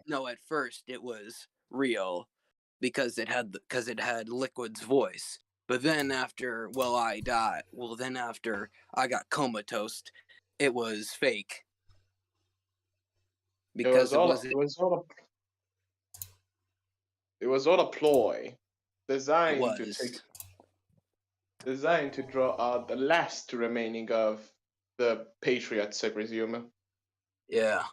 no, at first it was real because it had Liquid's voice. But then after then after I got comatose, it was fake It was because it all wasn't. it was all a ploy It designed to take was. designed to draw out the last remaining of the Patriots, I presume. Yeah.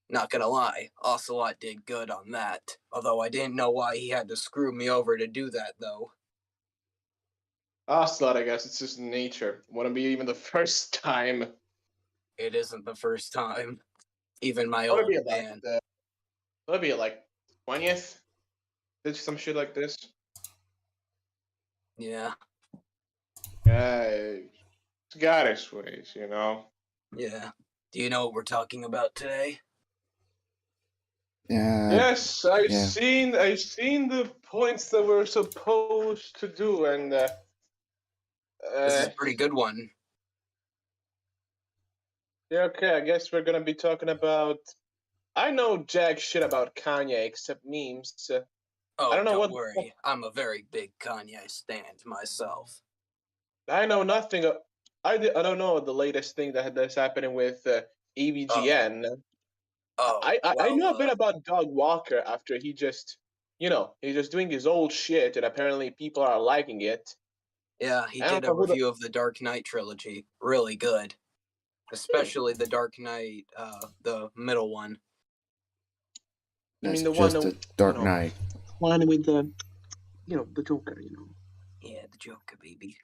Not gonna lie, Ocelot did good on that. Although I didn't know why he had to screw me over to do that, though. Ocelot, I guess it's just nature. Wouldn't be even the first time. It isn't the first time. Even my Would it old be like man. the? Would it be like 20th? Did some shit like this? Yeah, Yeah, it's got its ways, you know. yeah. Do you know what we're talking about today? Yeah, Yes, I've yeah. seen the points that we're supposed to do, and This is uh, a pretty good one. yeah, okay. I guess we're gonna be talking about. I know jack shit about Kanye except memes. I Oh, don't know don't what. worry. I'm a very big Kanye stan myself. I know nothing. I don't know the latest thing that's happening with Oh, AVGN. oh, I well, know a bit about Doug Walker after he just, he's just doing his old shit, and apparently people are liking it. yeah, he I don't did a know who the. review of the Dark Knight trilogy. Really good. Especially the Dark Knight, the middle one. You That's mean the one, just a Dark Knight. one with the, the Joker, Yeah, the Joker, baby.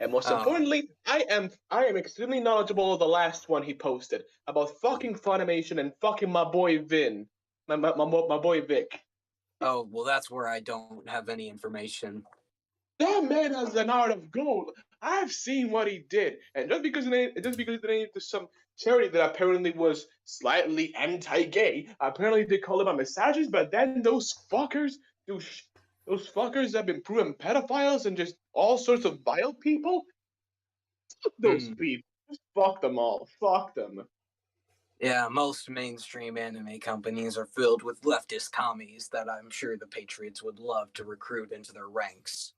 And most Oh, importantly, I am extremely knowledgeable of the last one he posted about fucking Funimation and fucking my boy Vin, my boy Vic. oh, well, that's where I don't have any information. That man has an art of gold. I've seen what he did, and just because he donated to some charity that apparently was slightly anti-gay, apparently they call him a misogynist. But then those fuckers have been proven pedophiles and just all sorts of vile people. Fuck those Hmm. people. Just fuck them all. Fuck them. Yeah, most mainstream anime companies are filled with leftist commies that I'm sure the Patriots would love to recruit into their ranks.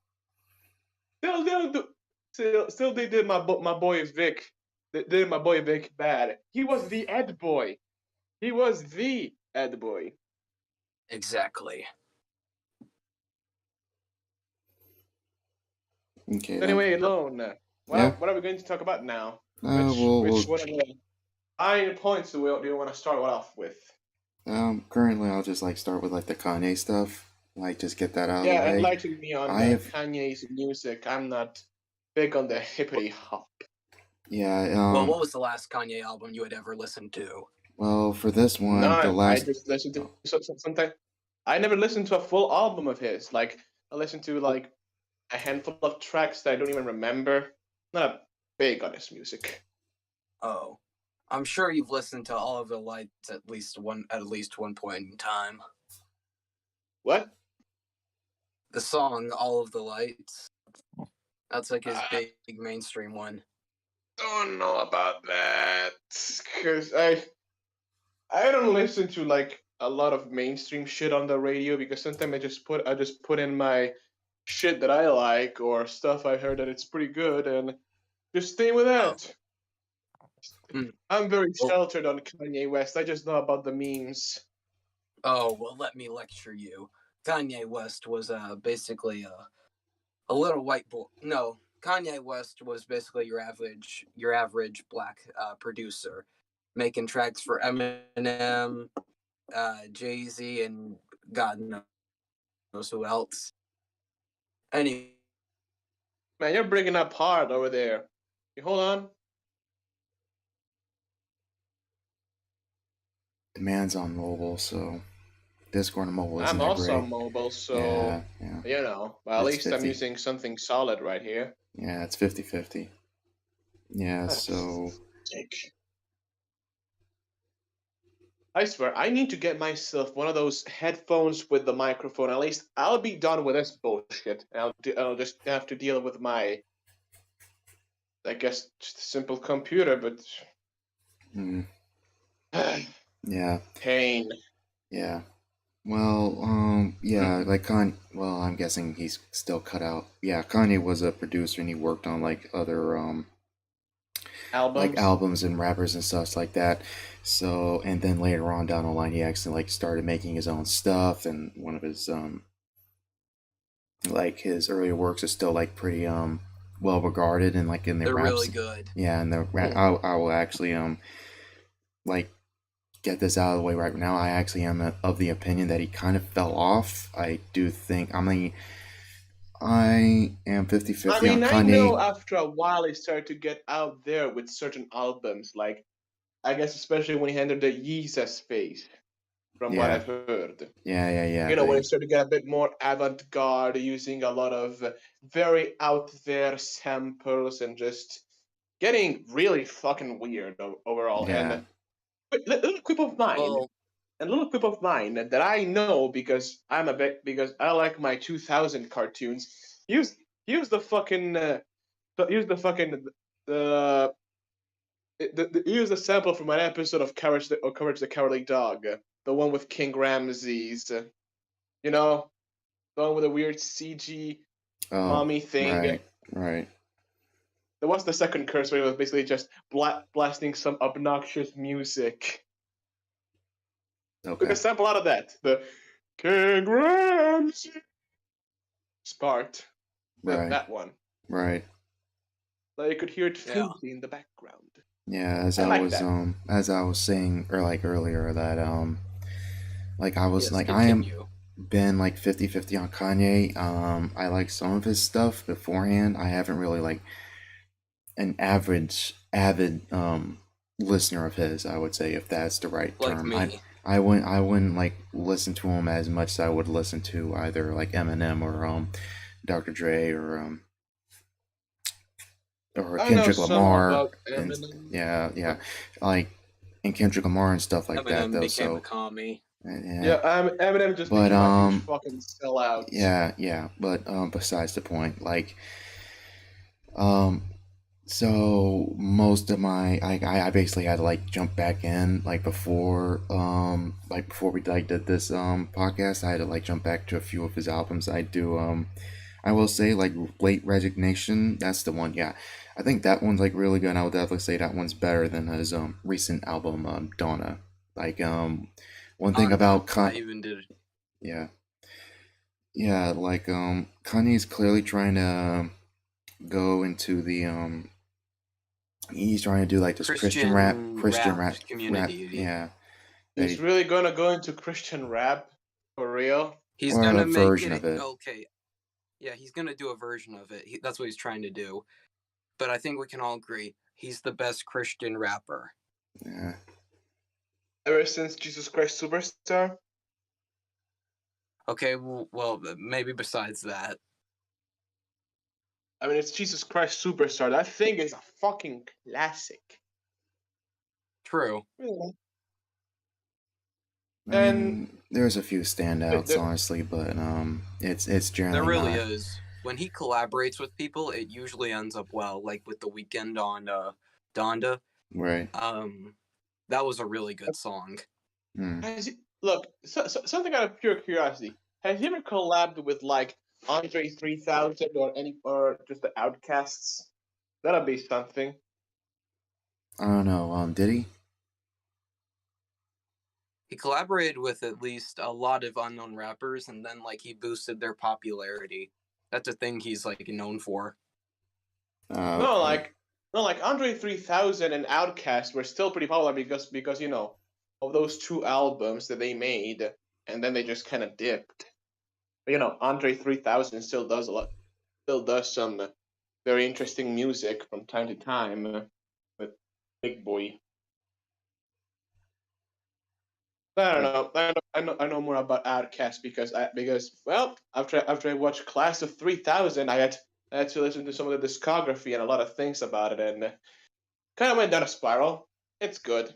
Still, they did my boy Vic. They did my boy Vic bad. He was the Ed boy. He was the Ed boy. Exactly. Okay, then. Anyway, Lone. Yeah. What are we going to talk about now? We'll Which one of the high points do you want to start off with? currently I'll just like start with like the Kanye stuff, like just get that out of the Yeah, way. enlighten me on I have, Kanye's music. I'm not big on the hippity hop. yeah. Well, what was the last Kanye album you had ever listened to? Well, for this one, the None. I last. just listen to sometimes. I never listened to a full album of his. Like I listened to like a handful of tracks that I don't even remember. Not big on his music. Oh, I'm sure you've listened to All of the Lights at least one point in time. What? The song All of the Lights. That's like his I big mainstream one. don't know about that because I don't listen to like a lot of mainstream shit on the radio because sometimes I just put in my shit that I like or stuff I heard that it's pretty good and just stay with Oh. that. Hmm. I'm very Well, sheltered on Kanye West. I just know about the memes. oh, well, let me lecture you. Kanye West was basically a little white boy. No, Kanye West was basically your average black producer, making tracks for Eminem, Jay Z, and God knows who else. Anyway, Man, you're breaking up hard over there. You hold on. The man's on mobile, so Discord and mobile isn't I'm that also great. on mobile, so Yeah, yeah. well, at It's least I'm 50. using something solid right here. Yeah, it's 50-50. Yeah, That's so sick. I swear, I need to get myself one of those headphones with the microphone. At least I'll be done with this bullshit. I'll just have to deal with my, I guess, just a simple computer. But mm, Yeah. Pain. Yeah. Well, yeah, Mm. like well, I'm guessing he's still cut out. Yeah, Kanye was a producer and he worked on like other like Albums. albums and rappers and stuff like that. So, and then later on down the line, he actually like started making his own stuff, and one of his like his earlier works is still like pretty well regarded and like in the They're really raps. good. Yeah, and I will actually like get this out of the way right now. I actually am of the opinion that he kind of fell off. I do think, I mean, I am 50 I 50 on mean, I know Kanye. after a while he started to get out there with certain albums, like I guess especially when he entered the Yeezus phase, from what Yeah, I've heard. yeah. You know, when he started to get a bit more avant-garde, using a lot of very out there samples and just getting really fucking weird overall. And Yeah. little quip of mine, Well, a little quip of mine that I know because I like my 2000 cartoons. Use use the fucking use the fucking the. Use a sample from an episode of Courage the Cowardly Dog, the one with King Ramses. You know, the one with a weird CG Oh, mommy thing. right. There was the second curse where it was basically just blasting some obnoxious music. Took a Okay. sample out of that. The King Ramses part. Right. That one. Right. Like you could hear it yeah. faintly in the background. Yeah, I like that. as I was saying or like earlier that like I was Yes, like I am continue. been like 50 50 on Kanye. I like some of his stuff beforehand. I haven't really like an average avid listener of his, I would say, if that's the right Like term. me. I wouldn't like listen to him as much as I would listen to either like Eminem or Dr. Dre or I know Kendrick some Lamar about and Eminem. yeah like and Kendrick Lamar and stuff like that Eminem though. became a So commie. yeah, Yeah, Eminem just but became a huge fucking sellout. yeah, but besides the point, like um so most of my I basically had to like jump back in like before we like did this podcast. I had to like jump back to a few of his albums. I will say like Late Resignation, that's the one. Yeah, I think that one's like really good. I would definitely say that one's better than his recent album Donna. Like one thing about I even did it. yeah, yeah, like Kanye's clearly trying to go into the he's trying to do like this Christian rap rap, community. yeah. That He's really gonna go into Christian rap for real. He's or a gonna make version it of it. okay. Yeah, he's gonna do a version of it. That's what he's trying to do. But I think we can all agree he's the best Christian rapper. Yeah. Ever since Jesus Christ Superstar. Okay, well, maybe besides that. I mean, it's Jesus Christ Superstar. That thing is a fucking classic. True. Yeah. I And mean, there's a few standouts, the, honestly, but it's There generally really not is. When he collaborates with people, it usually ends up well. Like with The Weeknd on Donda. right. That was a really good song. Hmm. look, something out of pure curiosity. Have you ever collabed with like Andre 3000 or just the Outcasts? That'll be something. I don't know. Did he? He collaborated with at least a lot of unknown rappers, and then like he boosted their popularity. That's a thing he's like known for. No, Okay. like Andre 3000 and Outkast were still pretty popular because you know of those two albums that they made, and then they just kind of dipped. But you know, Andre 3000 still does some very interesting music from time to time with Big Boy. I don't Uh, know. I know more about Outkast because well after I watched Class of 3000 I had to listen to some of the discography and a lot of things about it and kind of went down a spiral. It's good.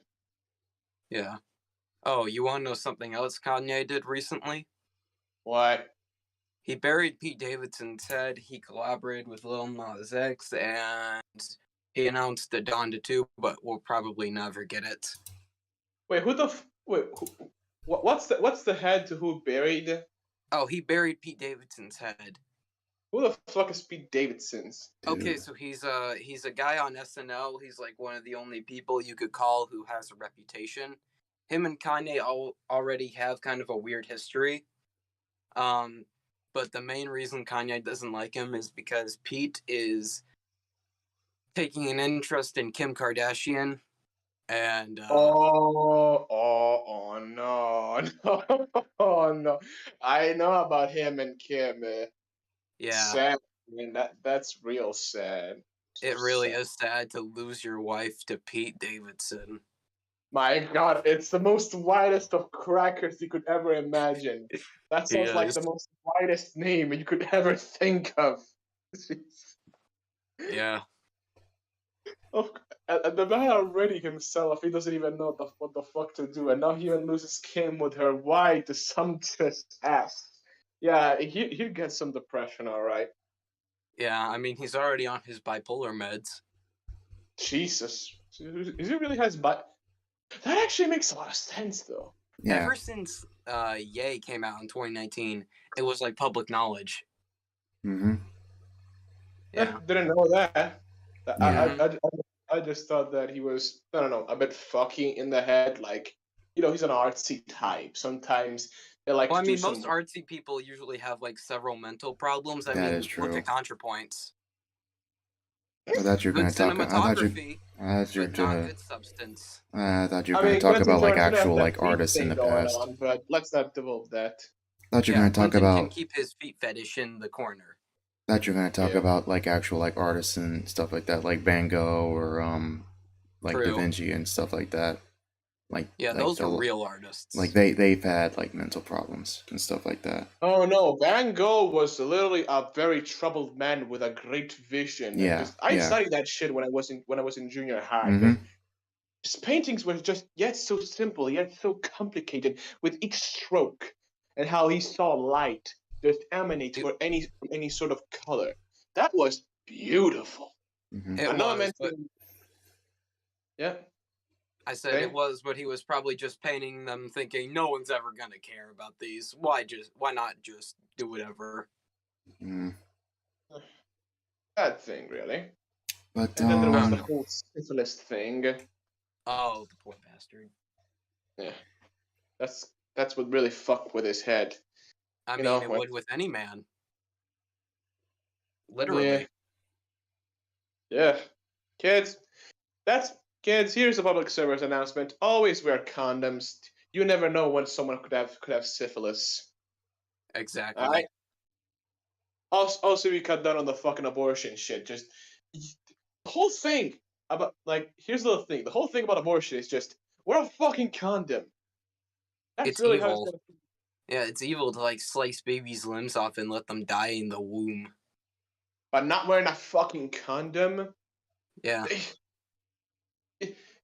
Yeah. Oh, you want to know something else Kanye did recently? What? He buried Pete Davidson's head. He collaborated with Lil Nas X, and he announced the Donda 2, but we'll probably never get it. Wait, what's the head to who buried? Oh, he buried Pete Davidson's head. Who the fuck is Pete Davidson's? Okay, Dude. so he's a guy on SNL. He's like one of the only people you could call who has a reputation. Him and Kanye already have kind of a weird history. But the main reason Kanye doesn't like him is because Pete is taking an interest in Kim Kardashian, and Oh no, no, oh no! I know about him and Kim. yeah, Sad, man. That's real sad. So it really sad. is sad to lose your wife to Pete Davidson. My God, it's the most whitest of crackers you could ever imagine. That He sounds like is, the most whitest name you could ever think of. yeah. Oh, and the man already himself, he doesn't even know what the fuck to do, and now he even loses Kim with her white, sumptuous ass. Yeah, he'll get some depression, all right. Yeah, I mean, he's already on his bipolar meds. Jesus, is he really has but that actually makes a lot of sense, though. Yeah. Ever since Ye came out in 2019, it was like public knowledge. Mm-hmm. Yeah. Didn't know that. Yeah. I just thought that he was, I don't know, a bit fucky in the head. Like, he's an artsy type. Sometimes they like Well, to I do mean, some. most artsy people usually have like several mental problems. I That is mean, look true. at ContraPoints. I thought you were Good gonna talk. cinematography, I thought you were but not gonna. good substance. I thought you were I gonna mean, talk Quentin about like Tarantino has actual that like feet artists in thing the going past. on, but let's not divulge that. I thought you were Yeah, gonna talk Quentin can about. keep his feet fetish in the corner. Thought you were gonna talk Yeah. about like actual like artists and stuff like that, like Van Gogh or like Da True. Vinci and stuff like that. Yeah, Like those are real artists. like they've had like mental problems and stuff like that. Oh no, Van Gogh was literally a very troubled man with a great vision. Yeah, Just I yeah. studied that shit when I was in junior high. Mm-hmm. His paintings were just yet so simple, yet so complicated with each stroke, and how he saw light just emanate It, for any sort of color. That was beautiful. Mm-hmm. it I know I was, but mentioned, yeah. I said it Okay. was, but he was probably just painting them thinking no one's ever gonna care about these. Why not just do whatever? Mm-hmm. That thing, really. But And then there was the whole syphilis thing. Oh, the poor bastard. Yeah, that's what really fucked with his head. I You mean, know, it when, would with any man. yeah, Literally. yeah. Kids, that's kids. Here's a public service announcement. Always wear condoms. You never know when someone could have syphilis. Exactly. All right. Also, we cut down on the fucking abortion shit. Just the whole thing about like here's the thing. The whole thing about abortion is just wear a fucking condom. That's It's really how it's evil. gonna. Yeah, it's evil to like slice babies' limbs off and let them die in the womb. But not wearing a fucking condom. Yeah.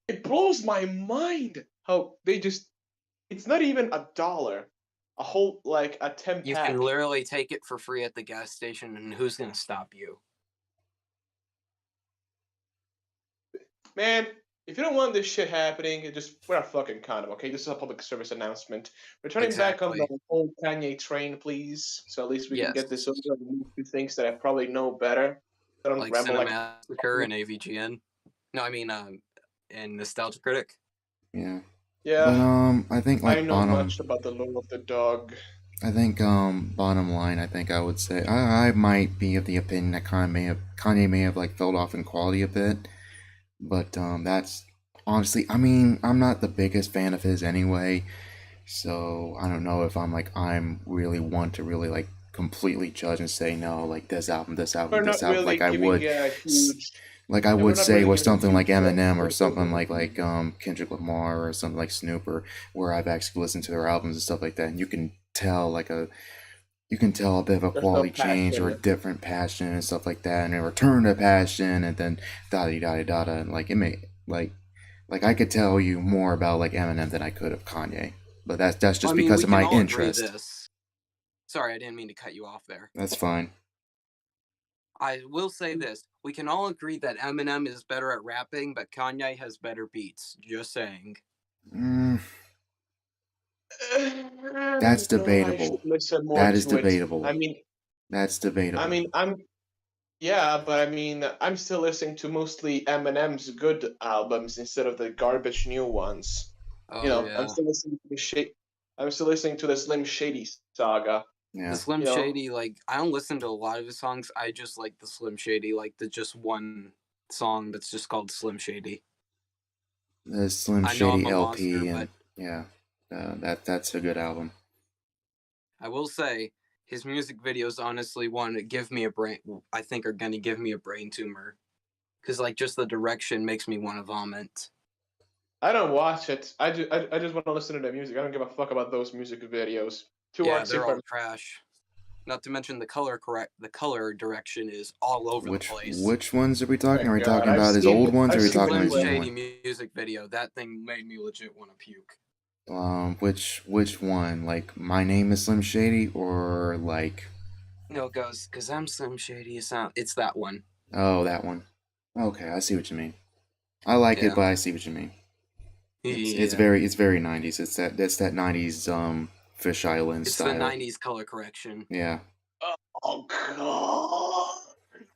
It blows my mind how they just. It's not even $1. A whole like a 10 You can pack. literally take it for free at the gas station, and who's gonna stop you? Man, if you don't want this shit happening, just wear a fucking condom, okay? This is a public service announcement. Returning back on the Exactly. whole Kanye train, please, so at least we can get this Yes. over and move to things that I probably know better. I don't Like ramble like. Cinemassacre and AVGN. No, I mean, and Nostalgia Critic. yeah. Yeah, But I think I like know bottom. much about the lore of the dog. I think bottom line, I think I would say I might be of the opinion that Kanye may have like fell off in quality a bit, but that's honestly, I mean, I'm not the biggest fan of his anyway, so I don't know if I'm really one to really like completely judge and say no, like We're not this album, really like I giving would, a huge. like I Yeah, we're would not say really with giving a something like huge. Eminem or something like Kendrick Lamar or something like Snoop, or where I've actually listened to their albums and stuff like that, and you can tell a bit of a There's no quality change or a passion. different passion and stuff like that, and a return to passion, and then da da da da, and like it may like I could tell you more about like Eminem than I could of Kanye, but that's just I mean, because we of can my all agree interest. this. Sorry, I didn't mean to cut you off there. That's fine. I will say this. We can all agree that Eminem is better at rapping, but Kanye has better beats. Just saying. Mm, I that's don't know. I should debatable. listen more That is to it. debatable. That's debatable. Yeah, but I mean, I'm still listening to mostly Eminem's good albums instead of the garbage new ones. You Oh know, yeah, I'm still listening to the Slim Shady saga. the Yeah. Slim You know, Shady. Like I don't listen to a lot of his songs. I just like the Slim Shady, like the just one song that's just called Slim Shady. The Slim I know I'm Shady a monster, LP, but and yeah, that's a good album. I will say his music videos honestly want to give me a brain. I think are gonna give me a brain tumor because like just the direction makes me want to vomit. I don't watch it. I just want to listen to the music. I don't give a fuck about those music videos. Too Yeah, artsy they're for all me. trash. Not to mention the color direction is all over the place. Which ones are we My talking? Are we God, talking about his old ones, or I've are we The seen talking him about Slim his new play. Shady one? music video, that thing made me legit want to puke. Which one? Like, My Name is Slim Shady, or like, No, it goes, cause I'm Slim Shady. It's that one. oh, that one. Okay, I see what you mean. I like it, Yeah. but I see what you mean. Yeah. It's very 90s. It's that 90s Fish Island It's the style. 90s color correction. Yeah. Oh God!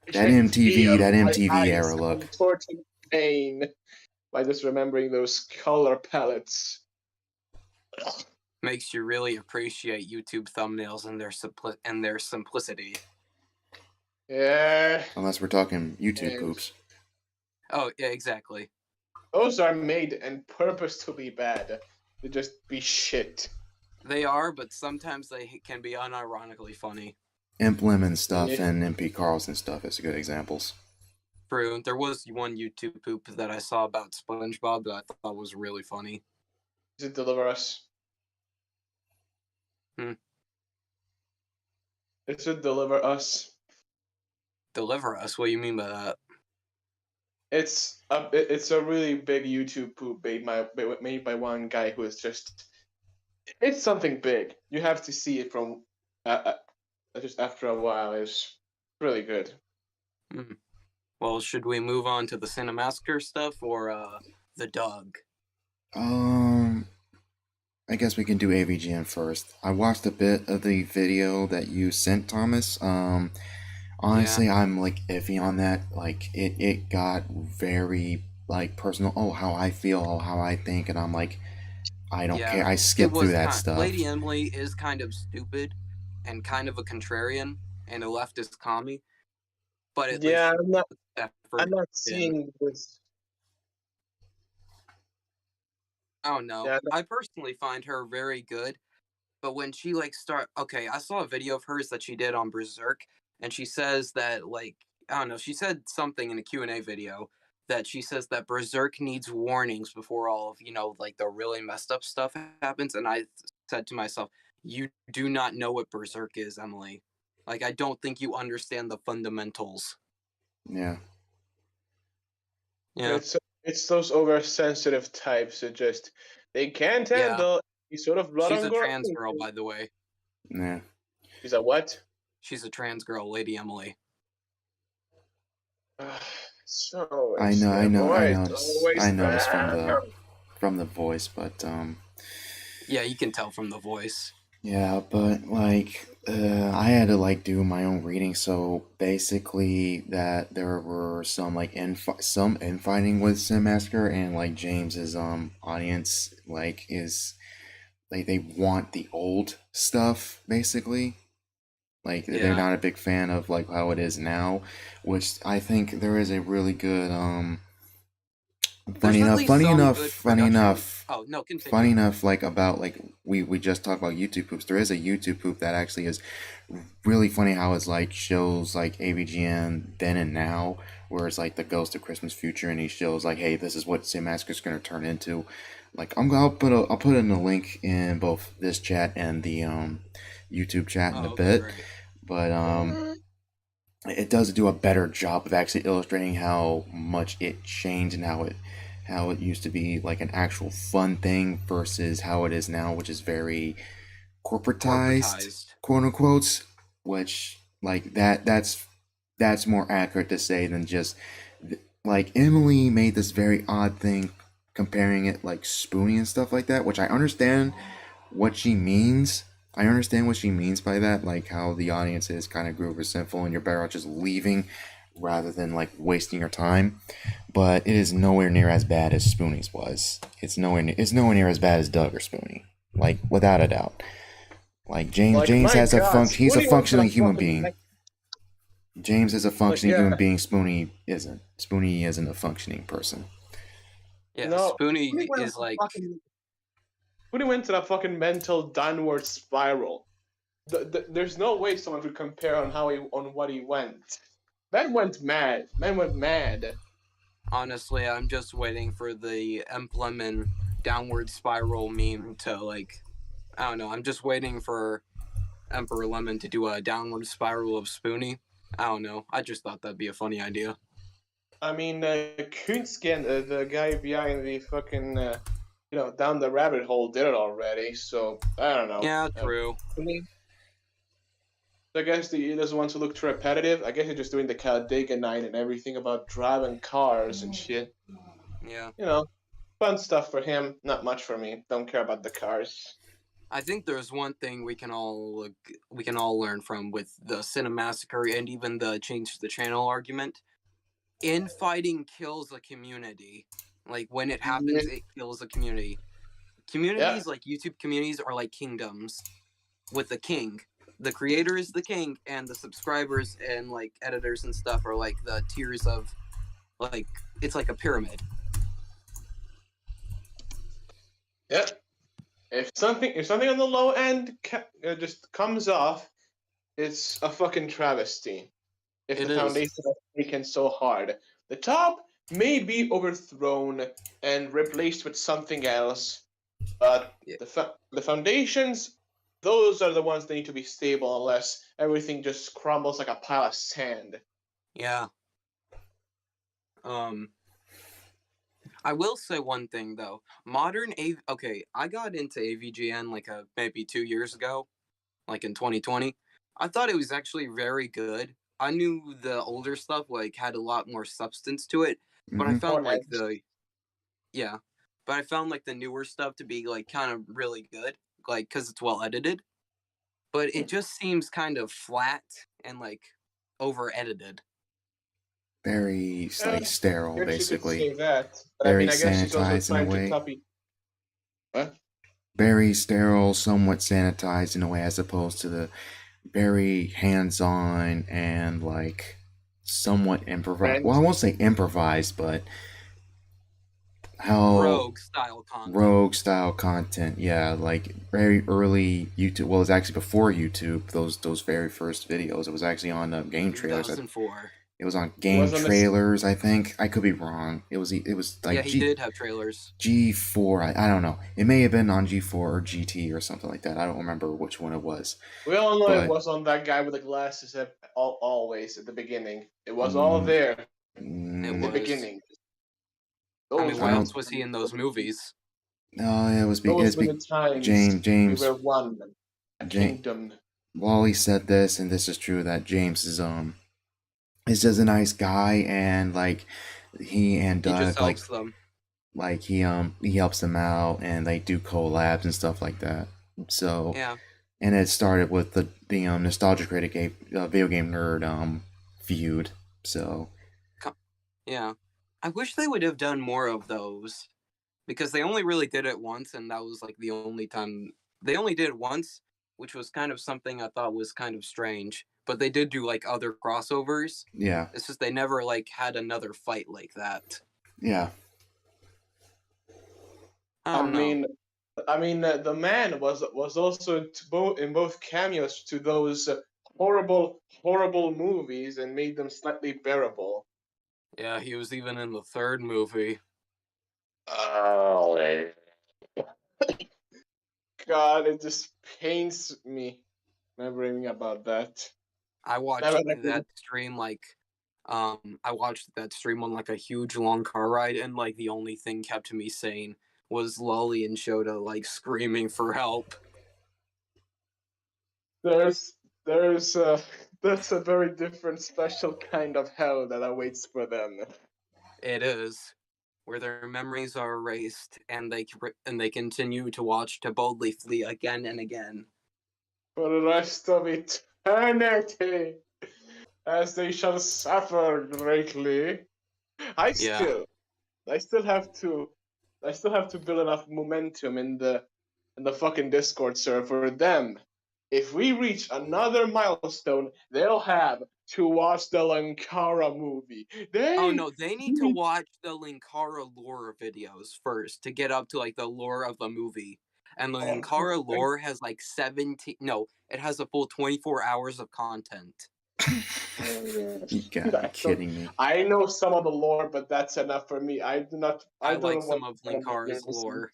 I That can MTV feel that my MTV eyes era look. contorting pain by just remembering those color palettes. Makes you really appreciate YouTube thumbnails and their simplicity. Yeah, Unless we're talking YouTube and poops. Oh, yeah, exactly. those are made and purposefully bad to just be shit. They are, but sometimes they can be unironically funny. Imp Lemon stuff Yeah. and MP Carlson stuff is good examples. True. There was one YouTube poop that I saw about SpongeBob that I thought was really funny. Does it deliver us? Hmm. It should deliver us. Deliver us? What do you mean by that? It's a really big YouTube poop made by one guy who is just it's something big. You have to see it from just after a while. It's really good. Hmm. Well, should we move on to the Cinemassacre stuff or the Doug? I guess we can do AVGN first. I watched a bit of the video that you sent, Thomas. Honestly, I'm like iffy on that. Like it got very like personal. Oh, how I feel, how I think, and I'm like, I don't care. I It skipped through was that stuff. Lady Emily is kind of stupid and kind of a contrarian and a leftist commie, but at least Yeah, she put effort I'm not in. seeing this. I don't know. Yeah, I personally find her very good, but when she like I saw a video of hers that she did on Berserk, and she says that like I don't know, she said something in a Q&A video that she says that Berserk needs warnings before all of, like the really messed up stuff happens, and I said to myself, you do not know what Berserk is, Emily. Like I don't think you understand the fundamentals. Yeah. Yeah. it's those oversensitive types that just they can't Yeah. handle any sort of blood She's on a gore. trans girl, by the way. Yeah. She's a what? She's a trans girl, Lady Emily. So I it's know, I the know, I voice, noticed. always I noticed bad. from the voice, but Yeah, you can tell from the voice. yeah, but like I had to like do my own reading, so basically that there were some like some infighting with Sim Massacre, and like James's audience like is like they want the old stuff basically. Like they're Yeah. not a big fan of like how it is now, which I think there is a really good There's at least some good funny production. enough Oh no, continue. funny enough like about like we just talked about YouTube poops. There is a YouTube poop that actually is really funny how it's like shows like AVGN then and now, where it's like the Ghost of Christmas Future, and he shows like, hey, this is what Sim Massacre's gonna turn into. Like I'll put in a link in both this chat and the YouTube chat in a bit. Great. But it does do a better job of actually illustrating how much it changed and how it used to be like an actual fun thing versus how it is now, which is very corporatized. Quote unquote, which like that's more accurate to say than just like Emily made this very odd thing comparing it like Spoonie and stuff like that, which I understand what she means. I understand what she means by that, like how the audience is kind of groove resentful and you're better off just leaving rather than like wasting your time. But it is nowhere near as bad as Spoonie's was. It's nowhere near as bad as Doug or Spoonie. Like without a doubt. Like James my has a God, he's a Spoonie went to the functioning human fucking being. James is a functioning yeah. human being. Spoonie isn't. Spoonie isn't a functioning person. Yeah, No, Spoonie Spoonie went is to like, fucking. Spoonie went to that fucking mental downward spiral. There's no way someone could compare on what he went. Man went mad. Man went mad. honestly, I'm just waiting for the Empleman downward spiral meme to like, I don't know. I'm just waiting for Emperor Lemon to do a downward spiral of Spoonie. I don't know. I just thought that'd be a funny idea. I mean, Coonskin, the guy behind the fucking, down the rabbit hole, did it already. So I don't know. Yeah, true. I mean, I guess he doesn't want to look too repetitive. I guess he's just doing the Caldeca night and everything about driving cars and shit. Yeah. Fun stuff for him. Not much for me. Don't care about the cars. I think there's one thing we can all learn from with the Cinemassacre and even the change the channel argument. Infighting kills a community. Like when it happens, it kills a community. Communities like YouTube communities are like kingdoms with the king. The creator is the king, and the subscribers and like editors and stuff are like the tiers of like it's like a pyramid. Yeah. If something on the low end just comes off, it's a fucking travesty. If It the is. foundation is taken so hard, the top may be overthrown and replaced with something else, but Yeah. the foundations, those are the ones that need to be stable unless everything just crumbles like a pile of sand. Yeah. I will say one thing though. I got into AVGN like maybe 2 years ago, like in 2020. I thought it was actually very good. I knew the older stuff like had a lot more substance to it, but I Mhm. found More like edge. but I found like the newer stuff to be like kind of really good, like cuz it's well edited, but it just seems kind of flat and like over edited. Very like sterile, I guess you could basically. say that. But I Very mean, I guess he's also sanitized in a trying to way. copy. What? Very sterile, somewhat sanitized in a way, as opposed to the very hands-on and like somewhat improvised. Well, I won't say improvised, but how rogue style content. Yeah, like very early YouTube. Well, it's actually before YouTube. Those very first videos. It was actually on game trailers. 2004. It was on game trailers. I think I could be wrong. It was like he did have trailers. G4. I don't know. It may have been on G4 or GT or something like that. I don't remember which one it was. We all know it was on that guy with the glasses always at the beginning. It was all there in the beginning. I mean, what else was he in those movies? No, it was James. James. We were one. A kingdom. Wally said this, and this is true, that James is just a nice guy, and like he just helps them. Like he helps them out, and they do collabs and stuff like that. So yeah, and it started with the Nostalgia Critic video game nerd feud. So yeah, I wish they would have done more of those, because they only really did it once, and that was like the only time they only did it once, which was kind of something I thought was kind of strange. But they did do like other crossovers. Yeah, it's just they never like had another fight like that. Yeah. I mean, the man was also in both cameos to those horrible movies and made them slightly bearable. Yeah, he was even in the third movie. Oh, God, it just pains me remembering about that. I watched that stream I watched that stream on like a huge long car ride, and like the only thing kept me sane was Lolly and Shota like screaming for help. That's a very different special kind of hell that awaits for them. It is. where their memories are erased and they continue to watch to boldly flee again and again. For the rest of eternity, as they shall suffer greatly. I Yeah. still have to build enough momentum in the fucking Discord server for them. If we reach another milestone, they'll have to watch the Lankara movie. Oh no, they need to watch the Linkara lore videos first to get up to like the lore of the movie. And the Linkara lore has like 17 no, it has a full 24 hours of content. You gotta be kidding me. I know some of the lore, but that's enough for me. I I like don't some want of Linkara's lore.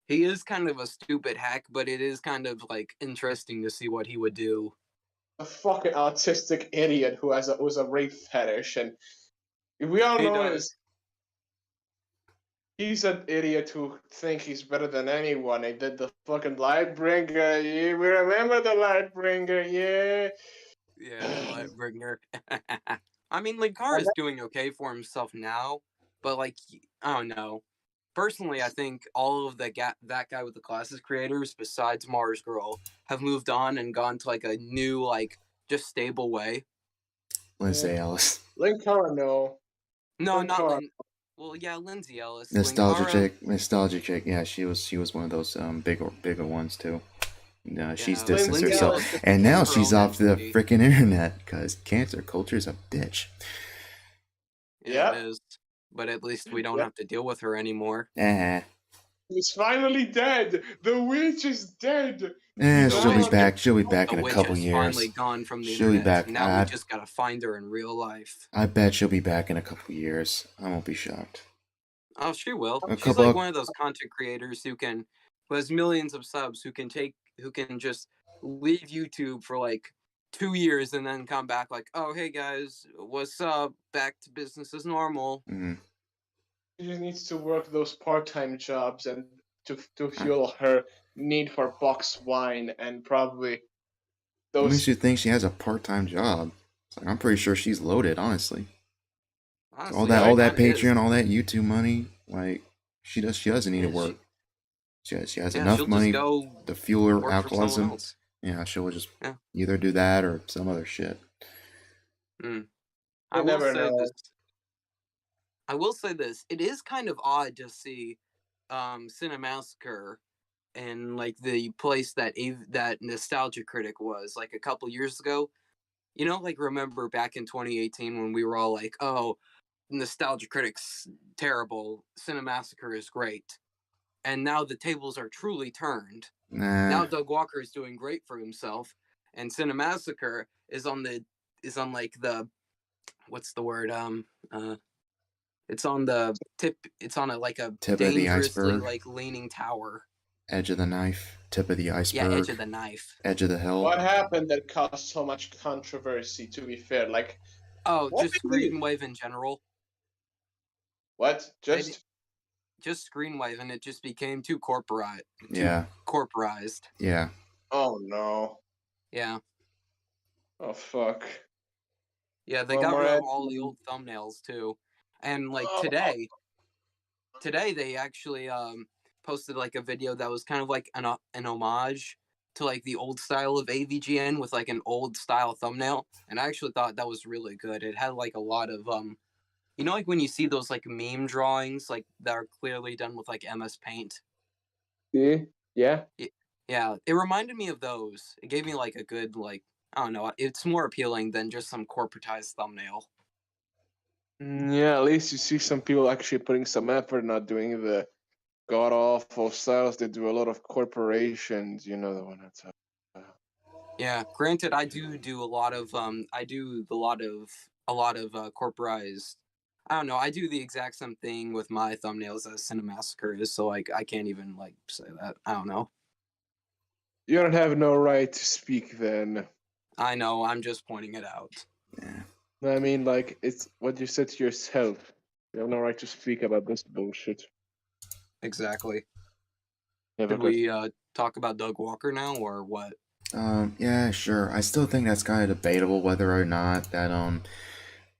He is kind of a stupid hack, but it is kind of like interesting to see what he would do. A fucking autistic idiot who was a rape fetish, and we all He know does. he's an idiot who thinks he's better than anyone. He did the fucking Lightbringer. Yeah, we remember the Lightbringer, yeah. Yeah, Lightbringer. I mean, Linkara is doing okay for himself now, but like, I don't know. Personally, I think all of that guy with the glasses creators, besides Mars Girl, have moved on and gone to like a new, like, just stable way. Lindsay Ellis. Linkara, no. No, not Linkara. Lin. Well, yeah, Lindsay Ellis. Nostalgia Linkara, chick. Yeah, she was one of those bigger ones too. She's yeah, distanced Lindsay herself, Ellis and now her she's own off the entity. freaking internet because cancer culture is a bitch. Yeah, it is. But at least we don't have to deal with her anymore. He's finally dead. The witch is dead. She'll be back. She'll be back The in a witch couple has years. finally gone from the She'll be internet. back. Now we just gotta find her in real life. I bet she'll be back in a couple years. I won't be shocked. Oh, she will. A She's couple like of- one of those content creators who has millions of subs, who can just leave YouTube for like 2 years and then come back like, oh, hey guys, what's up? Back to business as normal. Mhm. She just needs to work those part-time jobs and to fuel her need for box wine and probably What those. makes you think she has a part-time job? It's like, I'm pretty sure she's loaded, honestly. Honestly, all that Patreon, all that YouTube money, like she doesn't need to work. She has enough money to fuel her alcoholism. Yeah, she'll just either do that or some other shit. I will say this. It is kind of odd to see Cinemassacre in like the place that Nostalgia Critic was like a couple years ago. You know, like remember back in 2018 when we were all like, oh, Nostalgia Critic's terrible, Cinemassacre is great. And now the tables are truly turned. Now Doug Walker is doing great for himself, and Cinemassacre is on like the what's the word? It's on the tip. It's on a tip dangerously of the iceberg, like leaning tower. Edge of the knife, tip of the iceberg. Yeah, edge of the knife. Edge of the hill. What happened that caused so much controversy? To be fair, like just Screenwave in general. What? Just Screenwave, and it just became too corporized. Yeah. Oh no. Yeah. Oh fuck. Yeah, they got rid of all the old thumbnails too, and like today they actually posted like a video that was kind of like an homage to like the old style of AVGN with like an old style thumbnail, and I actually thought that was really good. It had like a lot of you know, like when you see those like meme drawings like that are clearly done with like MS Paint. Yeah. Yeah, it reminded me of those. It gave me like a good like, I don't know, it's more appealing than just some corporatized thumbnail. Yeah, at least you see some people actually putting some effort, not doing the god awful styles they do a lot of corporations. You know the one that's. Yeah, granted, I do a lot of corporized. I don't know. I do the exact same thing with my thumbnails as Cinemassacre is, so like I can't even like say that. I don't know. You don't have no right to speak then. I know. I'm just pointing it out. Yeah. I mean, like it's what you said to yourself. You have no right to speak about this bullshit. Exactly. Did we talk about Doug Walker now, or what? Yeah, sure. I still think that's kind of debatable whether or not that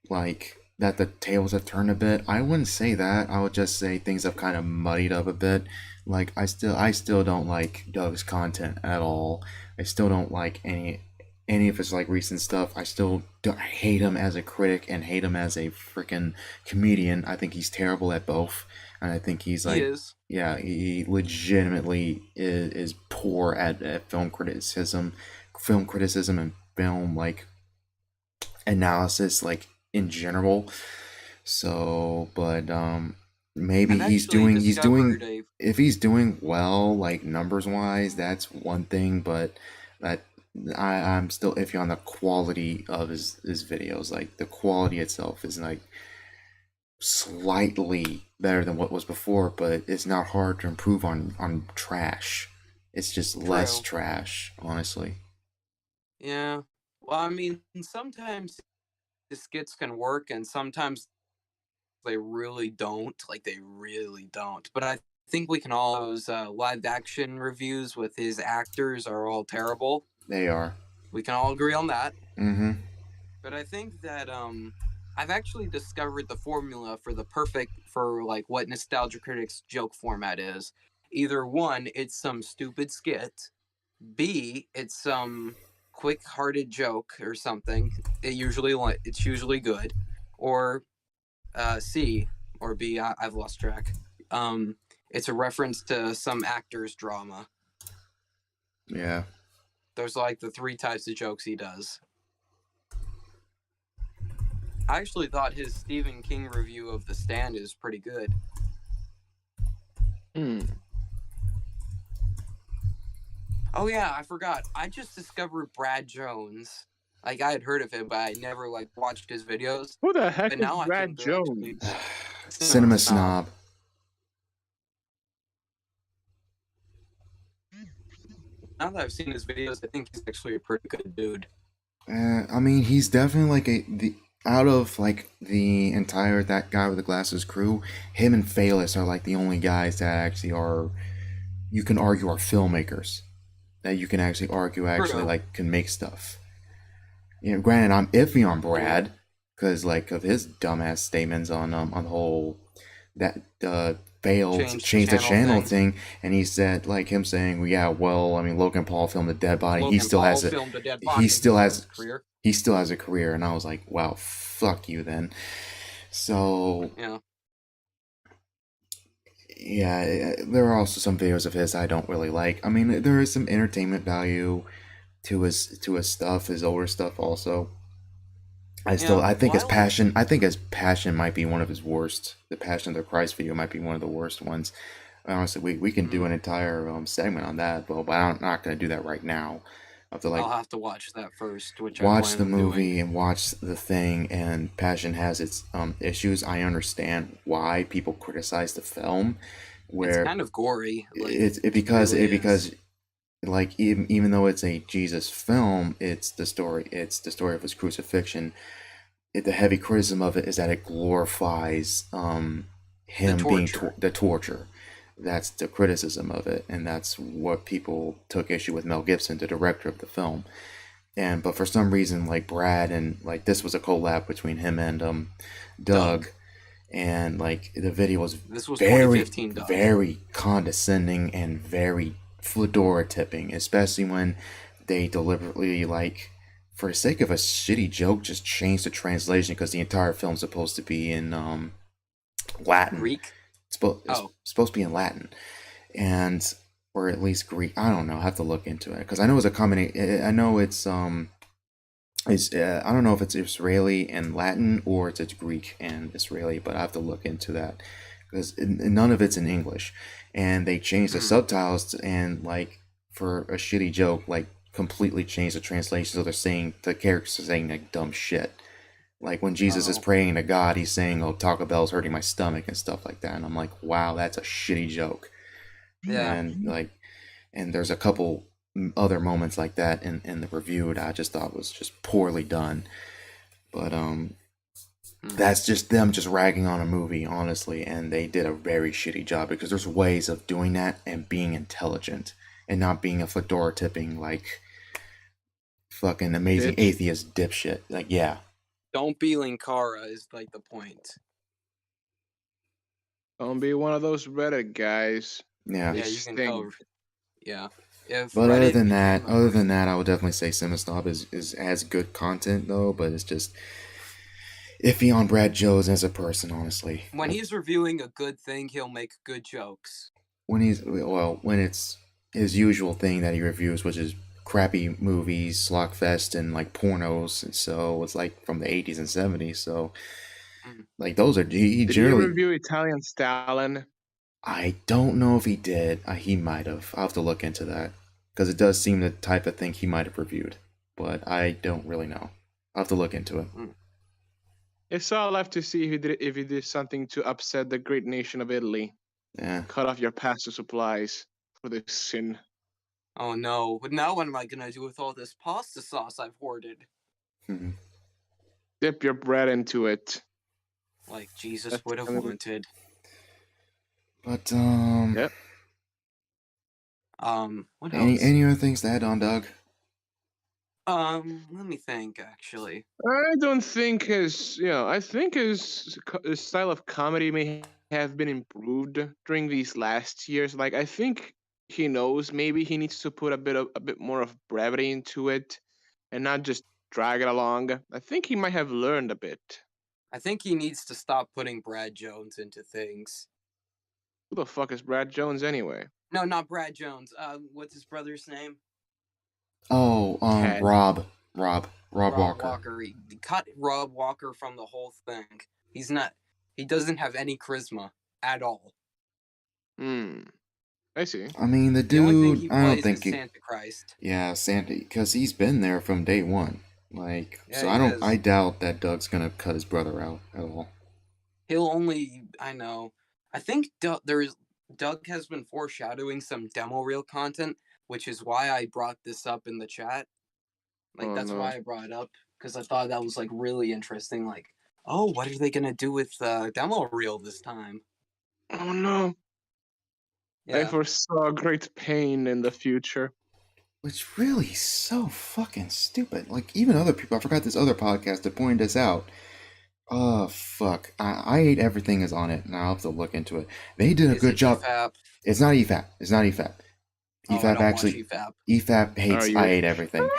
like that the tables have turned a bit. I wouldn't say that. I would just say things have kind of muddied up a bit. Like I still don't like Doug's content at all. I still don't like any of his like recent stuff. I hate him as a critic and hate him as a freaking comedian. I think he's terrible at both, and I think he's He like, is. yeah, he legitimately is poor at film criticism and film like analysis like in general. So, but maybe I've actually he's doing discovered a if he's doing well like numbers wise, that's one thing, but that I'm still iffy on the quality of his videos. Like the quality itself is like slightly better than what was before, but it's not hard to improve on trash. It's just less true. trash, honestly. Yeah. Well, I mean, sometimes the skits can work, and sometimes they really don't. Like they really don't. But I think we can all those live action reviews with his actors are all terrible. They are. We can all agree on that. Mm-hmm. But I think that I've actually discovered the formula for like what nostalgia critics joke format is. Either one, it's some stupid skit. B, it's some quick-hearted joke or something. It's usually good. Or C or B, I've lost track. It's a reference to some actor's drama. Yeah. There's like the 3 types of jokes he does. I actually thought his Stephen King review of The Stand is pretty good. Oh yeah, I forgot. I just discovered Brad Jones. Like I had heard of him, but I never like watched his videos. Who the heck But is now I Brad think they're actually Jones? Cinema snob. Now that I've seen his videos, I think he's actually a pretty good dude. I mean, he's definitely like out of like the entire that guy with the glasses crew. Him and Phalis are like the only guys that actually are you can argue are filmmakers that you can actually argue actually True. like can make stuff. You know, granted, I'm iffy on Brad because like of his dumbass statements on the whole that failed change the channel thing, and he said like him saying, well, yeah, well, I mean, Logan Paul filmed a dead body. He still has a career. He still has a career, and I was like, wow, fuck you then. So yeah, there are also some videos of his I don't really like. I mean, there is some entertainment value to his stuff, his older stuff also. I think his passion. I think his passion might be one of his worst. The Passion of the Christ video might be one of the worst ones. Honestly, we can do an entire segment on that, but I'm not going to do that right now. I'll have to watch that first. Watch the movie and watch the thing. And Passion has its issues. I understand why people criticize the film. Where it's kind of gory. Because like even though it's a Jesus film, it's the story of his crucifixion. The heavy criticism of it is that it glorifies him being the torture. That's the criticism of it, and that's what people took issue with Mel Gibson, the director of the film. But for some reason, like Brad and like this was a collab between him and Doug. And like the video was very condescending and very fedora tipping, especially when they deliberately like for the sake of a shitty joke just changed the translation because the entire film's supposed to be in Latin. Greek? It's supposed to be in Latin, and or at least Greek. I don't know. I have to look into it because I know it's a combination. I know it's I don't know if it's Israeli and Latin or it's Greek and Israeli, but I have to look into that because none of it's in English, and they changed the subtitles and like for a shitty joke, like completely changed the translation. So they're saying the characters are saying like dumb shit, like when Jesus is praying to God, he's saying, "Oh, Taco Bell's hurting my stomach" and stuff like that, and I'm like, wow, that's a shitty joke. Yeah, and there's a couple other moments like that in the review that I just thought was just poorly done. But that's just them just ragging on a movie, honestly, and they did a very shitty job because there's ways of doing that and being intelligent and not being a fedora tipping like fucking amazing atheist dipshit. Like, yeah, Don't be Linkara is like the point. Don't be one of those Reddit guys. Yeah. Yeah, They you can stink. tell. Yeah. If But Reddit other than became that, I would definitely say Simistop is has good content though, but it's just iffy on Brad Jones as a person, honestly. when he's reviewing a good thing, he'll make good jokes. When it's his usual thing that he reviews, which is crappy movies, Slockfest, and like pornos, and so it's like from the 80s and 70s. So like those are he Did generally. you review Italian Stalin? I don't know if he did. He might have. I'll have to look into that because it does seem the type of thing he might have reviewed, but I don't really know. I'll have to look into it. It's all left to see if he did something to upset the great nation of Italy. Yeah. Cut off your pasta supplies for this sin. Oh no! But now what am I gonna do with all this pasta sauce I've hoarded? Dip your bread into it. Like Jesus That's would have gonna be- wanted. But Yep. What else? any other things to add on, Doug? Let me think. Actually, I don't think I think his style of comedy may have been improved during these last years. Like, I think he knows maybe he needs to put a bit more of brevity into it, and not just drag it along. I think he might have learned a bit. I think he needs to stop putting Brad Jones into things. Who the fuck is Brad Jones anyway? No, not Brad Jones. What's his brother's name? Oh, Ted. Rob Walker. He cut Rob Walker from the whole thing. He doesn't have any charisma at all. I see. I mean, the The only thing dude. he I don't plays think is he. Santa Christ. Yeah, Santa, because he's been there from day one. Like, Yeah, so he I don't. is. I doubt that Doug's gonna cut his brother out at all. He'll only. I know. I think Doug has been foreshadowing some demo reel content, which is why I brought this up in the chat. Like, that's why I brought it up, because I thought that was like really interesting. Like, oh, what are they gonna do with demo reel this time? Oh no. I Yeah. foresaw great pain in the future. Which really is so fucking stupid. Like, even other people. I forgot this other podcast that pointed this out. Oh fuck! I hate everything is on it, and I'll have to look into it. They did a Is good it job. EFAP? It's not EFAP. It's not EFAP. Oh, I EFAP don't actually. watch EFAP. EFAP hates. Are you- I hate everything.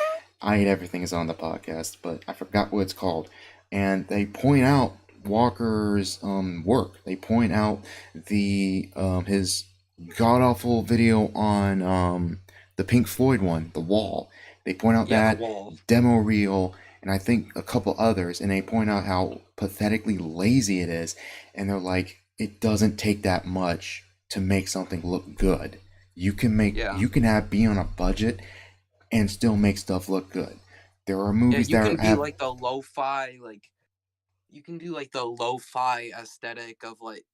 I hate everything is on the podcast, but I forgot what it's called. And they point out Walker's work. They point out the his god awful video on the Pink Floyd one, The Wall. They point out Yeah, that The Wall. demo reel, and I think a couple others, and they point out how pathetically lazy it is. And they're like, it doesn't take that much to make something look good. You can be on a budget and still make stuff look good. There are movies you that can have do like the lo-fi, you can do like the lo-fi aesthetic of like,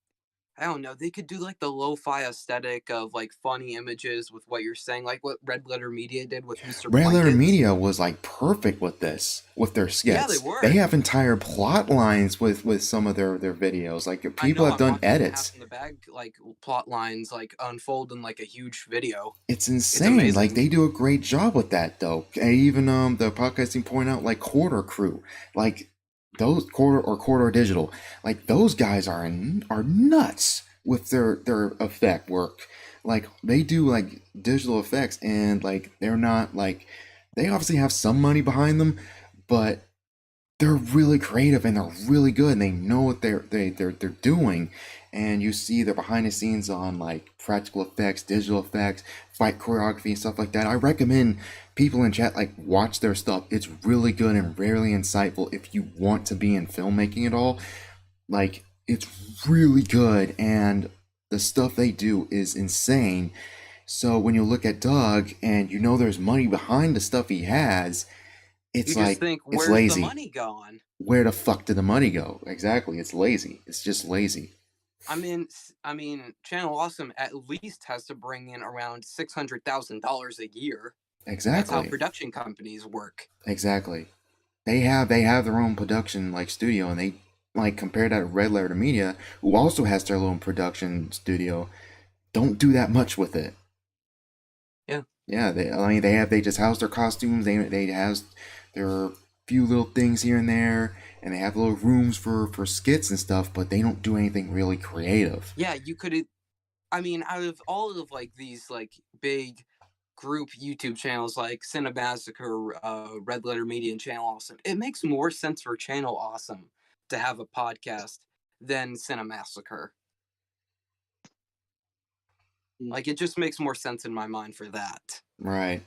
I don't know, they could do like the lo-fi aesthetic of like funny images with what you're saying, like what Red Letter Media did with Mr. Red Letter Blankets. Media was like perfect with this, with their skits. Yeah, they were. They have entire plot lines with some of their videos. Like people have done edits. Half in the bag, like plot lines, like unfold in like a huge video. It's insane. amazing. Like they do a great job with that though. And even the podcasting point out like Quarter Crew, like those Quarter Digital, like those guys are nuts with their effect work. Like they do like digital effects, and like they're not like, they obviously have some money behind them, but they're really creative and they're really good and they know what they're doing. And you see they're behind the scenes on like practical effects, digital effects, fight choreography and stuff like that. I recommend people in chat like watch their stuff. It's really good and rarely insightful if you want to be in filmmaking at all. Like it's really good and the stuff they do is insane. So when you look at Doug and you know there's money behind the stuff he has, it's you like, just think, it's where's lazy. the money gone? Where the fuck did the money go? Exactly. It's lazy. It's just lazy. I mean, Channel Awesome at least has to bring in around $600,000 a year. Exactly. That's how production companies work. Exactly. They have their own production like studio, and they like compare that to Red Letter Media, who also has their own production studio. Don't do that much with it. Yeah. Yeah. They just house their costumes. They have their few little things here and there, and they have little rooms for skits and stuff, but they don't do anything really creative. Yeah, you could. I mean, out of all of like these like big group YouTube channels like Cinemassacre, Red Letter Media, and Channel Awesome, it makes more sense for Channel Awesome to have a podcast than Cinemassacre. Like, it just makes more sense in my mind for that. Right.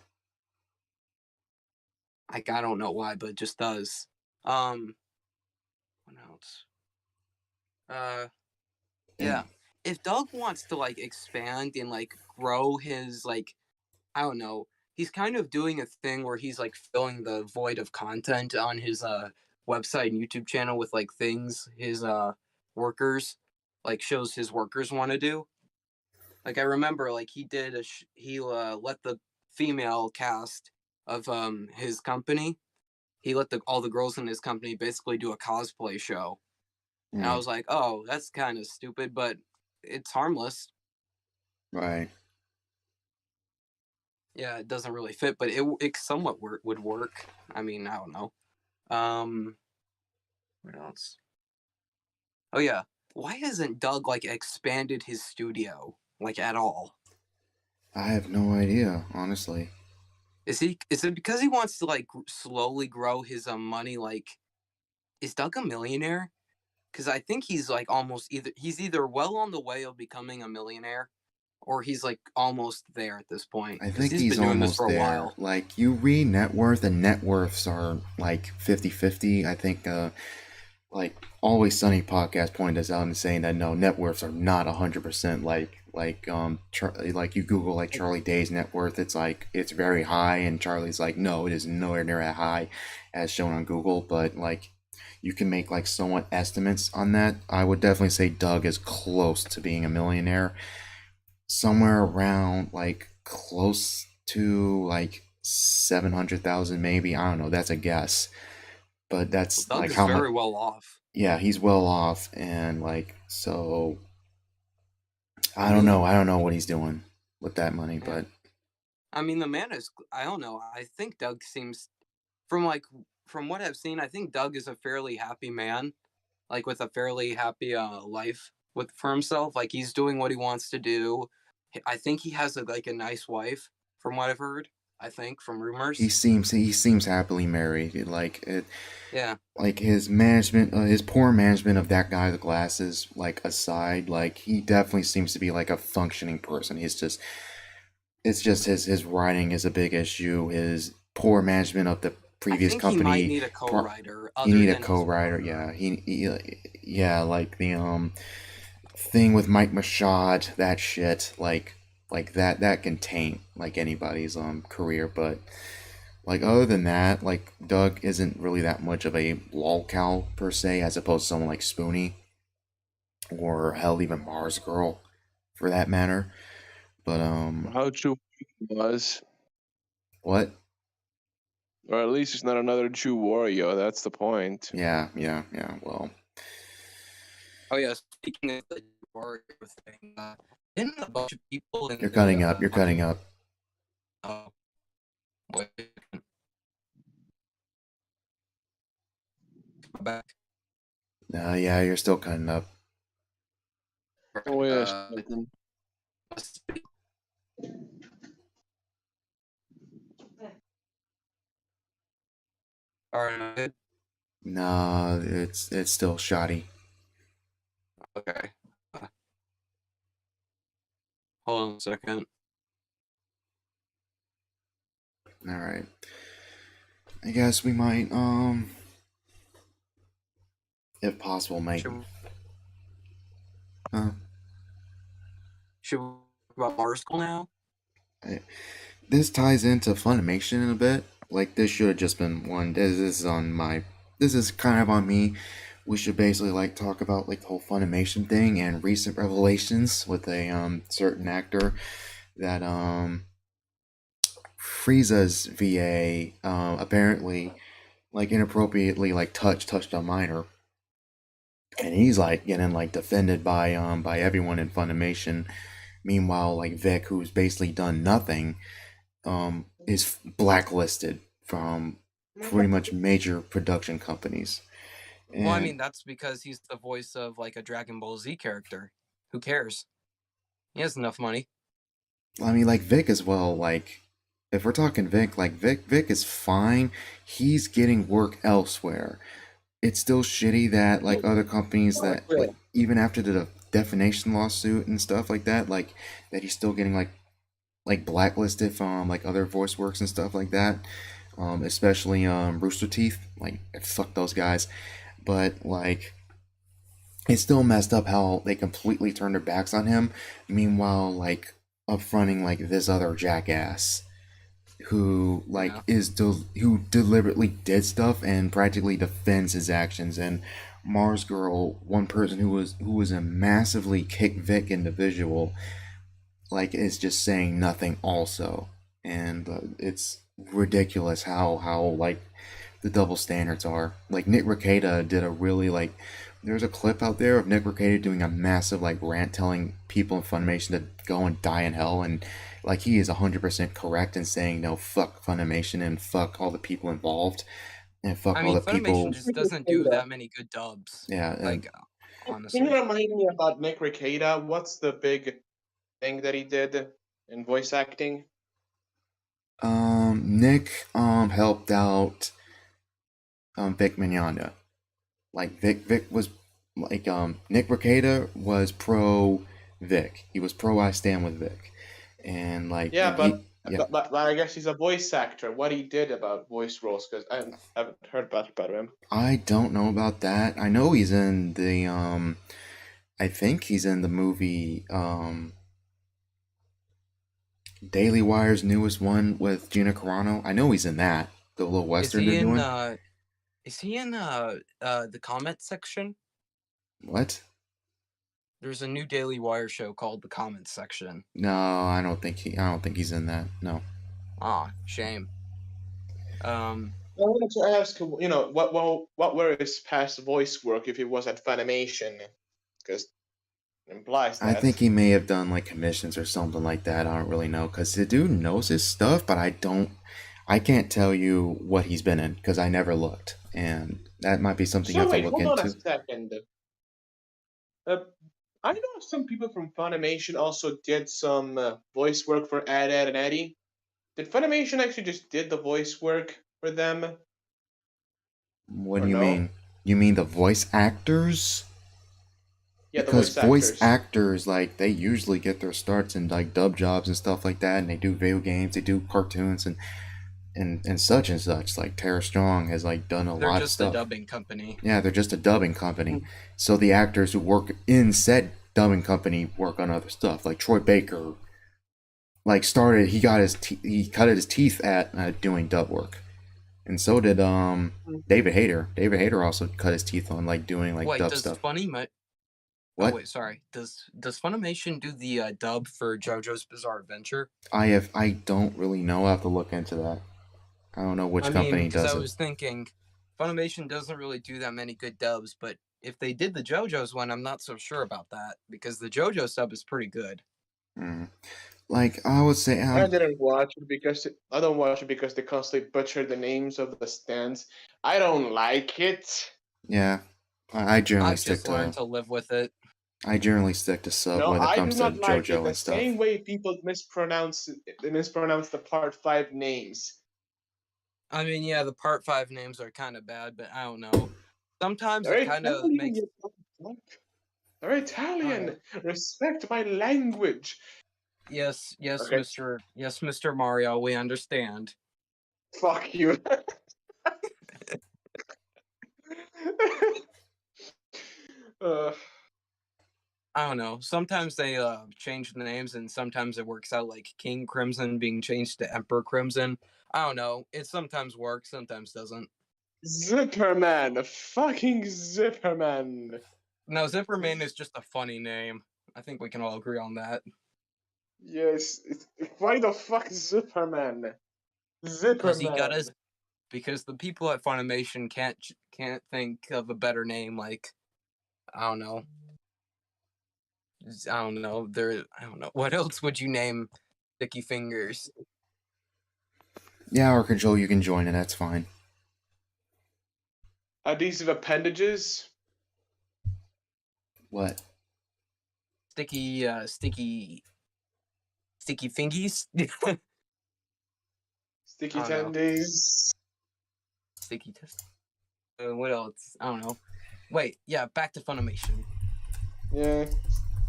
Like, I don't know why, but it just does. What else? Yeah. If Doug wants to like expand and like grow his like, I don't know, he's kind of doing a thing where he's like filling the void of content on his website and YouTube channel with like things his workers like shows his workers want to do. Like I remember like he did he let the female cast of his company, he let all the girls in his company basically do a cosplay show. And I was like, "Oh, that's kind of stupid, but it's harmless." Right. Yeah, it doesn't really fit, but it somewhat would work. I mean, I don't know. What else? Oh yeah, why hasn't Doug like expanded his studio like at all? I have no idea, honestly. Is it because he wants to like slowly grow his money? Like, is Doug a millionaire? Because I think he's like he's either well on the way of becoming a millionaire, or he's like almost there at this point. I Because think he's he's been doing this almost for a there. while. Like, you read net worth, and net worths are like 50-50. I think like Always Sunny podcast pointed us out and saying that no, net worths are not 100%. Like you Google like Charlie Day's net worth, it's very high, and Charlie's like, no, it is nowhere near that high as shown on Google. But like, you can make like somewhat estimates on that. I would definitely say Doug is close to being a millionaire, somewhere around like close to like 700,000 maybe. I don't know, that's a guess, but that's Doug like is how much. very well off. Yeah, he's well off, and like, so I don't know what he's doing with that money. Yeah. But I mean, the man is. I don't know. I think Doug seems, from what I've seen, I think Doug is a fairly happy man, like with a fairly happy life for himself. Like he's doing what he wants to do. I think he has like a nice wife, from what I've heard. I think from rumors. he seems happily married. Yeah. Like his management, his poor management of that guy with the glasses, like aside, like he definitely seems to be like a functioning person. It's just his writing is a big issue. His poor management of the previous company. He might need a co-writer. You need a co-writer. Yeah, yeah, like the thing with Mike Machad, that shit, like that can taint like anybody's career. But like, other than that, like, Doug isn't really that much of a lolcow per se, as opposed to someone like Spoonie, or hell, even Mars Girl, for that matter. But How true was? What? Or at least it's not another Jew Wario. That's the point. Yeah. Well. Oh yeah. Speaking of the Wario thing, didn't a bunch of people? You're cutting up. You're cutting up. Oh. Wait. Back. Yeah, you're still cutting up. Oh yes. All right. Nah, it's still shoddy. Okay. Hold on a second. All right. I guess we might if possible, make. Should we talk about Barstool now? This ties into Funimation in a bit. Like, this should have just been one. This is kind of on me. We should basically like talk about like the whole Funimation thing and recent revelations with a certain actor that Frieza's VA apparently like inappropriately like touched a minor, and he's like getting like defended by everyone in Funimation. Meanwhile, like Vic, who's basically done nothing, is blacklisted from pretty much major production companies. And, Well, I mean, that's because he's the voice of like a Dragon Ball Z character. Who cares? He has enough money. I mean, like Vic as well. Like, if we're talking Vic, like Vic is fine. He's getting work elsewhere. It's still shitty that like other companies that Yeah. like even after the defamation lawsuit and stuff like that, like that he's still getting like blacklisted from like other voice works and stuff like that. Especially Rooster Teeth. Like, fuck those guys. But like, it's still messed up how they completely turned their backs on him. Meanwhile, like upfronting like this other jackass who like Yeah. who deliberately did stuff and practically defends his actions. And Mars Girl, one person who was a massively kick Vic individual, like is just saying nothing also. And it's ridiculous how like the double standards are. Like Nick Rekieta did a really like there's a clip out there of Nick Rekieta doing a massive like rant telling people in Funimation to go and die in hell, and like he is 100% correct in saying no, fuck Funimation and fuck all the people involved and fuck I all mean, the Funimation people. just doesn't do that many good dubs. Yeah, and Like, Can you honestly. remind me about Nick Rekieta? What's the big thing that he did in voice acting? Nick helped out Vic Mignogna. Like Vic was like Nick Rekieta was pro Vic. He was pro I stand with Vic, and like Yeah, and he yeah. but I guess he's a voice actor. What he did about voice roles, because I haven't heard much about him. I don't know about that. I know he's in the I think he's in the movie Daily Wire's newest one with Gina Carano. I know he's in that. The little Is western he they're in doing. the comment section? What? There's a new Daily Wire show called The Comment Section. No, I don't think he's in that. No. Ah, shame. I wanted to ask, what were his past voice work if he was at Funimation? Because it implies I that. think he may have done like commissions or something like that. I don't really know because the dude knows his stuff, but I can't tell you what he's been in because I never looked, and that might be something you So have to wait, look hold on a into. second. I know some people from Funimation also did some voice work for Ed and Eddie. Did Funimation actually just did the voice work for them, What or do you no? mean? You mean the voice actors? Yeah, the Because voice voice actors. actors, like, they usually get their starts in like dub jobs and stuff like that, and they do video games, they do cartoons and such and such. Like Tara Strong has like done a They're lot of just a stuff. dubbing company. Yeah, they're just a dubbing company. So the actors who work in said dubbing company work on other stuff. Like Troy Baker, like started he cut his teeth at doing dub work, and so did David Hayter. David Hayter also cut his teeth on like doing like Wait, dub does stuff. Oh What? wait, sorry. Does Funimation do the dub for JoJo's Bizarre Adventure? I don't really know. I have to look into that. I don't know which I mean, company because I does it. was thinking, Funimation doesn't really do that many good dubs, but if they did the JoJo's one, I'm not so sure about that because the JoJo sub is pretty good. Mm. Like I would say, I didn't watch it because I don't watch it because they constantly butcher the names of the stands. I don't like it. yeah, I generally I've stick just learned to to live with it. sub No, when it I comes do to not like it. JoJo The and stuff. same way people mispronounce the Part 5 names. I mean, yeah, the Part 5 names are kind of bad, but I don't know. Sometimes They're it kind of Italian, makes. you fuck. They're Italian. Respect my language. Yes, Okay, Mr. Mario, we understand. fuck you. uh, I don't know. Sometimes they change the names, and sometimes it works out, like King Crimson being changed to Emperor Crimson. I don't know. It sometimes works, sometimes doesn't. Zipperman. Fucking Zipperman. No, Zipperman is just a funny name. I think we can all agree on that. Yes. Why the fuck Zipperman? Because he got Zipperman. his. Because the people at Funimation can't think of a better name. Like, I don't know. I don't know. I don't know. What else would you name Sticky Fingers? Yeah, or Control, you can join it. That's fine. adhesive appendages. What? Sticky fingies. Sticky I don't know. tendies. Sticky test. What else? I don't know. Wait, yeah, back to Funimation. Yeah,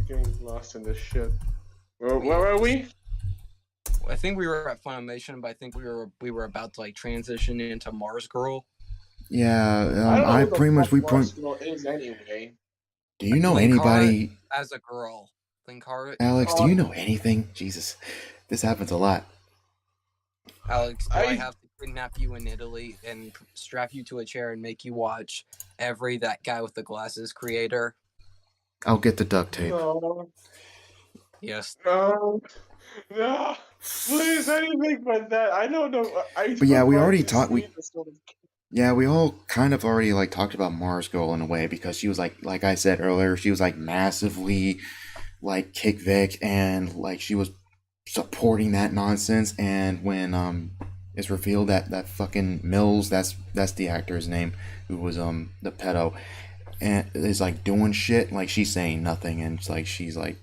getting lost in this shit. Where Yeah, are we? I think we were at Funimation, but I think we were about to like transition into Mars Girl. Yeah, I don't know I who the pretty much fuck Mars Girl is anyway. Do you know Linkara anybody? as a girl? Linkara. Alex, do you know anything? Jesus, this happens a lot. Alex, do I have to kidnap you in Italy and strap you to a chair and make you watch every That Guy with the Glasses creator? I'll get the duct tape. No. Yes. No. No. Please, anything but that. I don't know. But yeah, we already talked. Yeah, we all kind of already like talked about Mars Girl in a way because she was like I said earlier, she was like massively like kick Vic and like she was supporting that nonsense. And when it's revealed that fucking Mills, that's the actor's name, who was the pedo, and is like doing shit, like she's saying nothing, and it's like she's like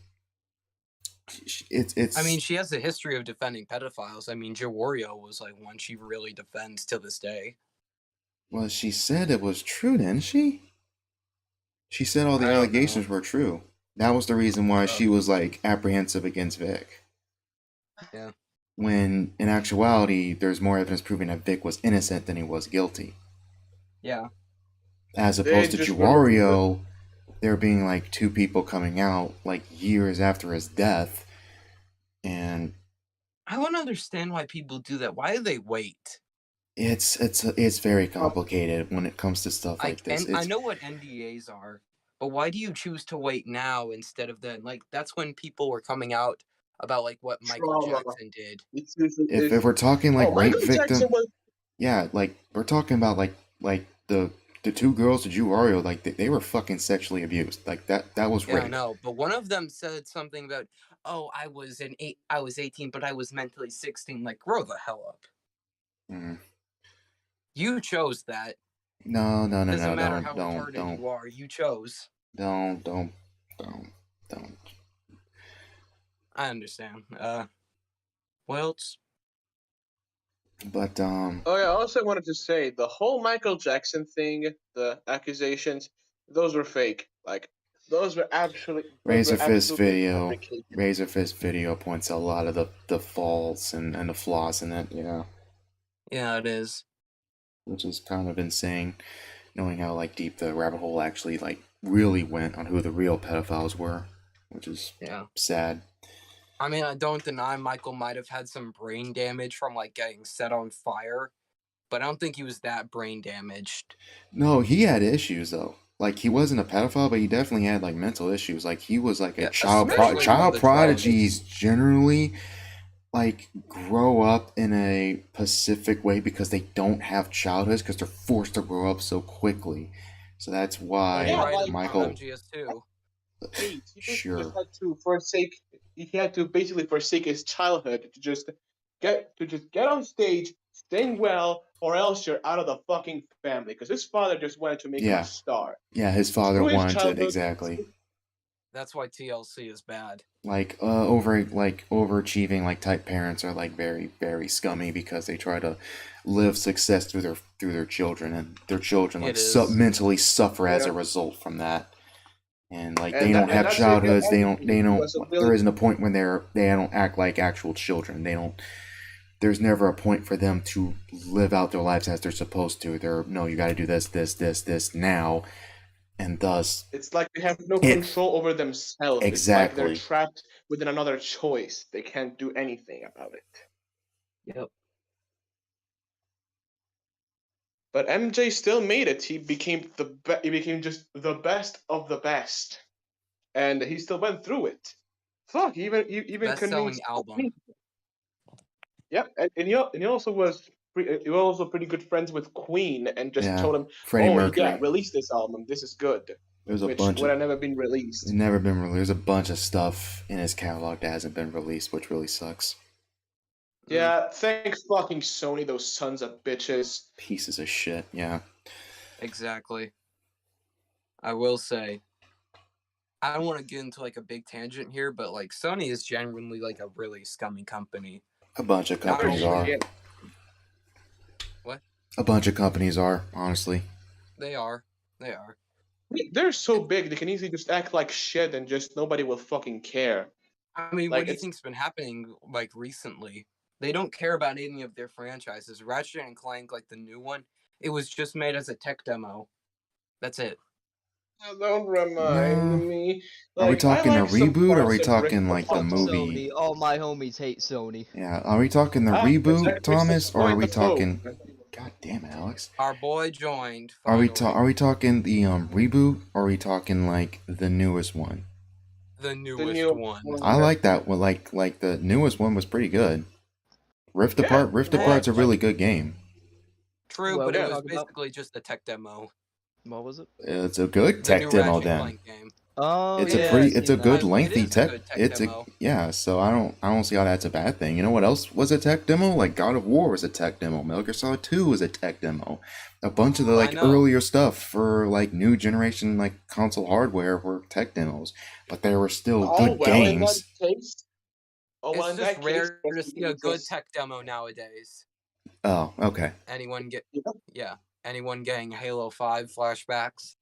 it's. I mean, she has a history of defending pedophiles. I mean, Wario was like one she really defends to this day. Well, she said it was true, didn't she? She said all the allegations were true. That was the reason why she was like apprehensive against Vic. Yeah. When in actuality, there's more evidence proving that Vic was innocent than he was guilty. Yeah. As opposed to Wario, there being like two people coming out like years after his death, and I don't understand why people do that. Why do they wait? It's very complicated when it comes to stuff like this. I know what NDAs are, but why do you choose to wait now instead of then? Like that's when people were coming out about like what Michael Jackson did. If we're talking like rape victim, yeah, like we're talking about like the two girls to Wario, like they were fucking sexually abused. Like that was rape. Yeah, I know, but one of them said something about, oh, I was 18, but I was mentally 16. Like, grow the hell up. You chose that. No. Doesn't matter how retarded you are. You chose. Don't. I understand. What else? But Oh yeah, I also wanted to say the whole Michael Jackson thing, the accusations, those were fake. Like those were actually Razorfist video points out a lot of the faults and the flaws in it. Yeah. Yeah, it is. Which is kind of insane, knowing how like deep the rabbit hole actually like really went on who the real pedophiles were, which is sad. I mean, I don't deny Michael might have had some brain damage from like getting set on fire, but I don't think he was that brain damaged. No, he had issues though. Like he wasn't a pedophile, but he definitely had like mental issues. Like he was like a child prodigies generally like grow up in a Pacific way because they don't have childhoods because they're forced to grow up so quickly. So that's why Michael. Sure. He had to basically forsake his childhood to just get on stage, sing well, or else you're out of the fucking family. Because his father just wanted to make him a star. Yeah, his father wanted to exactly. That's why TLC is bad. Like overachieving like type parents are like very, very scummy because they try to live success through their children, and their children like mentally suffer as a result from that. And like they don't have childhoods, they don't there isn't a point when they don't act like actual children. There's never a point for them to live out their lives as they're supposed to. You got to do this now. And thus, it's like they have no control over themselves. Exactly. It's like they're trapped within another choice. They can't do anything about it. Yep. But MJ still made it. He became just the best of the best, and he still went through it. Fuck, even best-selling album. Yep, and he also was. He was also pretty good friends with Queen, and just told him, Freddie Mercury. Yeah, release this album. This is good. There's a which bunch would have never been released. It's never been released. There's a bunch of stuff in his catalog that hasn't been released, which really sucks. Yeah, thanks fucking Sony, those sons of bitches. Pieces of shit, yeah. Exactly. I will say, I don't want to get into like a big tangent here, but like Sony is genuinely like a really scummy company. A bunch of Not companies only are. what A bunch of companies are, honestly. they are, they are. They're so It, big they can easily just act like shit and just nobody will fucking care. I mean, what Like do you it's think's been happening like recently? They don't care about any of their franchises. Ratchet and Clank, like the new one, it was just made as a tech demo. That's it. don't remind No. me. Are we Like I talking a like some reboot or are parts we of Rift talking like the Apart. Fuck movie? Sony. All my homies hate Sony. Yeah, are we talking the That's reboot, exactly the Thomas, or are point we of hope. talking? God damn it, Alex. Our boy joined Are we finally. are we talking the reboot, or are we talking like the newest one? The The newest new one. I like that one. Like the newest one was pretty good. Rift Yeah, Apart. Rift yeah, Apart's a like really good game. True, What but we it yeah. was talking about? basically just a tech demo. What was it? It's a good The tech new demo Ratchet and then. Clank game. Oh It's It a yeah, I pretty. It's seen a that. good It lengthy is a tech. good tech It's a demo. yeah. So I don't see how that's a bad thing. You know what else was a tech demo? Like God of War was a tech demo. Metal Gear Solid 2 was a tech demo. A bunch of the I like know. earlier stuff for like new generation like console hardware were tech demos, but they were still Oh good well, in that games. case. Oh well, It's in just that case, rare to see a good tech demo nowadays. Oh, okay. Anyone get Yeah. yeah. Anyone getting Halo 5 flashbacks?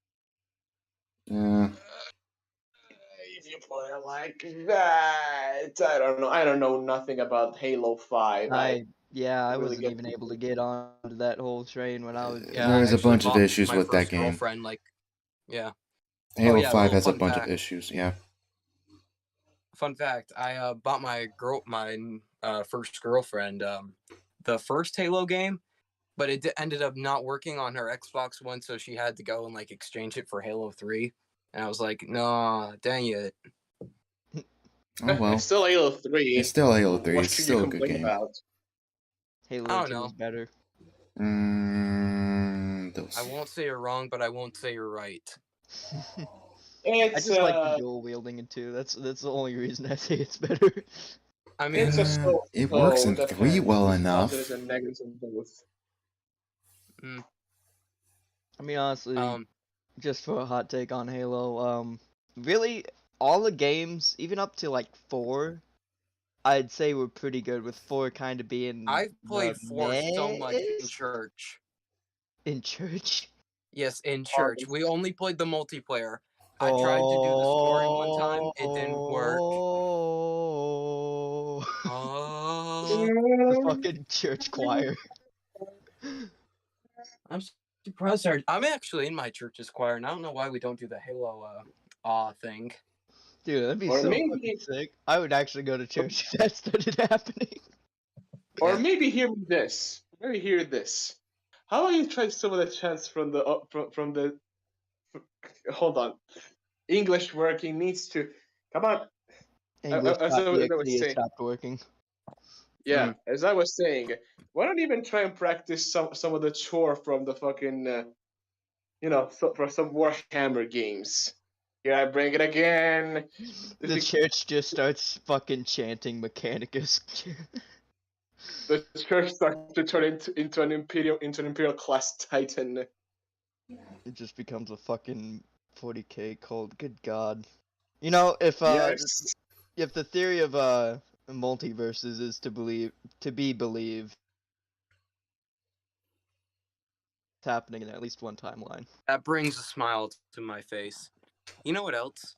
Yeah. If you put it like that, I don't know. I don't know nothing about Halo 5. I I really wasn't get even able to get on that whole train when I was. Yeah, There I was a actually bunch of bought issues my with that first game. girlfriend like yeah. Halo Oh yeah, 5 well has a bunch of issues. Yeah. fun fact, I bought my first girlfriend the first Halo game, but it ended up not working on her Xbox One, so she had to go and like exchange it for Halo 3. And I was like, "No, dang it." Oh well. It's still Halo 3. It's still Halo 3. What It's can you still a good complain game. about? Halo I don't 2 know. was better. I won't say you're wrong, but I won't say you're right. I It's just like the dual wielding in 2. That's the only reason I say it's better. I mean, it's a it works in 3 depends. well There's enough. positives and negatives in both. I mean, honestly, just for a hot take on Halo, really, all the games, even up to like 4, I'd say were pretty good, with 4 kind of being I've played the 4 so much in meh-ish. church. In church? Yes, in church. We only played the multiplayer. I tried to do the story one time. It didn't work. The fucking church choir. I'm surprised. I'm actually in my church's choir, and I don't know why we don't do the Halo thing. Dude, that'd be Or so maybe- fucking sick. I would actually go to church if that started happening. Or Yeah. maybe hear this. Maybe hear this. How about you try some of the chants from the hold on. English working needs to come on. English As I was saying, stopped working. yeah, as I was saying, why not even try and practice some of the chore from the fucking for some Warhammer games? Here I bring it again. The church just starts fucking chanting Mechanicus. The church starts to turn into an imperial class titan. It just becomes a fucking 40k cult. Good god. You know, if Yes. if the theory of multiverses is to be believed, it's happening in at least one timeline. That brings a smile to my face. You know what else?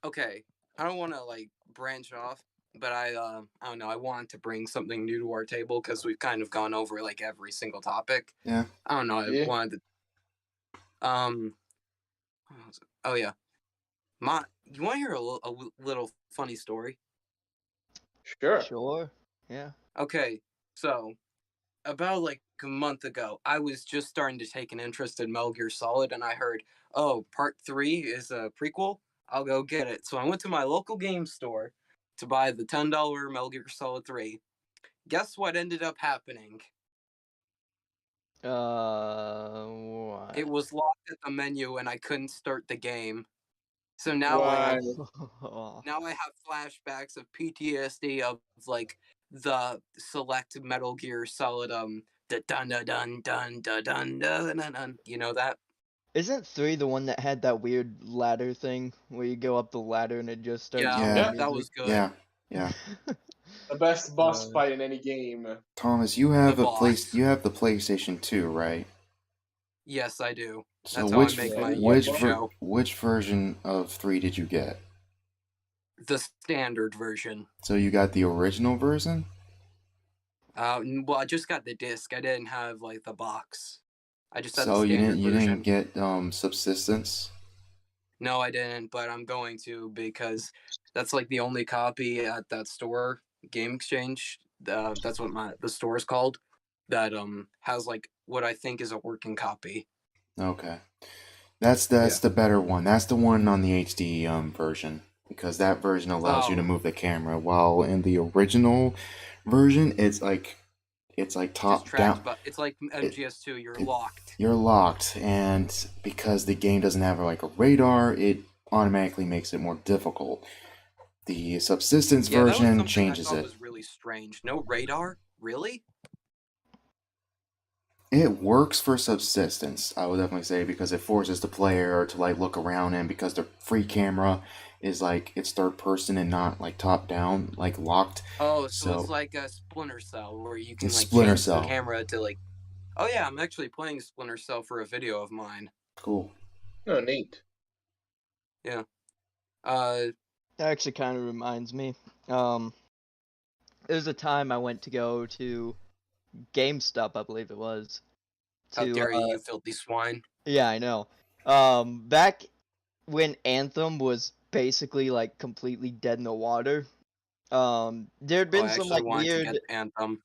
Okay, I don't want to like branch off, but I don't know. I want to bring something new to our table because we've kind of gone over like every single topic. Yeah. I don't know. I wanted to. Oh yeah. You want to hear a little funny story? Sure. Sure. Yeah. Okay, so about like a month ago, I was just starting to take an interest in Metal Gear Solid, and I heard, oh, Part 3 is a prequel. I'll go get it. So I went to my local game store to buy the $10 Metal Gear Solid 3. Guess what ended up happening? What? It was locked at the menu, and I couldn't start the game. So now Why? now I have flashbacks of PTSD of like the select Metal Gear Solid dun dun dun dun dun dun dun dun. You know that? Isn't 3 the one that had that weird ladder thing where you go up the ladder and it just starts Yeah, playing that music? was good. Yeah. The best boss fight in any game. Thomas, you have The a boss. you have the PlayStation 2, right? Yes, I do. So That's how I make my YouTube show. which version of 3 did you get? The standard version. So you got the original version? Well, I just got the disc. I didn't have like the box. I just had the So standard you version. didn't get Subsistence? No, I didn't, but I'm going to because that's like the only copy at that store, Game Exchange. That's what the store is called. That has like what I think is a working copy. Okay. That's the better one. That's the one on the HD version, because that version allows you to move the camera, while in the original version it's like top down. But it's like MGS2. You're locked. You're locked, and because the game doesn't have like a radar, it automatically makes it more difficult. The Subsistence version changes it. That was really strange. No radar, really? It works for Subsistence, I would definitely say, because it forces the player to like look around, and because the free camera is like it's third person and not like top down, like locked. Oh, so it's like a Splinter Cell where you can like change the camera to like. Oh yeah, I'm actually playing Splinter Cell for a video of mine. Cool. Oh, neat. Yeah. That actually kind of reminds me. There's a time I went to go to GameStop, I believe it was. How dare you filthy swine. Yeah, I know. Back when Anthem was basically like completely dead in the water, there'd been some like weird Anthem.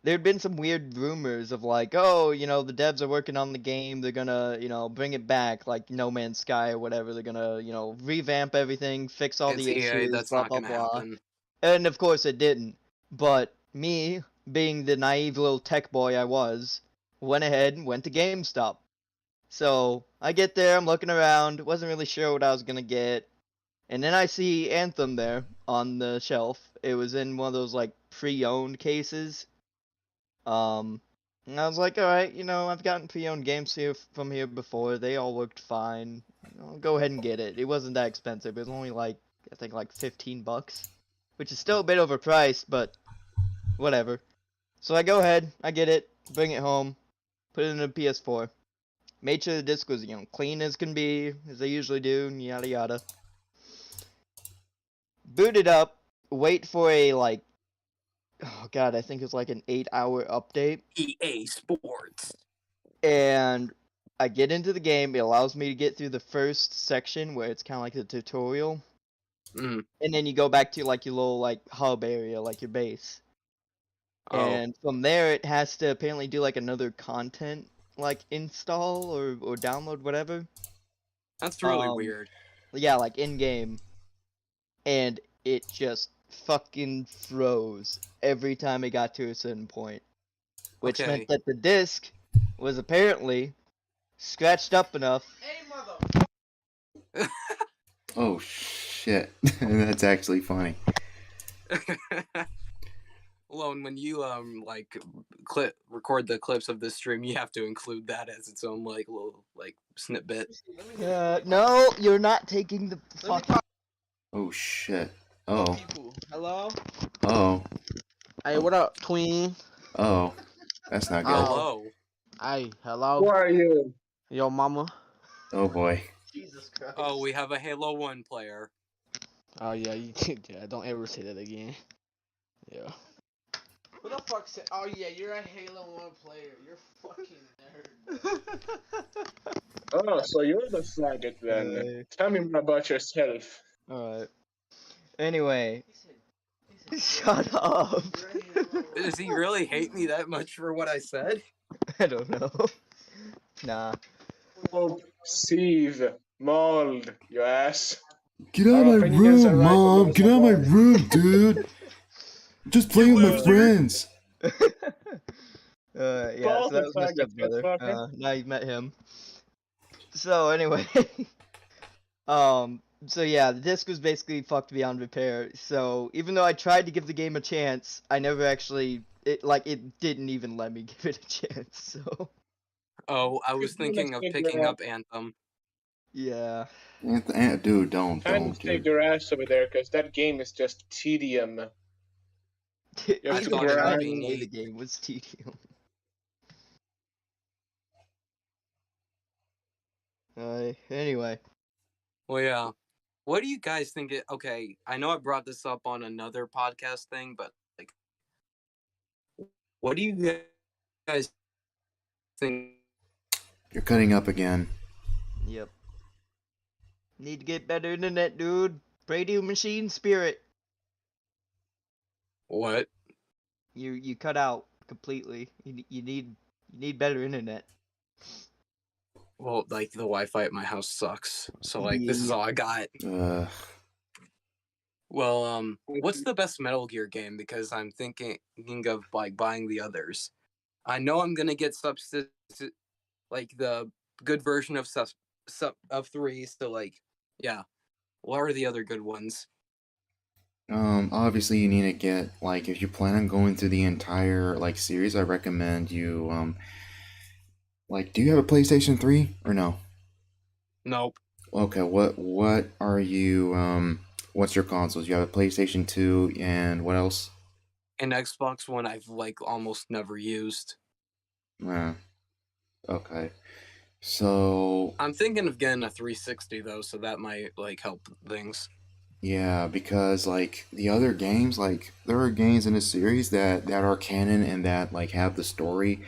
There'd been some weird rumors of like, oh, you know, the devs are working on the game, they're gonna, you know, bring it back like No Man's Sky or whatever, they're gonna, you know, revamp everything, fix all the issues, that's blah not blah gonna blah. happen. And of course it didn't. But me, being the naive little tech boy I was, went ahead and went to GameStop. So I get there, I'm looking around, wasn't really sure what I was gonna get, and then I see Anthem there on the shelf. It was in one of those like pre-owned cases. And I was like, alright, you know, I've gotten pre-owned games from here before. They all worked fine. I'll go ahead and get it. It wasn't that expensive. It was only like, I think like $15, which is still a bit overpriced, but whatever. So I go ahead, I get it, bring it home, put it in a PS4. Made sure the disc was, you know, clean as can be, as they usually do, and yada yada. Boot it up, wait for a like, oh god, I think it's like an 8-hour update. EA Sports. And I get into the game, it allows me to get through the first section where it's kind of like the tutorial. Mm. And then you go back to like your little like hub area, like your base. Oh. And from there it has to apparently do like another content like install or download, whatever. That's really weird. Yeah, like in game. And it just fucking froze every time it got to a certain point. Which meant that the disc was apparently scratched up enough. Hey, mother. Oh shit. That's actually funny. Alone, when you like record the clips of this stream, you have to include that as its own like little like snippet. No, you're not taking the fucking. Oh shit. Oh. Hello? Oh. Hey, what up, tween? Oh. That's not good. Hello. Hey, hello? Who are you? Yo, mama. Oh boy. Jesus Christ. Oh, we have a Halo 1 player. Oh, yeah, yeah, don't ever say that again. Yeah. Who the fuck said, oh yeah, you're a Halo 1 player. You're fucking nerd. Oh, so you're the faggot then. Tell me more about yourself. Alright. Anyway. Shut up. Does he really hate me that much for what I said? I don't know. Nah. Oh, sieve, mold, you ass. Get out of my room, Mom! Get out of my room, dude! Just playing with my friends! Yeah, so that was my stepbrother. Now you've met him. So anyway, so yeah, the disc was basically fucked beyond repair. So even though I tried to give the game a chance, it it didn't even let me give it a chance. So Oh, I was thinking of picking up Anthem. yeah. Dude, don't, Time to save dude. your ass over there, because that game is just tedium. You have I to thought it might grind. be Play the neat. game was tedium. Anyway. Well, yeah. What do you guys think? Okay, I know I brought this up on another podcast thing, but like, what do you guys think? You're cutting up again. Yep. Need to get better internet, dude. Radio machine spirit. What? You cut out completely. You need better internet. Well, like the Wi-Fi at my house sucks, so like this is all I got. Well, what's the best Metal Gear game? Because I'm thinking of like buying the others. I know I'm gonna get like the good version of of 3. So like, yeah. What are the other good ones? Obviously you need to get, like, if you plan on going through the entire like series, I recommend you like, do you have a PlayStation 3 or no? Nope. Okay, what are you what's your consoles? You have a PlayStation 2 and what else? An Xbox One I've like almost never used. Okay. So I'm thinking of getting a 360 though, so that might like help things. yeah, because like the other games, like there are games in the series that are canon and that like have the story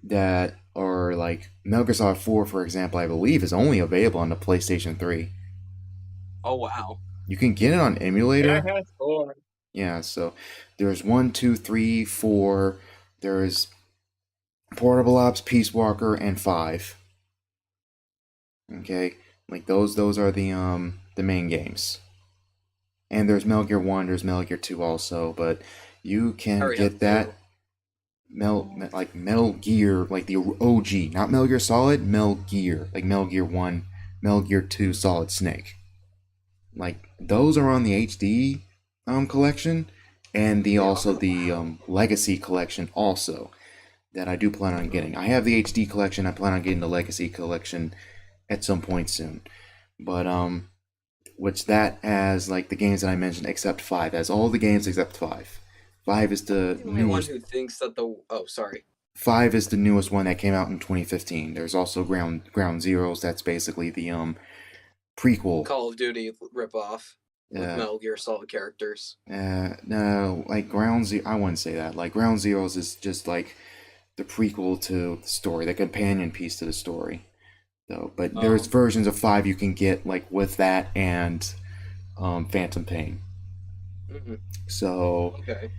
that are like Metal Gear Solid 4, for example, I believe is only available on the PlayStation 3. Oh wow. You can get it on Yeah, emulator. I have 4. Yeah, so there's 1, 2, 3, 4. There's Portable Ops, Peace Walker, and 5. Okay, like those are the main games. And there's Metal Gear 1, there's Metal Gear 2 also, but you I can already get have that 2. like Metal Gear, like the OG, not Metal Gear Solid, Metal Gear, like Metal Gear 1, Metal Gear 2 Solid Snake. Like those are on the HD collection, and the also the Legacy collection also that I do plan on getting. I have the HD collection. I plan on getting the Legacy collection at some point soon. But which that has like the games that I mentioned except 5. Has all the games except 5. 5 is the The only one newest. who thinks that the 5 is the newest one that came out in 2015. There's also Ground Zeroes. That's basically the prequel. Call of Duty ripoff with Metal Gear Solid characters. No, like Ground Zero. I wouldn't say that. Like Ground Zeroes is just like the prequel to the story, the companion piece to the story. Though, but there's versions of 5 you can get like with that and Phantom Pain. Mm-hmm. So, okay.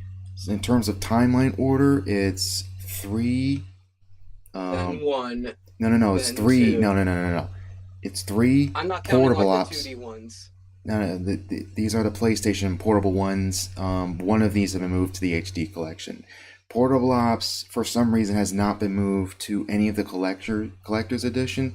In terms of timeline order, it's 3. Then 1. No. It's 3. 2. No. It's 3. I'm not counting Portable like Ops. the 2D ones. No. These are the PlayStation portable ones. One of these have been moved to the HD collection. Portable Ops, for some reason, has not been moved to any of the collector's edition.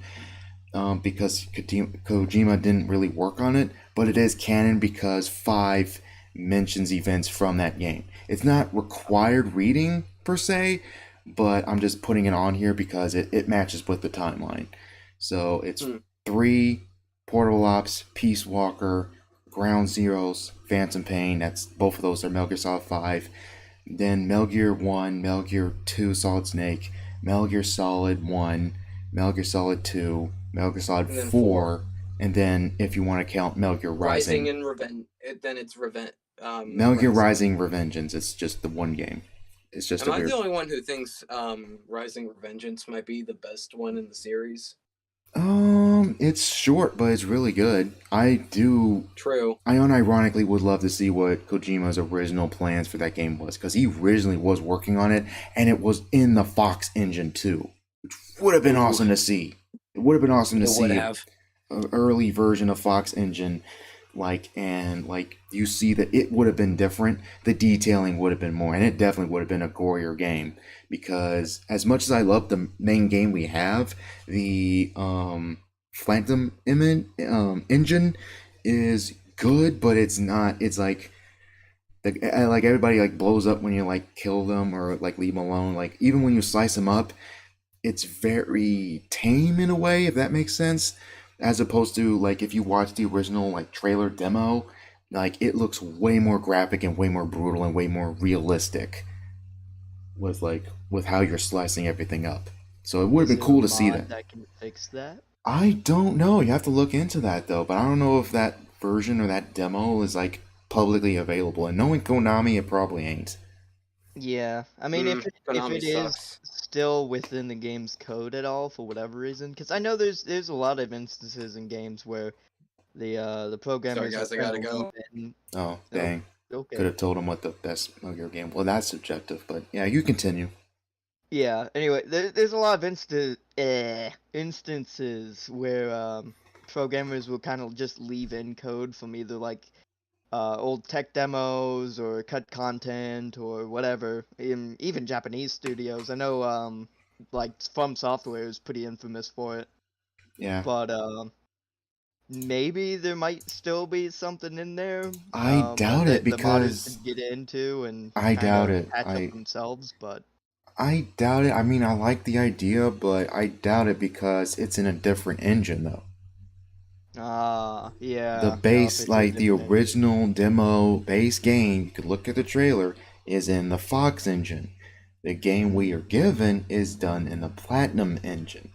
Because Kojima didn't really work on it, but it is canon because 5 mentions events from that game. It's not required reading per se, but I'm just putting it on here because it matches with the timeline. So it's 3, Portable Ops, Peace Walker, Ground Zeroes, Phantom Pain. That's both of those are Metal Gear Solid 5. Then Metal Gear 1, Metal Gear 2 Solid Snake, Metal Gear Solid 1, Metal Gear Solid 2, Metal Gear Solid 4, and then if you want to count Metal Gear Rising and Revenge, then it's Revenge. Metal Gear Rising Revengeance. It's just the one game. It's just. Am I the only one who thinks Rising Revengeance might be the best one in the series? It's short, but it's really good. I do. True. I unironically would love to see what Kojima's original plans for that game was, because he originally was working on it, and it was in the Fox engine too, which would have been awesome to see. It would have been awesome to see an early version of Fox engine, and you see that it would have been different. The detailing would have been more, and it definitely would have been a gorier game. Because as much as I love the main game we have, the Phantom engine is good, but it's not. It's like Like everybody like blows up when you like kill them or like leave them alone. Like even when you slice them up, it's very tame in a way, if that makes sense. As opposed to like if you watch the original like trailer demo, like it looks way more graphic and way more brutal and way more realistic with how you're slicing everything up. So it would have Is been there cool a to see mod that. that can fix that? I don't know. You have to look into that though, but I don't know if that version or that demo is like publicly available. And knowing Konami, it probably ain't. Yeah, I mean, if Konami it is sucks. still within the game's code at all for whatever reason, because I know there's a lot of instances in games where the programmers guys, are I trying gotta to go. leave in. Oh, dang. Could Okay. have told him what the best Metal Gear game. Well, that's subjective, but yeah, you continue. Yeah. Anyway, there's a lot of instances where programmers will kind of just leave in code from either like old tech demos or cut content or whatever. Even Japanese studios. I know like From Software is pretty infamous for it. Yeah. But maybe there might still be something in there. I doubt it the modders because could get into and I doubt kinda it. patch up themselves, but I doubt it. I mean, I like the idea, but I doubt it because it's in a different engine though. yeah. The No, if base, it's a like the different engine. original demo base game, you could look at the trailer, is in the Fox engine. The game we are given is done in the Platinum engine,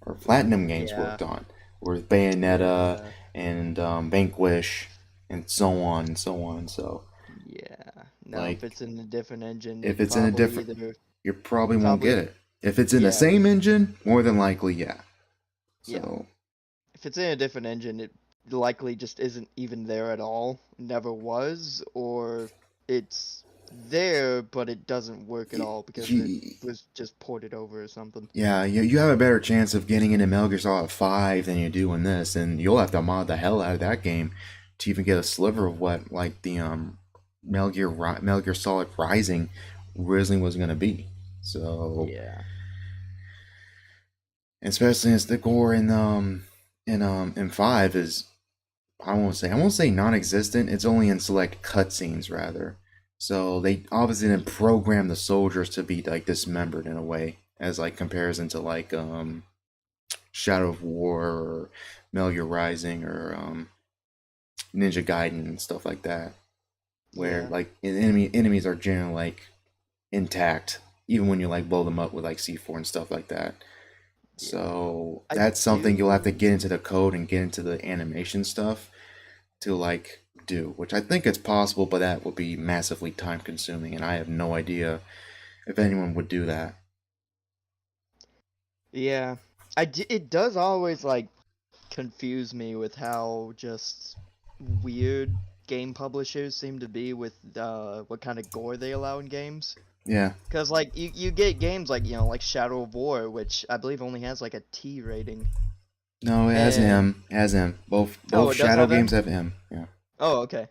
or Platinum Games Yeah. worked on, with Bayonetta Yeah. and Vanquish, and so on and so on. So, Yeah. No, like, if it's in a different engine, if it it's in a probably different, either you probably won't get it. If it's in the yeah, same engine, more than likely, yeah. Yeah. So, if it's in a different engine, it likely just isn't even there at all, never was, or it's there but it doesn't work at all because it was just ported over or something. yeah, you have a better chance of getting into Metal Gear Solid 5 than you do in this, and you'll have to mod the hell out of that game to even get a sliver of what like the Metal Gear Solid Rising originally was going to be. So Yeah. especially as the gore in 5 is I won't say non-existent. It's only in select cutscenes rather. So they obviously didn't program the soldiers to be like dismembered in a way, as like comparison to like Shadow of War or Metal Gear Rising or Ninja Gaiden and stuff like that, where Yeah. like enemies are generally like intact, even when you like blow them up with like C4 and stuff like that. Yeah. So I that's something you'll have to do- get into the code and get into the animation stuff to like do, which I think it's possible, but that will be massively time consuming, and I have no idea if anyone would do that. Yeah. It does always like confuse me with how just weird game publishers seem to be with what kind of gore they allow in games. Yeah. Because like you get games like like Shadow of War, which I believe only has like a T rating. No, it has M. It has M. Both Oh, it does Shadow have M? games have M. Yeah. Oh, okay.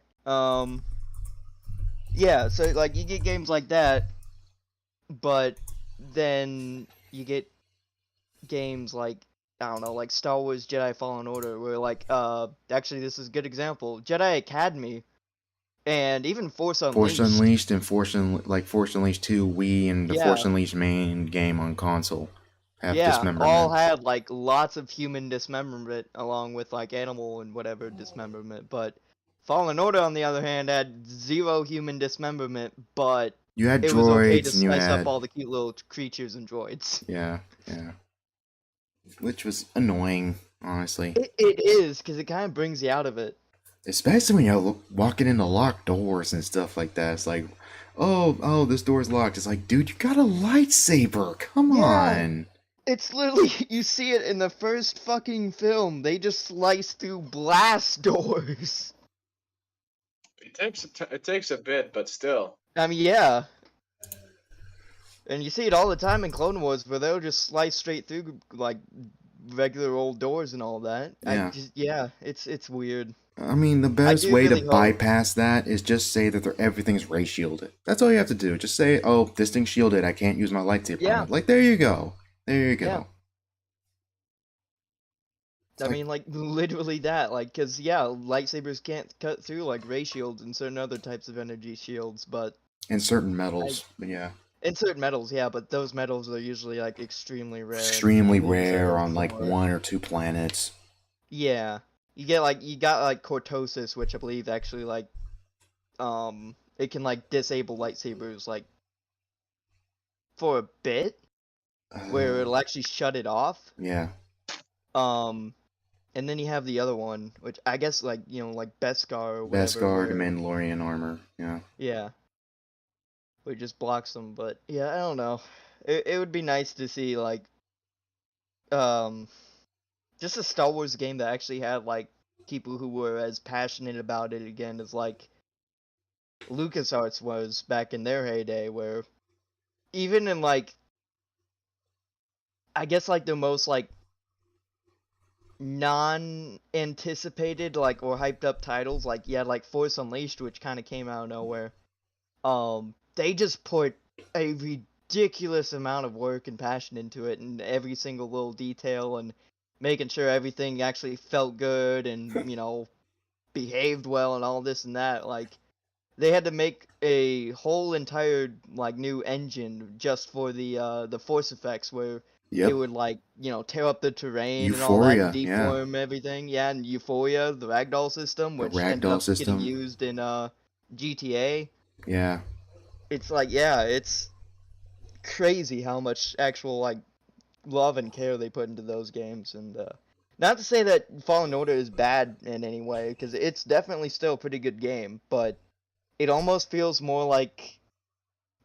Yeah, so like you get games like that, but then you get games like I don't know, like Star Wars Jedi Fallen Order, where like actually this is a good example. Jedi Academy and even Force Unleashed. Force Unleashed and Force Unleashed 2 Wii and the Yeah. Force Unleashed main game on console have Yeah, dismemberment. all had like lots of human dismemberment along with like animal and whatever dismemberment, but Fallen Order on the other hand had zero human dismemberment, but You had it was okay to droids and you slice had up all the cute little creatures and droids. yeah, which was annoying, honestly. It is, because it kind of brings you out of it. Especially when you're walking into locked doors and stuff like that. It's like, oh, this door's locked. It's like, dude, you got a lightsaber. Come on. It's literally, you see it in the first fucking film. They just slice through blast doors. It takes a bit, but still. I mean, yeah. And you see it all the time in Clone Wars, where they'll just slice straight through, like, regular old doors and all that. Yeah. It's weird. I mean, the best way really to hope- bypass that is just say that everything's ray shielded. That's all you have to do. Just say, oh, this thing's shielded. I can't use my lightsaber. Yeah. Like, there you go. There you go. Yeah. I mean, like, literally that, like, because, yeah, lightsabers can't cut through, like, ray shields and certain other types of energy shields, but... And certain metals, yeah. In certain metals, yeah, but those metals are usually, like, extremely rare. Extremely rare on, like, 1 or 2 planets. Yeah. You got, like, cortosis, which I believe actually, like, it can, like, disable lightsabers, like, for a bit, where it'll actually shut it off. Yeah. And then you have the other one, which I guess, like, you know, like Beskar or whatever. Beskar, the Mandalorian armor, yeah. Yeah. It just blocks them, but, yeah, I don't know. It would be nice to see, like, just a Star Wars game that actually had, like, people who were as passionate about it again as, like, LucasArts was back in their heyday, where even in, like, I guess, like, the most, like, non-anticipated, like, or hyped up titles, like, you had, like, Force Unleashed, which kind of came out of nowhere. They just put a ridiculous amount of work and passion into it, and every single little detail, and making sure everything actually felt good, and, you know, behaved well, and all this and that. Like, they had to make a whole entire, like, new engine just for the force effects, where it would, like, you know, tear up the terrain and all that, and deform everything. Yeah, and Euphoria, the ragdoll system, which ended up getting used in GTA. Yeah. It's like, yeah, it's crazy how much actual, like, love and care they put into those games. And not to say that Fallen Order is bad in any way, because it's definitely still a pretty good game, but it almost feels more like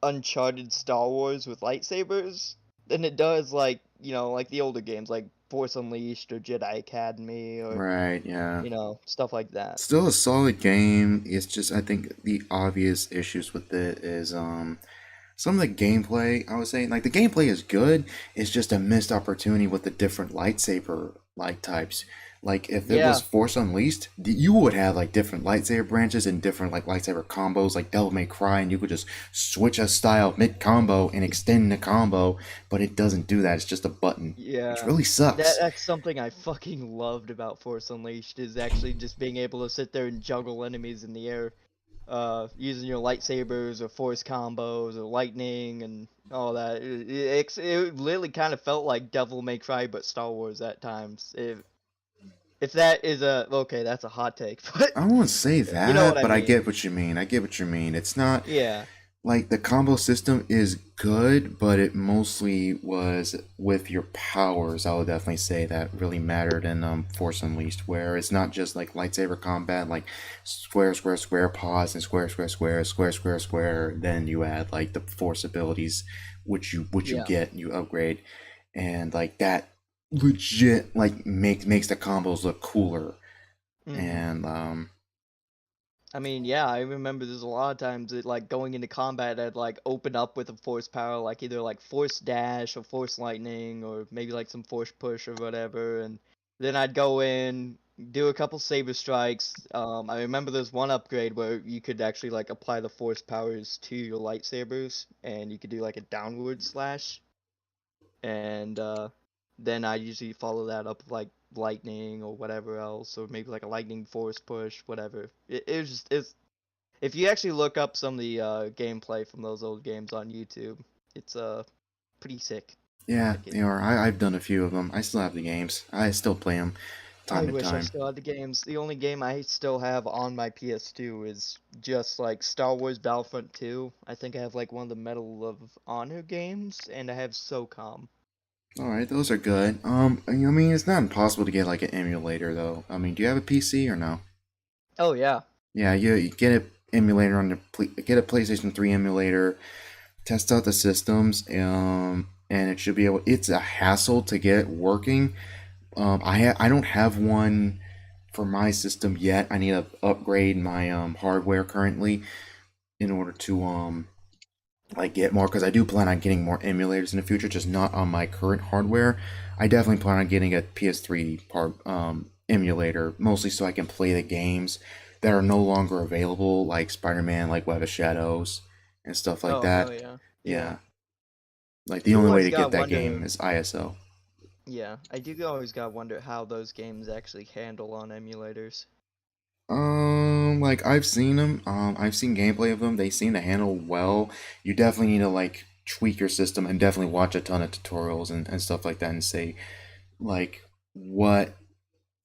Uncharted Star Wars with lightsabers than it does, like, you know, like the older games, like Force Unleashed or Jedi Academy, or, right, yeah, you know, stuff like that. Still a solid game. It's just, I think the obvious issues with it is some of the gameplay. I was saying, like, the gameplay is good. It's just a missed opportunity with the different lightsaber like types. Like, if it was Force Unleashed, you would have, like, different lightsaber branches and different, like, lightsaber combos, like Devil May Cry, and you could just switch a style mid-combo and extend the combo, but it doesn't do that. It's just a button. Yeah. Which really sucks. That's something I fucking loved about Force Unleashed, is actually just being able to sit there and juggle enemies in the air, using your lightsabers or force combos or lightning and all that. It literally kind of felt like Devil May Cry, but Star Wars at times. If that is okay, that's a hot take, but I won't say that, you know what but I I mean. get what you mean. It's not, yeah, like, the combo system is good, but it mostly was with your powers. I would definitely say that really mattered in Force Unleashed, where it's not just like lightsaber combat, like square, square, square, pause, and square, square, square, square, square, square. Then you add, like, the force abilities, which you get, you upgrade, and, like, that legit, like, makes the combos look cooler. And I mean, yeah, I remember there's a lot of times that, like, going into combat, I'd, like, open up with a force power, like either, like, force dash or force lightning, or maybe, like, some force push or whatever, and then I'd go in, do a couple saber strikes. I remember there's one upgrade where you could actually, like, apply the force powers to your lightsabers, and you could do, like, a downward slash, and then I usually follow that up with, like, lightning or whatever else, or maybe like a lightning force push, whatever. It's if you actually look up some of the gameplay from those old games on YouTube, it's pretty sick. Yeah, they are. I've done a few of them. I still have the games. I still play them time to time. I wish I still had the games. The only game I still have on my PS2 is just, like, Star Wars Battlefront 2. I think I have, like, one of the Medal of Honor games, and I have SOCOM. All right, those are good. I mean, it's not impossible to get, like, an emulator, though. I mean, do you have a PC or no? Oh yeah. Yeah, you get an emulator on get a PlayStation 3 emulator, test out the systems, and it should be able. It's a hassle to get working. I don't have one for my system yet. I need to upgrade my hardware currently in order to like get more, because I do plan on getting more emulators in the future, just not on my current hardware. I definitely plan on getting a PS3 emulator, mostly so I can play the games that are no longer available, like Spider-Man, like Web of Shadows, and stuff like that. Oh, yeah. Yeah. Like, the only way to get that game is ISO. Yeah, I do always gotta wonder how those games actually handle on emulators. Like I've seen them. I've seen gameplay of them. They seem to handle well. You definitely need to like tweak your system and definitely watch a ton of tutorials and stuff like that and say like what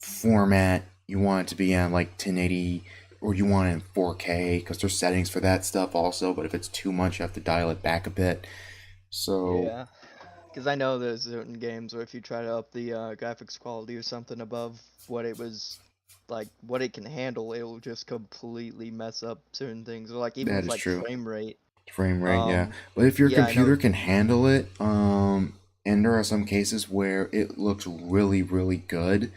format you want it to be in, like 1080 or you want it in 4K because there's settings for that stuff also. But if it's too much, you have to dial it back a bit. So Yeah, because I know there's certain games where if you try to up the graphics quality or something above what it was, like what it can handle, it will just completely mess up certain things. Or like even that with is like true. frame rate. Frame rate, yeah. But if your Yeah, I computer know. can handle it, and there are some cases where it looks really, really good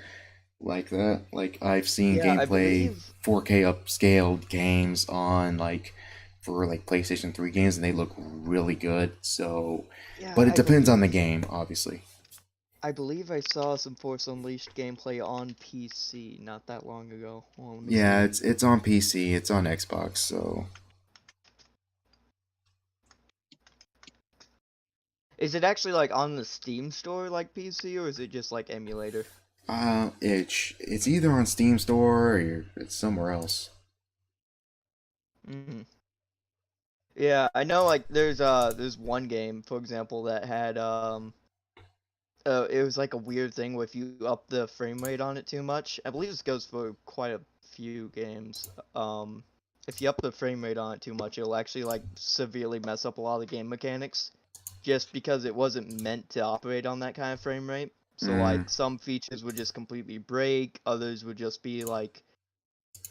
like that. Like I've seen Yeah, I gameplay believe. 4K upscaled games on like for like PlayStation 3 games and they look really good. So, Yeah, but it depends on the game, obviously. I believe I saw some Force Unleashed gameplay on PC not that long ago. Well, let me Yeah, see. it's on PC, it's on Xbox, so Is it actually like on the Steam store like PC or is it just like emulator? it's either on Steam Store or it's somewhere else. Hmm. Yeah, I know like there's one game, for example, that had it was like a weird thing where if you up the frame rate on it too much. I believe this goes for quite a few games. If you up the frame rate on it too much, it'll actually like severely mess up a lot of the game mechanics just because it wasn't meant to operate on that kind of frame rate. So Mm, like some features would just completely break, others would just be like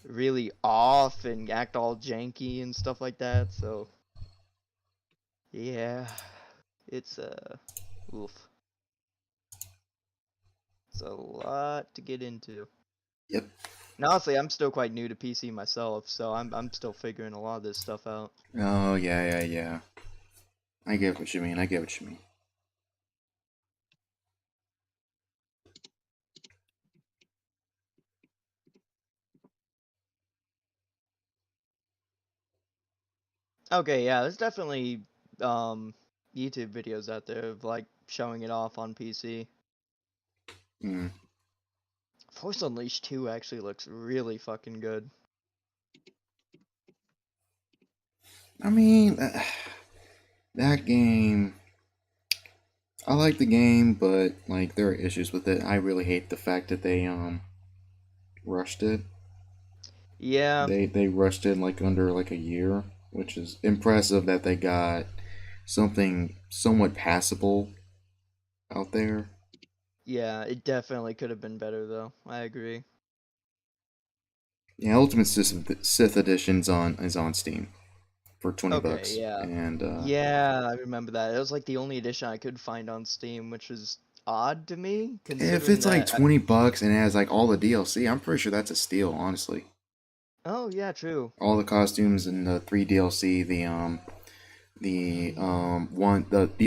really off and act all janky and stuff like that. So yeah, it's oof. It's a lot to get into. yep. And honestly, I'm still quite new to PC myself, so I'm still figuring a lot of this stuff out. Oh, yeah. I get what you mean. I get what you mean. Okay, yeah, there's definitely um YouTube videos out there of like showing it off on PC. Mm. Force Unleashed 2 actually looks really fucking good. I mean, that game. I like the game, but like there are issues with it. I really hate the fact that they rushed it. Yeah, They rushed it like under like a year, which is impressive that they got something somewhat passable out there. yeah, it definitely could have been better though. I agree. Yeah, Ultimate Sith Edition's on is on Steam for 20 Okay, bucks, yeah. and Yeah, I remember that. It was like the only edition I could find on Steam, which was odd to me, if considering it's like that 20 bucks and it has like all the DLC, I'm pretty sure that's a steal, honestly. Oh, yeah, true. All the costumes and the 3 DLC, the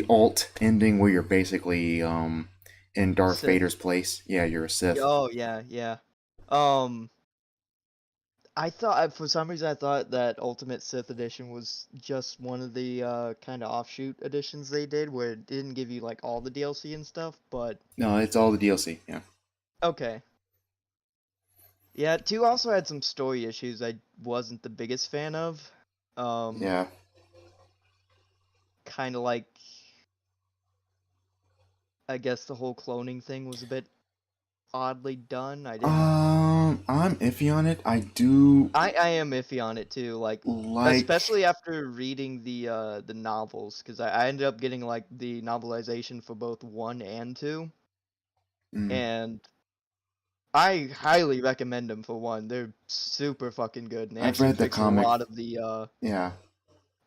alt ending where you're basically in Darth Sith. Vader's place. Yeah, you're a Sith. Oh, yeah, yeah. Um, I thought for some reason I thought that Ultimate Sith Edition was just one of the kind of offshoot editions they did where it didn't give you like all the DLC and stuff, but No, it's all the DLC. Yeah. okay. Yeah, 2 also had some story issues I wasn't the biggest fan of. Um, Yeah. kind of like I guess the whole cloning thing was a bit oddly done. I didn't I'm iffy on it. I do I am iffy on it too, like like. especially after reading the novels, because I ended up getting like the novelization for both 1 and 2, Mm, and I highly recommend them for 1. They're super fucking good, and they I've actually read the fix a comic. lot of the Yeah.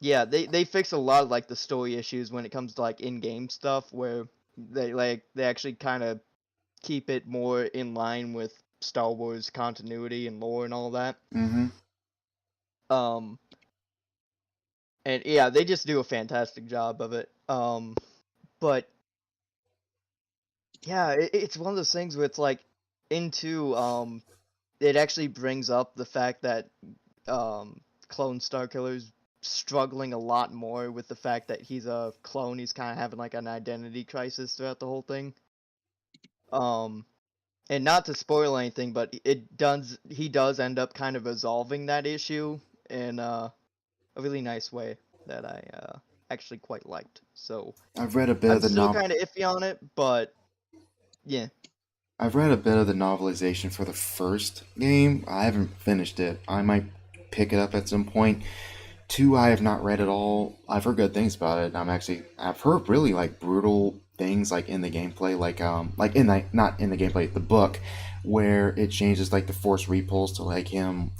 yeah, they fix a lot of like the story issues when it comes to like in-game stuff where they actually kind of keep it more in line with Star Wars continuity and lore and all that. Mm-hmm. Um, and yeah, they just do a fantastic job of it. But yeah, it's one of those things where it's like into it actually brings up the fact that Clone Starkiller's struggling a lot more with the fact that he's a clone. He's kind of having like an identity crisis throughout the whole thing. And not to spoil anything, but he does end up kind of resolving that issue in a really nice way that I actually quite liked. So I've read a bit I'm of the still novel. kind of iffy on it, but yeah. I've read a bit of the novelization for the first game. I haven't finished it. I might pick it up at some point. 2, I have not read at all. I've heard good things about it. I've heard really like brutal things like in the gameplay, like in the not in the gameplay, the book, where it changes like the force repulse to like him,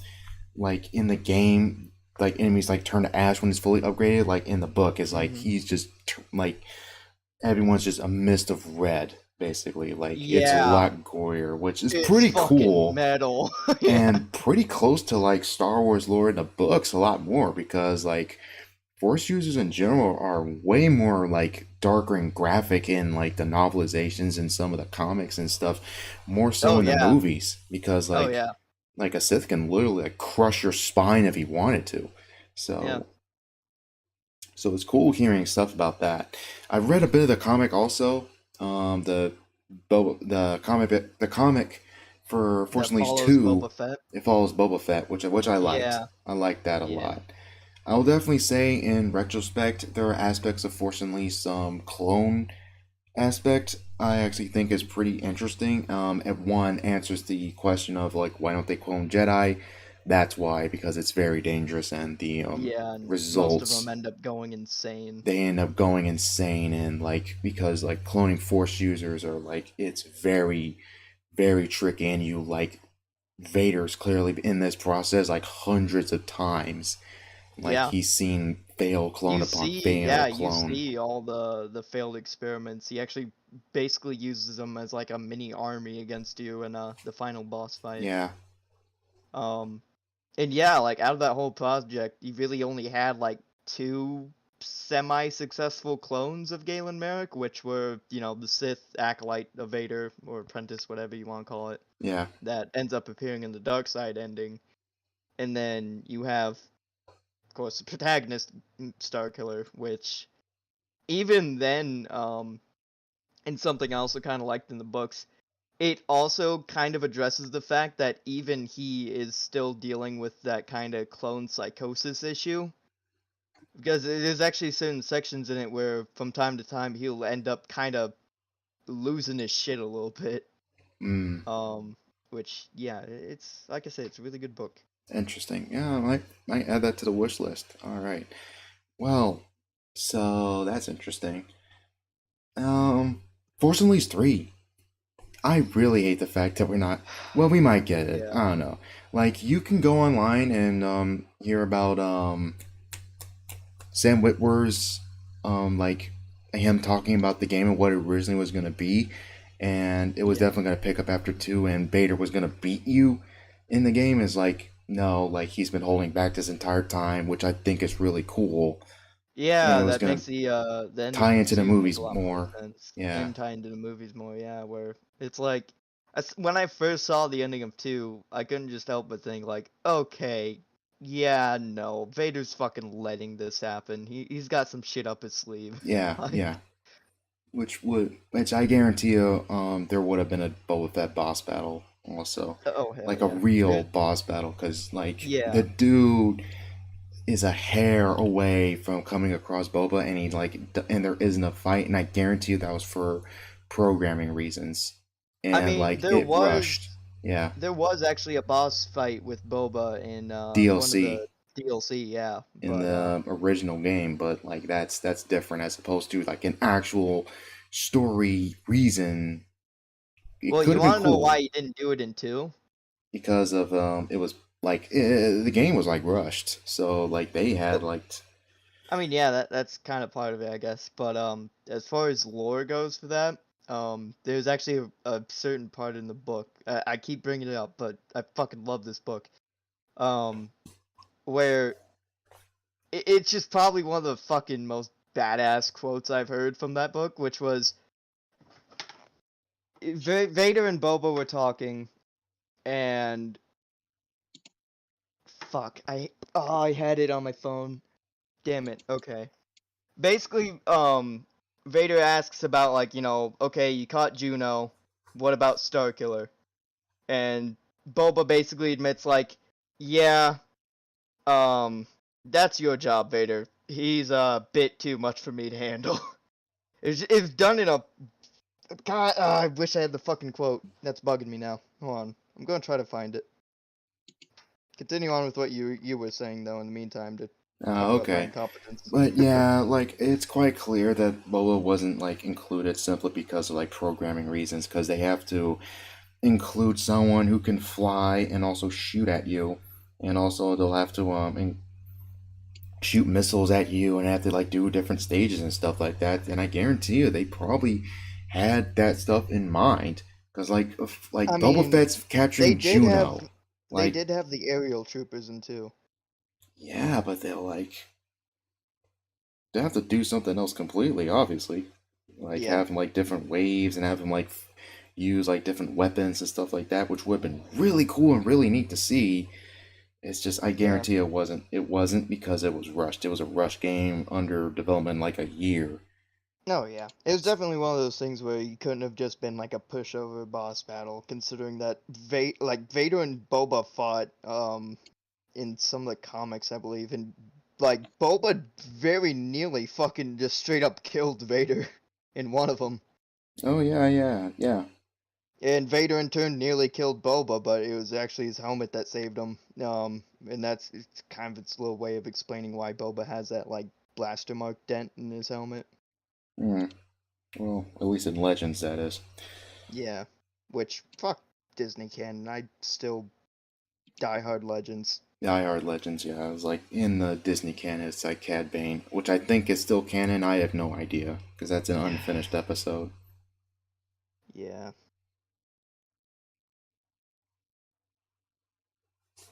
like in the game, like enemies like turn to ash when it's fully upgraded. Like in the book, is like he's just like everyone's just a mist of red. Basically, like it's a Yeah, lot gorier, which is it's pretty fucking cool metal. Yeah. and pretty close to like Star Wars lore in the books a lot more because like Force users in general are way more like darker and graphic in like the novelizations and some of the comics and stuff, more so Oh in the yeah. movies because Oh yeah. like a Sith can literally like crush your spine if he wanted to. Yeah. So it's cool hearing stuff about that. I've read a bit of the comic also. The comic for Force That Unleashed follows 2, Boba Fett. it follows Boba Fett, which I liked. Yeah. I liked that a Yeah. lot. I'll definitely say in retrospect there are aspects of Force Unleashed clone aspect I actually think is pretty interesting. And one answers the question of like why don't they clone Jedi? That's why, because it's very dangerous and the Yeah, and most of results them end up going insane. they end up going insane and like because like cloning Force users are like it's very very tricky and you like Vader's clearly in this process like hundreds of times. Like Yeah. he's seen fail clone upon fail You clone. see all the failed experiments. He actually basically uses them as like a mini army against you in the final boss fight. Yeah. And yeah, like out of that whole project, you really only had like 2 semi-successful clones of Galen Merrick, which were, the Sith acolyte of Vader, or apprentice, whatever you want to call it, Yeah. that ends up appearing in the dark side ending. And then you have, of course, the protagonist, Starkiller, which even then, and something I also kind of liked in the books, it also kind of addresses the fact that even he is still dealing with that kind of clone psychosis issue. Because there's actually certain sections in it where from time to time he'll end up kind of losing his shit a little bit. Which, yeah, it's, like I said, it's a really good book. Interesting. Yeah, I might add that to the wish list. All right. Well, so that's interesting. Force Unleashed 3. I really hate the fact that we're not. Well, we might get it. Yeah. I don't know. Like, you can go online and hear about Sam Witwer's like him talking about the game and what it originally was going to be, and it was definitely going to pick up after 2, and Vader was going to beat you in the game. Is like no, like he's been holding back this entire time, which I think is really cool. Yeah, And it was that gonna makes the ending tie into the scene make movies a lot more. sense. Yeah. And tie into the movies more, yeah, where it's like, when I first saw the ending of 2, I couldn't just help but think, like, okay, yeah, no, Vader's fucking letting this happen. He's got some shit up his sleeve. Yeah, Like, yeah. Which I guarantee you, there would have been a Boba Fett boss battle also, oh, hell like a yeah. real boss battle, because like Yeah. the dude is a hair away from coming across Boba, and and there isn't a fight, and I guarantee you that was for programming reasons, and I mean, like there it was rushed. Yeah, there was actually a boss fight with Boba in one of DLC the DLC, yeah. in But the original game, but like that's different as opposed to like an actual story reason. It well, could you have been want to know cool why he didn't do it in 2? because of it was like the game was like rushed, so like they had like I mean, yeah, that's kind of part of it, I guess. But as far as lore goes for that, there's actually a certain part in the book. I keep bringing it up, but I fucking love this book. Where it's just probably one of the fucking most badass quotes I've heard from that book, which was Vader and Boba were talking, and fuck, I had it on my phone. Damn it. Okay. Basically, Vader asks about, like, okay, you caught Juno. What about Starkiller? And Boba basically admits, like, yeah, that's your job, Vader. He's a bit too much for me to handle. It's done in a... God, I wish I had the fucking quote. That's bugging me now. Hold on. I'm gonna try to find it. Continue on with what you were saying, though, in the meantime, to talk about my Okay. incompetence. But yeah, like it's quite clear that Boba wasn't like included simply because of like programming reasons, because they have to include someone who can fly and also shoot at you, and also they'll have to shoot missiles at you and have to like do different stages and stuff like that. And I guarantee you, they probably had that stuff in mind, because like I Boba mean, Fett's they capturing did have Juno. they Like, did have the aerial troopers in too. yeah, but they have to do something else completely, obviously. Like Yeah. have like different waves and have him like use like different weapons and stuff like that, which would have been really cool and really neat to see. It's just I Yeah. guarantee it wasn't. It wasn't because it was rushed. It was a rush game under development like a year. Oh yeah, it was definitely one of those things where you couldn't have just been like a pushover boss battle, considering that Vader and Boba fought in some of the comics, I believe, and like Boba very nearly fucking just straight up killed Vader in one of them, Oh yeah. and Vader in turn nearly killed Boba, but it was actually his helmet that saved him. And it's kind of its little way of explaining why Boba has that like blaster mark dent in his helmet. Hmm. Well, at least in Legends, that is. Yeah, which fuck Disney canon. I still die hard Legends. Die Hard Legends, yeah. I was like in the Disney canon, it's like Cad Bane, which I think is still canon. I have no idea because that's an unfinished episode. Yeah.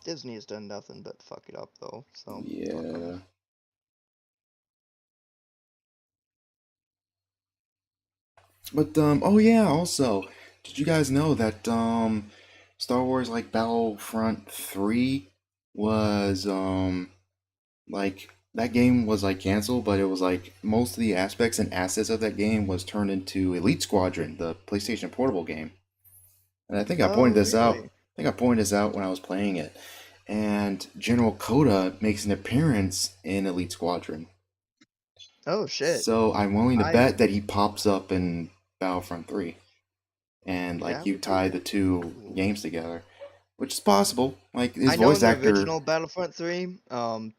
Disney has done nothing but fuck it up though, so fuck 'em. Yeah. But oh yeah, also, did you guys know that Star Wars like Battlefront 3 was like that game was like canceled, but it was like most of the aspects and assets of that game was turned into Elite Squadron, the PlayStation Portable game. And I think I pointed Oh this out. really? I think I pointed this out when I was playing it. And General Coda makes an appearance in Elite Squadron. Oh shit. So I'm willing to I bet that he pops up in Battlefront 3. And like that you would be tie the two cool. games together, which is possible. Like his I know in voice the actor. original Battlefront 3,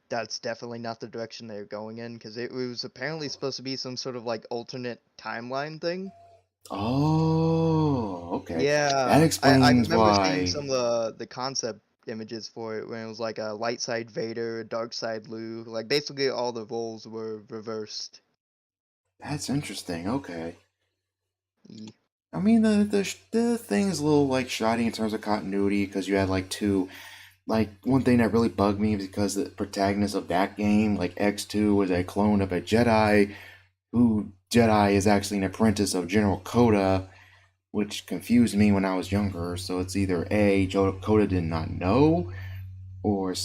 that's definitely not the direction they're going in, because it was apparently supposed to be some sort of like alternate timeline thing. Oh, okay. That Yeah, I explains remember seeing why. some of the concept images for it when it was like a light side Vader, a dark side Luke. Like basically all the roles were reversed. That's interesting. Okay. Ye- I mean, the thing is a little like shoddy in terms of continuity because you had like two. Like one thing that really bugged me because the protagonist of that game, like X2, was a clone of a Jedi, who Jedi is actually an apprentice of General Coda, which confused me when I was younger. So it's either A, Coda did not know, or is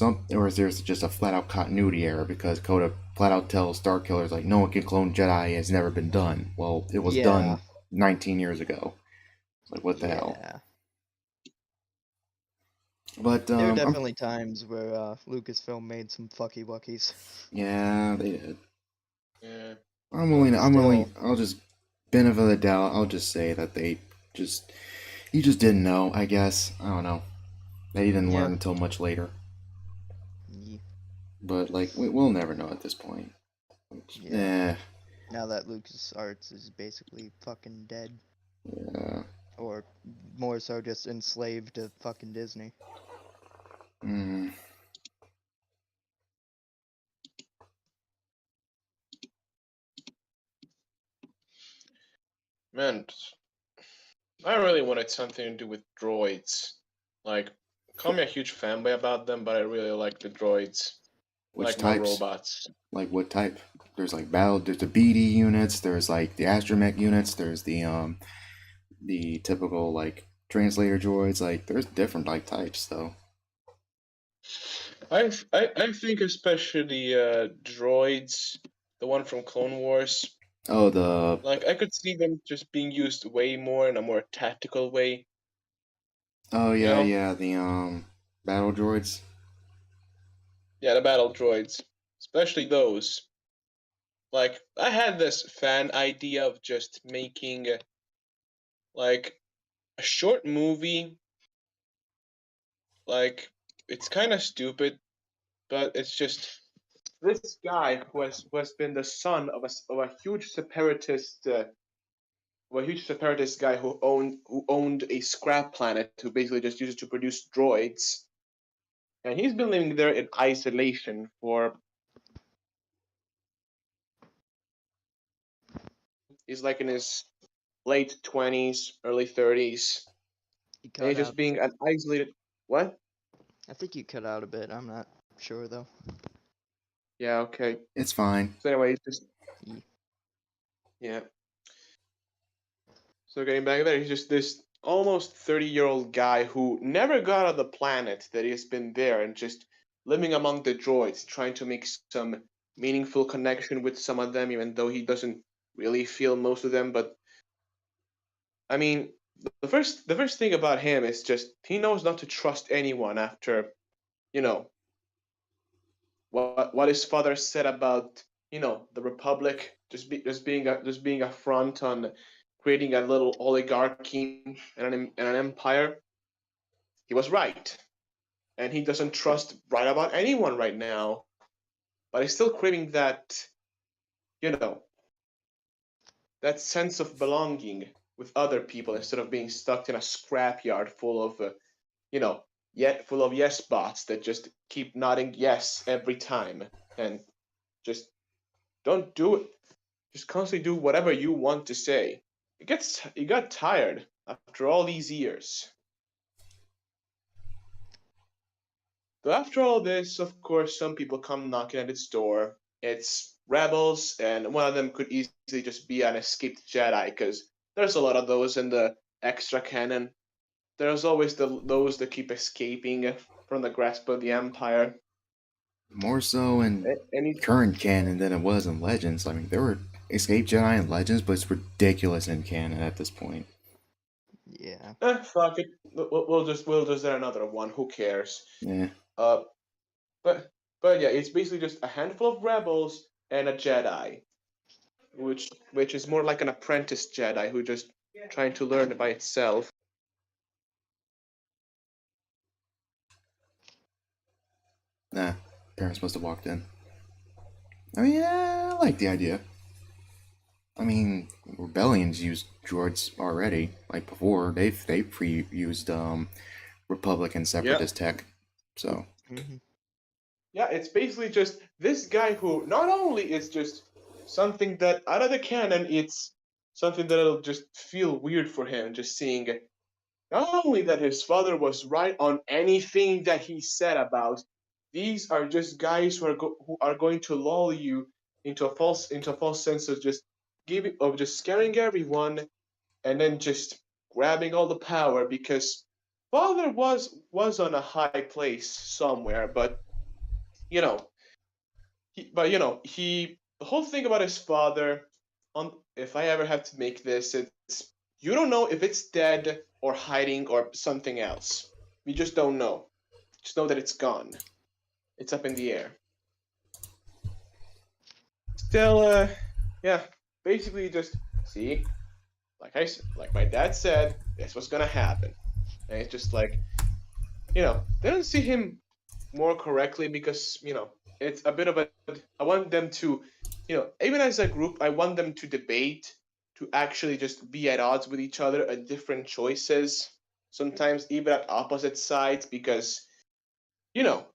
there just a flat out continuity error because Coda flat out tells Starkillers like no one can clone Jedi, it's never been done. Well, it was Yeah, done 19 years ago. Like what the hell? yeah. But There were definitely times where Lucasfilm made some fucky wuckies. yeah, they did. Yeah. I'm willing. Still. I'll just benefit of the doubt. I'll just say that he just didn't know. I guess I don't know. They didn't Yeah. learn until much later. Ye- But like we'll never know at this point. Yeah. Now that LucasArts is basically fucking dead. Yeah. Or more so just enslaved to fucking Disney. Mm. Man, I really wanted something to do with droids. Like, call me a huge fanboy about them, but I really like the droids. Which Like my types? robots. Like what type? There's like there's the BD units. There's like the astromech units. There's the typical like translator droids. Like there's different like types though. I think especially droids, the one from Clone Wars, Oh, the Like I could see them just being used way more in a more tactical way. oh You yeah, know? yeah, the battle droids. Yeah, the battle droids, especially those. Like I had this fan idea of just making like a short movie. Like it's kind of stupid, but it's just this guy who has been the son of a huge separatist guy who owned a scrap planet who basically just used it to produce droids, and he's been living there in isolation for. He's like in his late 20s, early 30s, You and cut he's out. just being an isolated. What? I think you cut out a bit. I'm not sure though. Yeah, okay. It's fine. So anyway, he's just Yeah. yeah. So getting back there, he's just this almost 30-year-old guy who never got on the planet that he's been there and just living among the droids, trying to make some meaningful connection with some of them, even though he doesn't really feel most of them. But I mean, the first thing about him is just he knows not to trust anyone after, you know, what his father said about, the Republic just being a front on creating a little oligarchy and an empire. He was right, and he doesn't trust right about anyone right now. But he's still craving you know, that sense of belonging with other people instead of being stuck in a scrapyard full of, yet full of yes bots that just keep nodding yes every time and just don't do it. Just constantly do whatever you want to say. You got tired after all these years. So after all this, of course, some people come knocking at its door. It's rebels, and one of them could easily just be an escaped Jedi, because there's a lot of those in the extra canon. There's always those that keep escaping from the grasp of the Empire. More so in Any current canon than it was in Legends. I mean, there were escape Jedi in Legends, but it's ridiculous in canon at this point. Yeah. fuck it. We'll just add another one. Who cares? Yeah. Uh, but but yeah, it's basically just a handful of rebels and a Jedi, which is more like an apprentice Jedi who just trying to learn by itself. Nah, parents must have walked in. I mean, yeah, I like the idea. I mean, rebellions used droids already. Like before, they pre-used Republican Yeah, separatist tech. So Hmm. yeah, it's basically just this guy who not only is just something that out of the canon, it's something that'll just feel weird for him, just seeing not only that his father was right on anything that he said about, these are just guys who are going to lull you into a false sense of just scaring everyone and then just grabbing all the power because father was on a high place somewhere, but you know he the whole thing about his father, on if I ever have to make this, it's you don't know if it's dead or hiding or something else. We just don't know. Just know that it's gone. It's up in the air. Still, yeah, basically just see, like my dad said, that's what's gonna happen, and it's just like, they don't see him more correctly because it's a bit of a. I want them to, even as a group, I want them to debate, to actually just be at odds with each other at different choices, sometimes even at opposite sides, because you know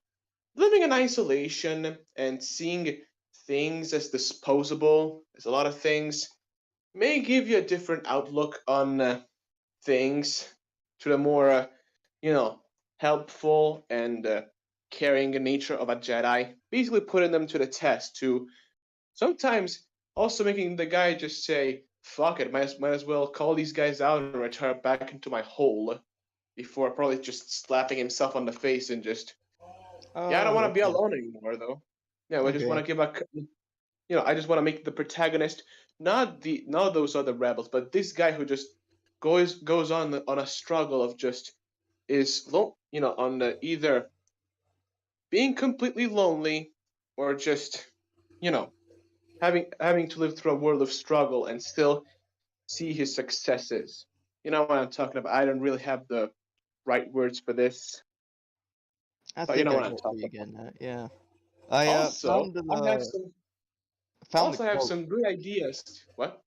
living in isolation and seeing things as disposable as a lot of things may give you a different outlook on things, to the more you know helpful and caring nature of a Jedi, basically putting them to the test, to sometimes also making the guy just say fuck it, might as well call these guys out and retire back into my hole, before probably just slapping himself on the face and just, yeah, I don't Oh, want to be okay. alone anymore though. Yeah, we just want Okay. to give a I just want to make the protagonist not those other rebels, but this guy who just goes on a struggle of just on either being completely lonely or just you know having to live through a world of struggle and still see his successes. You know what I'm talking about. I don't really have the right words for this, I but you think know I what I'm get where talking you're about. getting at. Yeah. I Also, found the I have some. found the Also, I have quote. some good ideas. What?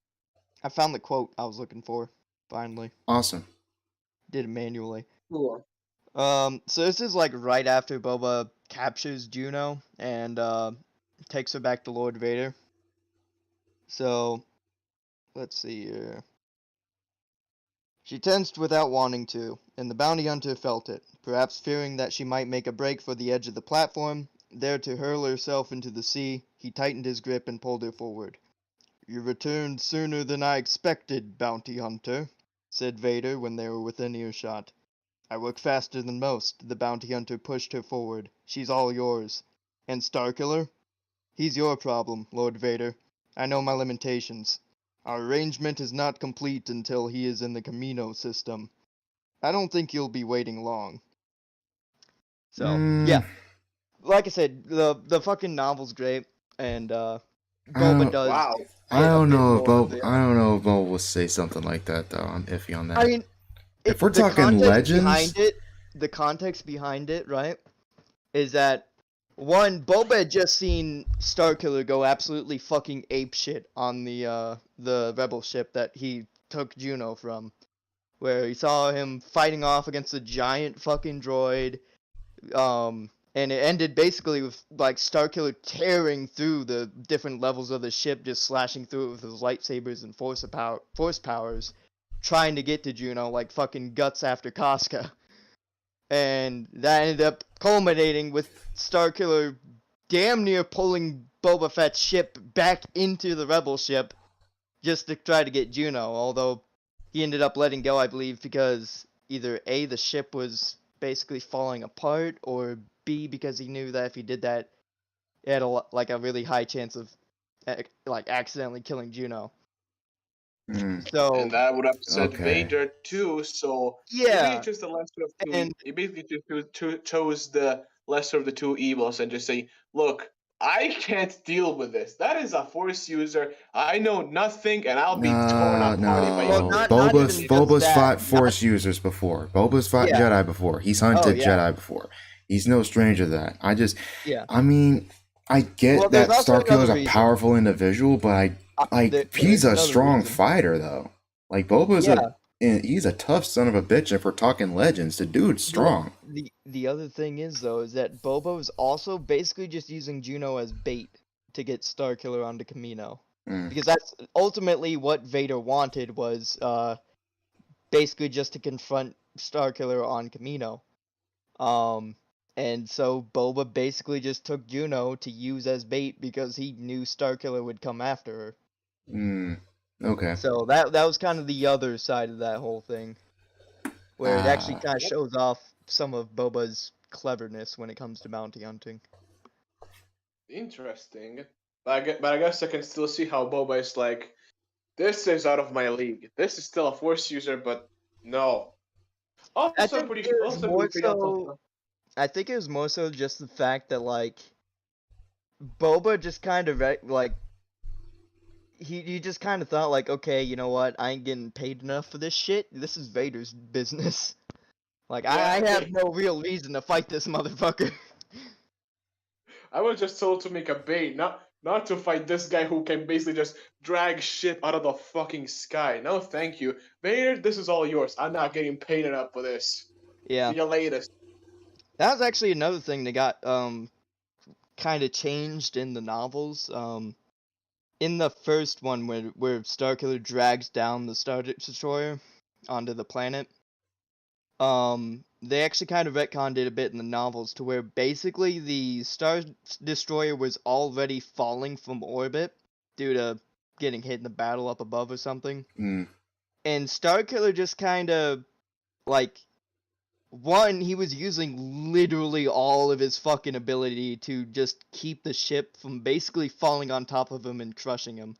I found the quote I was looking for. Finally, Awesome. did it manually. Cool. So this is like right after Boba captures Juno and takes her back to Lord Vader. So let's see here. She tensed without wanting to, and the bounty hunter felt it, perhaps fearing that she might make a break for the edge of the platform. There to hurl herself into the sea, he tightened his grip and pulled her forward. "You returned sooner than I expected, bounty hunter," said Vader when they were within earshot. "I work faster than most." The bounty hunter pushed her forward. "She's all yours." "And Starkiller?" "He's your problem, Lord Vader. I know my limitations. Our arrangement is not complete until he is in the Camino system. I don't think you'll be waiting long." So, yeah. Like I said, the fucking novel's great, and Boba don't- does Wow. I get a don't bit know if more of Bob. the. I don't know if Bob will say something like that though. I'm iffy on that. I mean, if we're the talking context legends, behind it, right, is that one, Boba had just seen Starkiller go absolutely fucking apeshit on the rebel ship that he took Juno from, where he saw him fighting off against a giant fucking droid, and it ended basically with like Starkiller tearing through the different levels of the ship, just slashing through it with his lightsabers and force powers, trying to get to Juno like fucking guts after Casca. And that ended up culminating with Starkiller damn near pulling Boba Fett's ship back into the rebel ship just to try to get Juno, although he ended up letting go, I believe, because either A, the ship was basically falling apart, or B, because he knew that if he did that, it had a really high chance of like accidentally killing Juno. So And that would upset Okay. Vader too. So yeah, he chose the lesser of two. and He basically chose the lesser of the two evils and just say, "Look, I can't deal with this. That is a Force user. I know nothing, and I'll be torn apart if I well, even No. get not close even Boba's to him." just Boba's that, fought Force users before. Boba's fought Yeah. Jedi before. He's Oh, hunted yeah. Jedi before. He's no stranger to that. Yeah. I mean, I get Well, that there's also Starkiller's another a reason. powerful individual, but he's There's a another strong reason. fighter though. Like Boba's Yeah. he's a tough son of a bitch. If we're talking legends, the dude's strong. The other thing is though is that Boba was also basically just using Juno as bait to get Starkiller onto Camino, because that's ultimately what Vader wanted, was basically just to confront Starkiller on Camino. And so Boba basically just took Juno to use as bait because he knew Starkiller would come after her. Okay. So that was kind of the other side of that whole thing, where it actually kind of shows off some of Boba's cleverness when it comes to bounty hunting. Interesting. But I guess I can still see how Boba is like, this is out of my league. This is still a Force user, but no. I think it was more so. Also, I think it was more so just the fact that like Boba just kind of like he just kind of thought like, okay, you know what? I ain't getting paid enough for this shit. This is Vader's business. Like I have no real reason to fight this motherfucker. I was just told to make a bait, not to fight this guy who can basically just drag shit out of the fucking sky. No, thank you, Vader. This is all yours. I'm not getting paid enough for this. Yeah. See you later. That was actually another thing that got kind of changed in the novels. In the first one where Starkiller drags down the Star Destroyer onto the planet, they actually kind of retconned it a bit in the novels to where basically the Star Destroyer was already falling from orbit due to getting hit in the battle up above or something. And Starkiller just kind of like one, he was using literally all of his fucking ability to just keep the ship from basically falling on top of him and crushing him.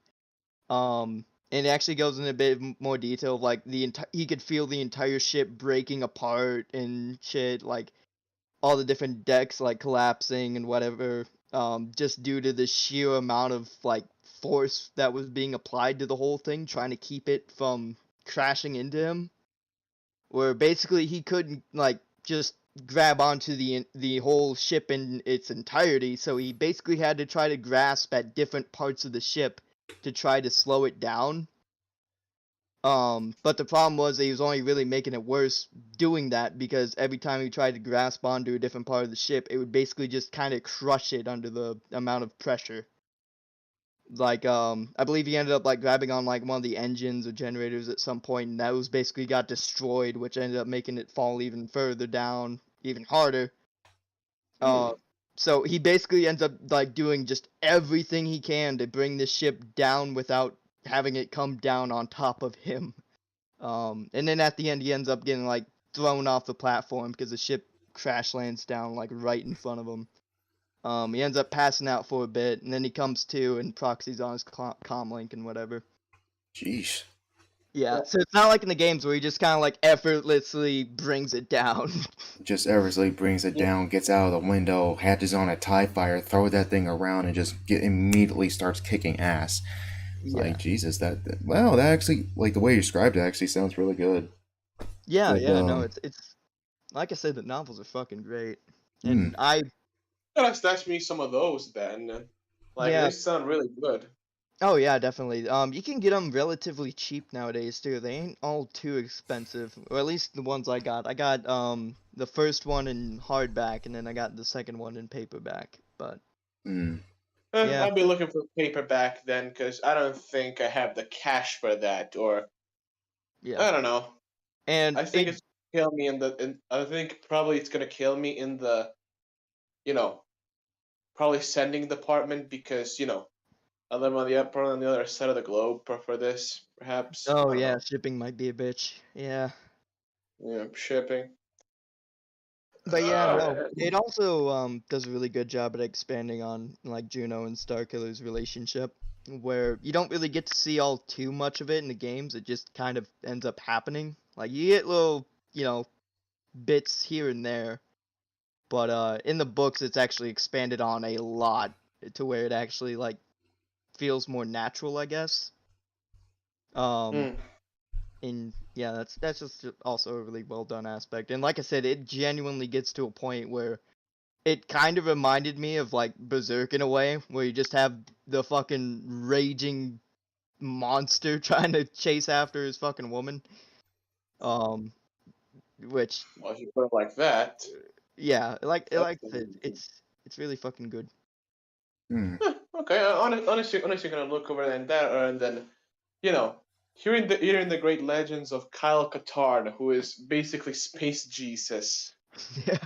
And it actually goes in a bit more detail of like he could feel the entire ship breaking apart and shit, like all the different decks like collapsing and whatever, just due to the sheer amount of like force that was being applied to the whole thing, trying to keep it from crashing into him. Where basically he couldn't like just grab onto the whole ship in its entirety, so he basically had to try to grasp at different parts of the ship to try to slow it down. But the problem was that he was only really making it worse doing that, because every time he tried to grasp onto a different part of the ship, it would basically just kind of crush it under the amount of pressure. Like, I believe he ended up, like, grabbing on, like, one of the engines or generators at some point, and that was basically got destroyed, which ended up making it fall even further down, even harder. So he basically ends up, like, doing just everything he can to bring the ship down without having it come down on top of him. And then at the end, he ends up getting, like, thrown off the platform because the ship crash lands down, like, right in front of him. He ends up passing out for a bit, and then he comes to and proxies on his comm link and whatever. Jeez. Yeah, so it's not like in the games where he just kind of like effortlessly brings it down. Just effortlessly brings it down, gets out of the window, hatches on a TIE fighter, throw that thing around, and just immediately starts kicking ass. Yeah. Like, Jesus, that actually, like, the way you described it actually sounds really good. Yeah, Like, no, it's like I said, the novels are fucking great. And I gotta snatch me some of those then. Like, Yeah. they sound really good. Oh yeah, definitely. You can get them relatively cheap nowadays too. They ain't all too expensive, or at least the ones I got. I got the first one in hardback, and then I got the second one in paperback. But yeah. I'll be looking for paperback then, because I don't think I have the cash for that, or Yeah. I don't know. And I think it's gonna kill me I think probably it's gonna kill me in the, probably sending department, because I live on the other side of the globe for this, perhaps. Oh yeah, shipping might be a bitch. Yeah. Yeah, shipping. But yeah, no. It also does a really good job at expanding on like Juno and Starkiller's relationship, where you don't really get to see all too much of it in the games. It just kind of ends up happening. Like you get little, bits here and there, but in the books it's actually expanded on a lot to where it actually like feels more natural, I guess. And yeah, that's just also a really well done aspect. And like I said, it genuinely gets to a point where it kind of reminded me of like Berserk in a way, where you just have the fucking raging monster trying to chase after his fucking woman. Which Well, if you put it like that. Yeah, it's really fucking good. Okay, honestly, gonna look over and that, and then, hearing the great legends of Kyle Katarn, who is basically Space Jesus. Yeah.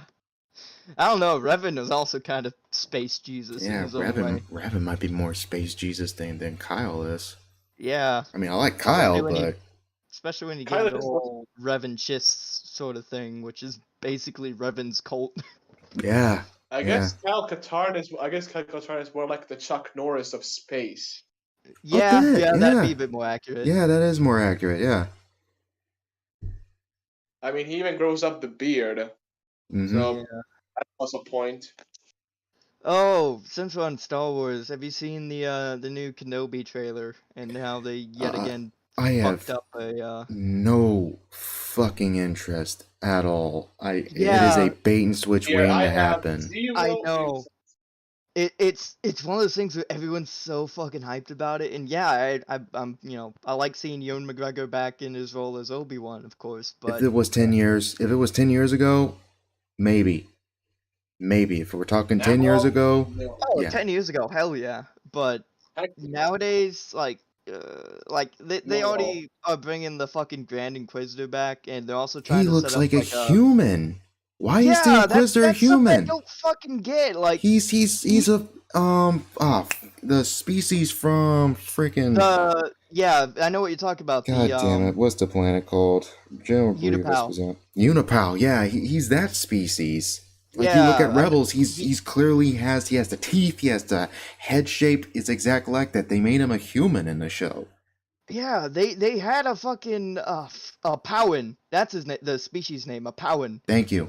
I don't know, Revan is also kind of Space Jesus in his own way. Revan might be more Space Jesus than Kyle is. Yeah. I mean, I like Kyle, but especially when you get the whole Revan Chists sort of thing, which is basically Revan's cult. Yeah. I guess Kyle Katarn is more like the Chuck Norris of space. Yeah, that'd be a bit more accurate. Yeah, that is more accurate, yeah. I mean, he even grows up the beard. So that's also a point. Oh, since we're on Star Wars, have you seen the new Kenobi trailer and how they yet again fucked up a no fucking interest at all. It is a bait and switch waiting to happen. I know. It's one of those things where everyone's so fucking hyped about it, and yeah, I'm I like seeing Ewan McGregor back in his role as Obi-Wan, of course. But if it was 10 years ago, maybe. If we're talking 10 years ago, yeah. 10 years ago, hell yeah. But nowadays, they already are bringing the fucking Grand Inquisitor back, and they're also trying to looks set up like a human. Why is the Inquisitor that's human? I don't fucking get. Like he's a the species from freaking Yeah, I know what you're talking about. God damn it! What's the planet called? General Grievous Unipal. was on Unipal. Yeah, he's that species. Like Yeah, you look at I mean, Rebels, he's clearly he has the teeth, he has the head shape. It's exactly like that. They made him a human in the show. Yeah, they had a fucking Powan. That's the species name, a Powan. Thank you.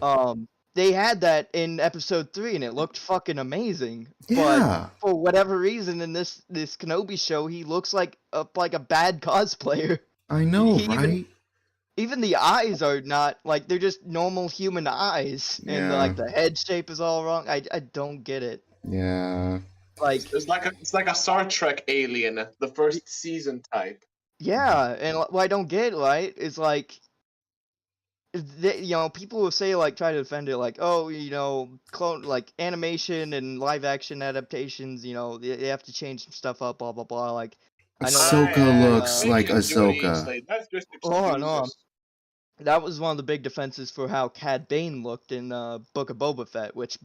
They had that in episode 3, and it looked fucking amazing. Yeah. But for whatever reason, in this Kenobi show, he looks like a bad cosplayer. I know, He right? Even the eyes are not like they're just normal human eyes, and Yeah. like the head shape is all wrong. I don't get it. Yeah. Like It's like a Star Trek alien, the first season type. yeah, and what I don't get right is like. People will say like try to defend it like, oh, clone like animation and live action adaptations, they have to change some stuff up, blah blah blah. Like, I know Ahsoka looks They like can do it Ahsoka. easily. That's just hold on. excuses. That was one of the big defenses for how Cad Bane looked in Book of Boba Fett, which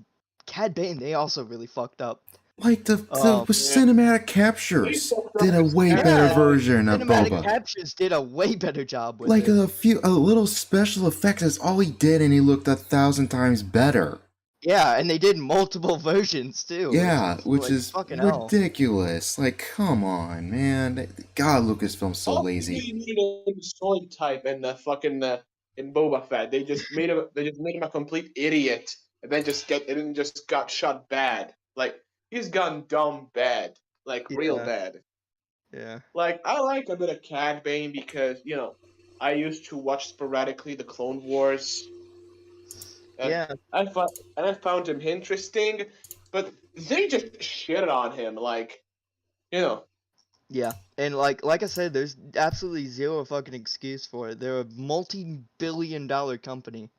Cad Bane they also really fucked up. Like the cinematic captures did a way better version of Cinematic Boba. captures did a way better job with Like it. a little special effects is all he did, and he looked 1,000 times better. Yeah, and they did multiple versions too. Yeah, which is fucking ridiculous. Like, come on, man. God, Lucasfilm's so lazy. They needed a soy type in the fucking in Boba Fett. They just made him a complete idiot, and then just got shot bad. Like he's gone dumb bad, like real bad. Yeah. Like I like a bit of Cad Bane because I used to watch sporadically the Clone Wars. And I found him interesting, but they just shit on him, like, Yeah, and like I said, there's absolutely zero fucking excuse for it. They're a multi-billion-dollar company,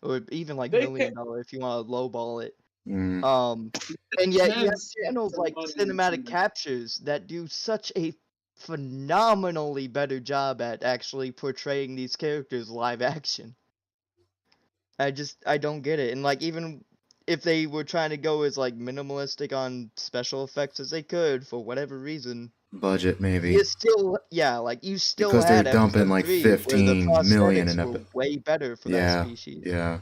or even like $1 million if you want to lowball it. Mm. And yet you have channels like Cinematic Captures that do such a phenomenally better job at actually portraying these characters live action. I don't get it. And like even if they were trying to go as like minimalistic on special effects as they could for whatever reason, budget maybe. you still because had they're dumping like 15 million in a way better for that species. Yeah.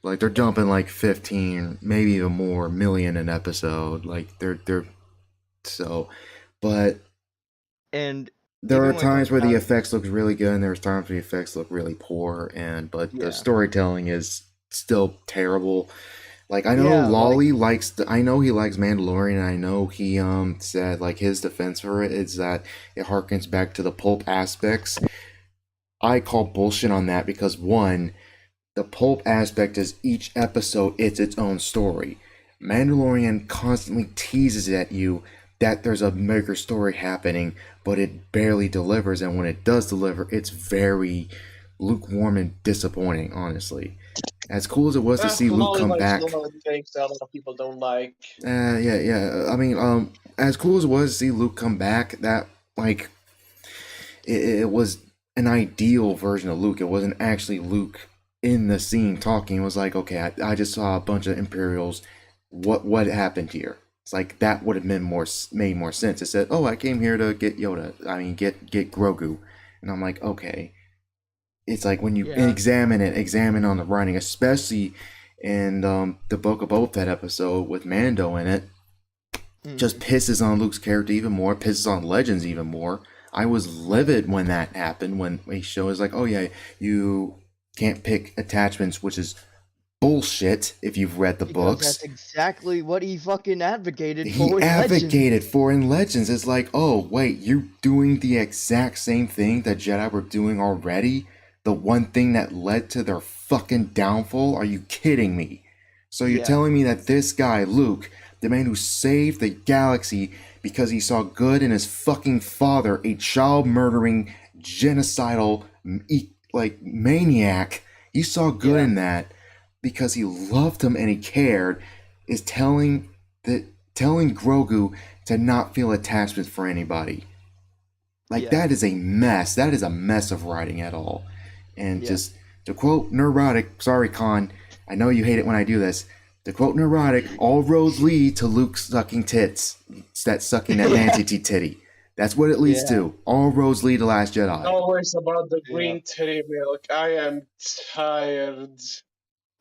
Like they're dumping like 15, maybe even more million an episode. Like they're so, but and there are times where the effects look really good, and there's times where the effects look really poor, but the storytelling is still terrible. Like I know Lolly I know he likes Mandalorian, and I know he said like his defense for it is that it harkens back to the pulp aspects. I call bullshit on that because one, the pulp aspect is each episode it's its own story. Mandalorian constantly teases at you that there's a bigger story happening, but it barely delivers, and when it does deliver, it's very lukewarm and disappointing, honestly. As cool as it was to see Luke come back. Things that a lot of people don't like. Yeah. I mean, as cool as it was to see Luke come back, that like it was an ideal version of Luke. It wasn't actually Luke in the scene talking. It was like, okay, I just saw a bunch of Imperials. What happened here? It's like that would have made more sense. It said, "Oh, I came here to get Yoda. I mean, get Grogu," and I'm like, okay. It's like when you examine on the writing, especially in the Book of Boba Fett episode with Mando in it, just pisses on Luke's character even more, pisses on Legends even more. I was livid when that happened, when he shows like, oh yeah, you can't pick attachments, which is bullshit if you've read the books. That's exactly what he fucking advocated for. In Legends. It's like, oh wait, you're doing the exact same thing that Jedi were doing already? The one thing that led to their fucking downfall? Are you kidding me? So you're telling me that this guy, Luke, the man who saved the galaxy because he saw good in his fucking father, a child-murdering, genocidal, like, maniac, he saw good in that because he loved him and he cared, is telling Grogu to not feel attachment for anybody. Like, that is a mess. That is a mess of writing at all. And just to quote Neurotic, sorry, Khan, I know you hate it when I do this. To quote Neurotic, all roads lead to Luke sucking tits. It's that sucking that Nancy titty. That's what it leads to. All roads lead to Last Jedi. Always about the green titty milk. I am tired.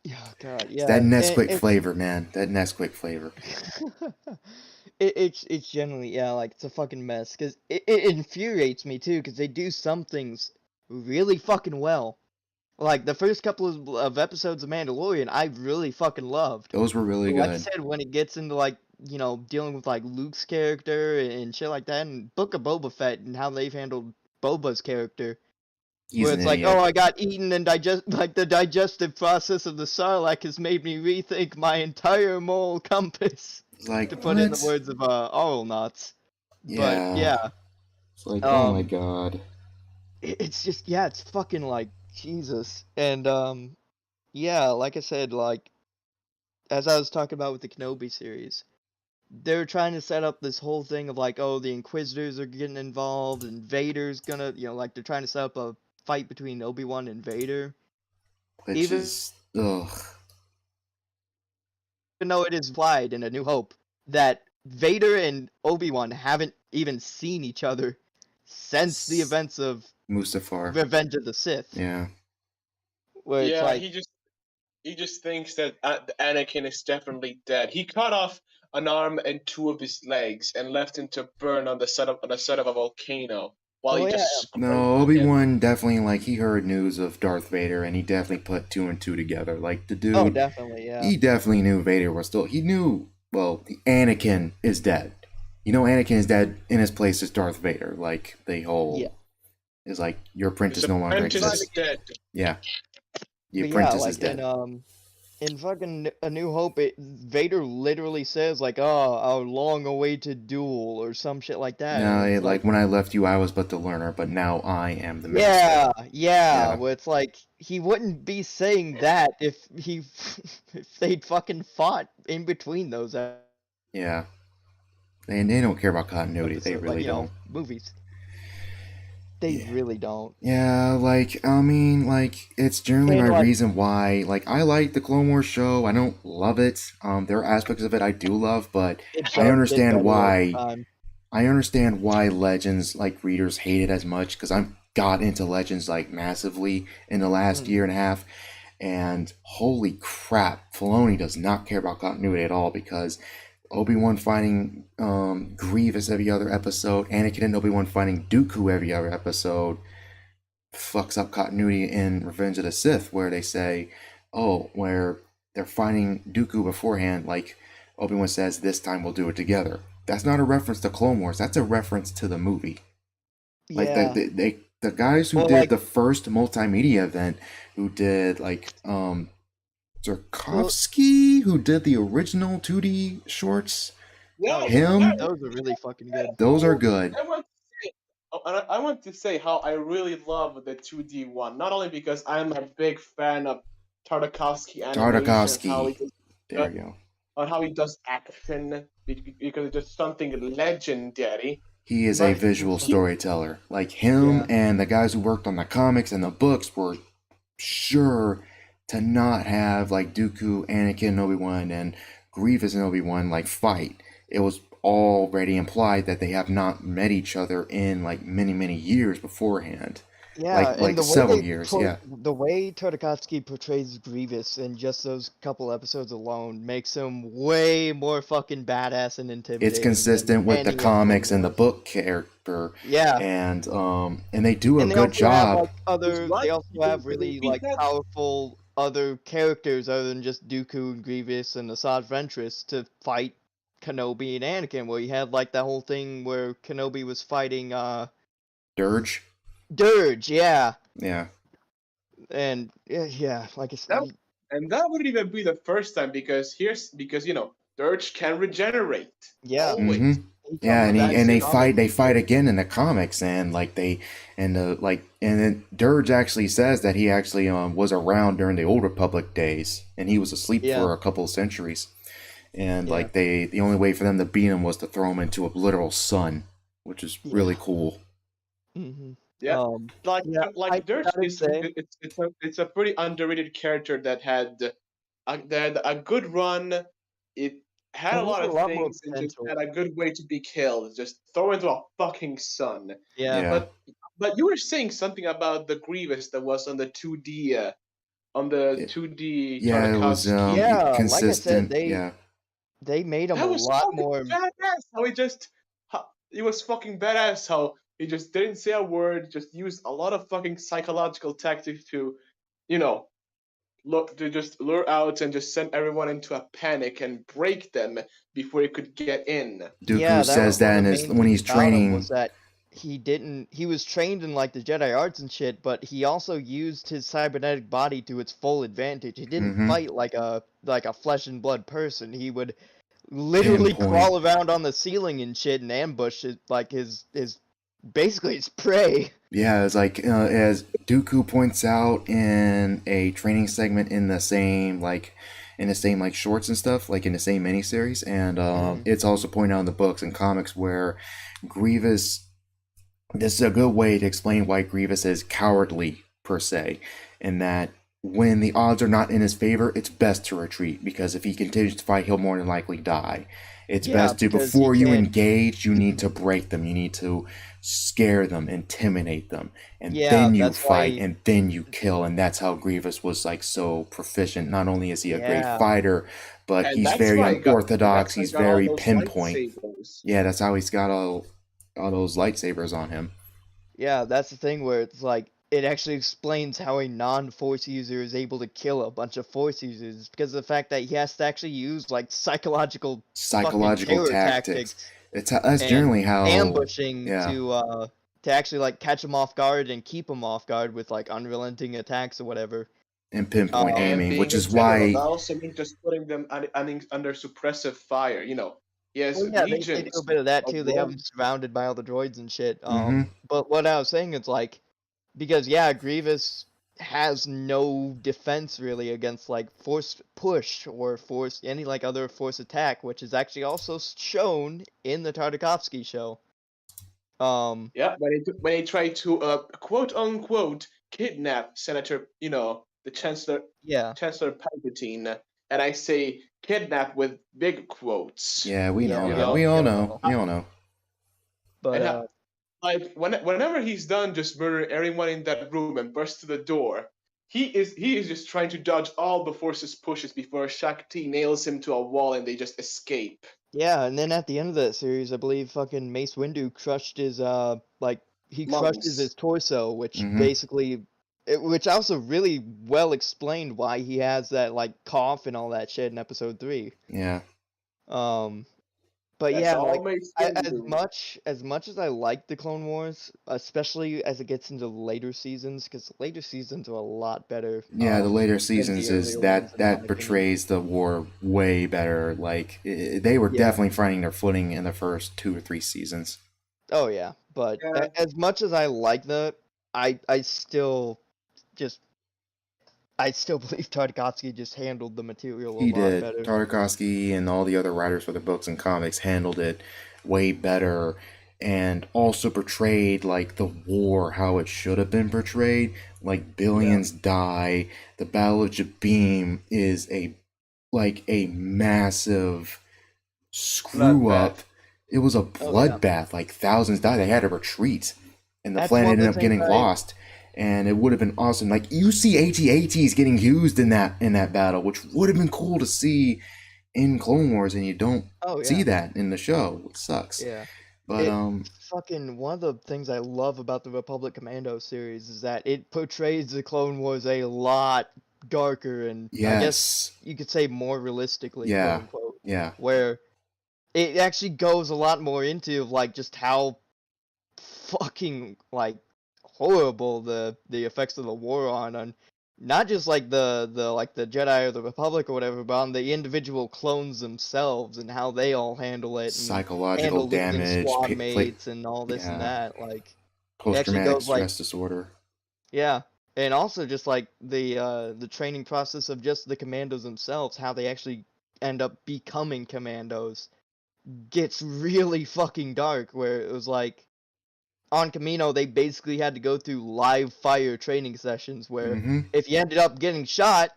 Yeah, God, It's yeah. that Nesquik flavor, man. That Nesquik flavor. It's generally like it's a fucking mess because it infuriates me too because they do some things really fucking well. Like the first couple of episodes of Mandalorian, I really fucking loved. Those were really Like I good. said, when it gets into like dealing with like Luke's character and shit like that, and Book of Boba Fett and how they've handled Boba's character. He's Where an it's like, idiot. oh, I got eaten and the digestive process of the Sarlacc has made me rethink my entire moral compass. It's like, To put in the what? words of Oral Knots. But Yeah. It's like, oh my god. It's just it's fucking like Jesus. And like I said, like as I was talking about with the Kenobi series, they're trying to set up this whole thing of like, oh, the Inquisitors are getting involved and Vader's gonna, like they're trying to set up a fight between Obi-Wan and Vader. Which is, ugh. Even though it is implied in A New Hope that Vader and Obi-Wan haven't even seen each other since the events of Mustafar. Revenge of the Sith. Yeah. Where it's like, he just thinks that Anakin is definitely dead. He cut off an arm and 2 of his legs and left him to burn on the side of a volcano while he just No, Obi-Wan definitely, like, he heard news of Darth Vader and he definitely put 2 and 2 together. Like, the dude, oh, definitely, yeah. He definitely knew Vader was still, he knew, well, Anakin is dead. Anakin is dead, in his place is Darth Vader. Like, the whole, is like, your apprentice no longer exists. Dead. Yeah. The apprentice is dead. In fucking A New Hope, Vader literally says, like, oh, our long-awaited duel, or some shit like that. No, like, when I left you, I was but the learner, but now I am the master. Yeah, where it's like, he wouldn't be saying that if they'd fucking fought in between those. Yeah. And they don't care about continuity, they really don't. Movies. They really don't. Yeah, like, I mean, like, it's generally my reason why, like, I like the Clone Wars show. I don't love it. There are aspects of it I do love, but I understand why. I understand why Legends, like, readers hate it as much, because I got into Legends, like, massively in the last year and a half, and holy crap, Filoni does not care about continuity at all, because Obi-Wan fighting Grievous every other episode, Anakin and Obi-Wan fighting Dooku every other episode fucks up continuity in Revenge of the Sith, where they say, where they're fighting Dooku beforehand, like Obi-Wan says, this time we'll do it together. That's not a reference to Clone Wars, that's a reference to the movie. Like, the guys who did the first multimedia event, who did, like, Tarkovsky, who did the original 2D shorts. Yeah, him. Those are really fucking good. Those are good. I want to say how I really love the 2D one. Not only because I'm a big fan of Tarkovsky animation, there we go. On how he does action, because it's just something legendary. He is a visual storyteller. Like him and the guys who worked on the comics and the books were sure to not have like Dooku, Anakin, Obi-Wan, and Grievous and Obi-Wan like fight. It was already implied that they have not met each other in like many years beforehand. Yeah, like several years. The way Tartakovsky portrays Grievous in just those couple episodes alone makes him way more fucking badass and intimidating. It's consistent with the comics and the book character. Yeah, and they do a good job. They also have really like powerful other characters other than just Dooku and Grievous and Asajj Ventress to fight Kenobi and Anakin. Where you had like that whole thing where Kenobi was fighting Dirge, yeah. And like I said, and that wouldn't even be the first time because Dirge can regenerate. Yeah. Mm-hmm. Yeah, and they fight again in the comics, and then Dirge actually says that he actually was around during the Old Republic days, and he was asleep for a couple of centuries, and the only way for them to beat him was to throw him into a literal sun, which is really cool. Mm-hmm. Yeah, Dirge it's a pretty underrated character that had a good run. had a It has lot a of lot more things and just potential. had a good way to be killed. Just throw into a fucking sun. Yeah. But you were saying something about the Grievous that was on the 2D on the It- 2D yeah, it was Tartakovsky. Yeah, like I said, consistent. Yeah, they made him That a was lot fucking more. badass. It was fucking badass how he just didn't say a word, just used a lot of fucking psychological tactics to, you know, look to just lure out and just send everyone into a panic and break them before he could get in. Dooku Yeah, that says was one that of in the his main when things he's about him was training. that he was trained in like the Jedi arts and shit, but he also used his cybernetic body to its full advantage. He didn't Mhm. fight like a flesh and blood person. He would literally Pinpoint. crawl around on the ceiling and shit and ambush it, like his basically his prey. Yeah, it's like as Dooku points out in a training segment in the same like shorts and stuff, like in the same miniseries, and it's also pointed out in the books and comics where Grievous. This is a good way to explain why Grievous is cowardly per se, in that when the odds are not in his favor, it's best to retreat because if he continues to fight, he'll more than likely die. It's Yeah, best to because he before you can't. engage, you need to break them, you need to scare them, intimidate them, and Yeah, then you that's fight why. and then you kill, and that's how Grievous was like so proficient. Not only is he a great Yeah, fighter, but And he's very unorthodox, that's why he he's got all very those pinpoint. lightsabers. Yeah, that's how he's got all those lightsabers on him. yeah, that's the thing where it's like it actually explains how a non-force user is able to kill a bunch of force users because of the fact that he has to actually use like fucking Psychological terror tactics. tactics That's and generally how. ambushing Yeah, to actually like catch them off guard and keep them off guard with like unrelenting attacks or whatever. and pinpoint And aiming, being which a is general, that why. also means just putting them under suppressive fire. He has Well, yeah, they do a legions bit of that of too. They have rogue. them surrounded by all the droids and shit. Mm-hmm. But what I was saying is like, because yeah, Grievous has no defense really against like force push or force any like other force attack, which is actually also shown in the Tartakovsky show. Yeah, when he tried to quote unquote kidnap Senator, the Yeah, Chancellor Palpatine, and I say kidnap with big quotes. Yeah, we yeah, know we that. all We all we all know. know. We all know. But And like whenever he's done just murdering everyone in that room and bursts to the door, he is just trying to dodge all the Force's pushes before Shakti nails him to a wall and they just escape. yeah, and then at the end of that series, I believe fucking Mace Windu crushed his like he crushes his Lungs. torso, which Mm-hmm. basically which also really well explained why he has that like cough and all that shit in episode 3. Yeah. But That's yeah, all like Mace as Windu. much as I like the Clone Wars, especially as it gets into later seasons, because the later seasons are a lot better. Yeah, the later Than seasons the is earlier ones, that in my that opinion. portrays the war way better. Like they were Yeah. definitely finding their footing in the first 2 or 3 seasons. Oh yeah, but Yeah. as much as I like that, I still believe Tartakovsky just handled the material a He lot did. better. Tartakovsky and all the other writers for the books and comics handled it way better and also portrayed like the war how it should have been portrayed. Like billions die. The Battle of Jabim is a massive screw up. Bloodbath. It was a Oh, yeah. bloodbath. Like thousands died. They had to retreat, and the That's planet one of the ended up getting things lost. And it would have been awesome. Like you see AT-ATs getting used in that battle, which would have been cool to see in Clone Wars, and you don't Oh yeah. see that in the show. It sucks. Yeah. But Fucking one of the things I love about the Republic Commando series is that it portrays the Clone Wars a lot darker and I guess yes, you could say more realistically, Yeah. quote unquote, yeah, where it actually goes a lot more into like just how fucking like horrible the effects of the war on not just like the Jedi or the Republic or whatever, but on the individual clones themselves and how they all handle it and psychological handle losing damage, squad mates and all this and yeah. that. Like it actually post-traumatic goes like stress disorder. yeah, and also just like the training process of just the commandos themselves, how they actually end up becoming commandos, gets really fucking dark. Where it was like on Camino, they basically had to go through live fire training sessions where Mm-hmm. if you ended up getting shot,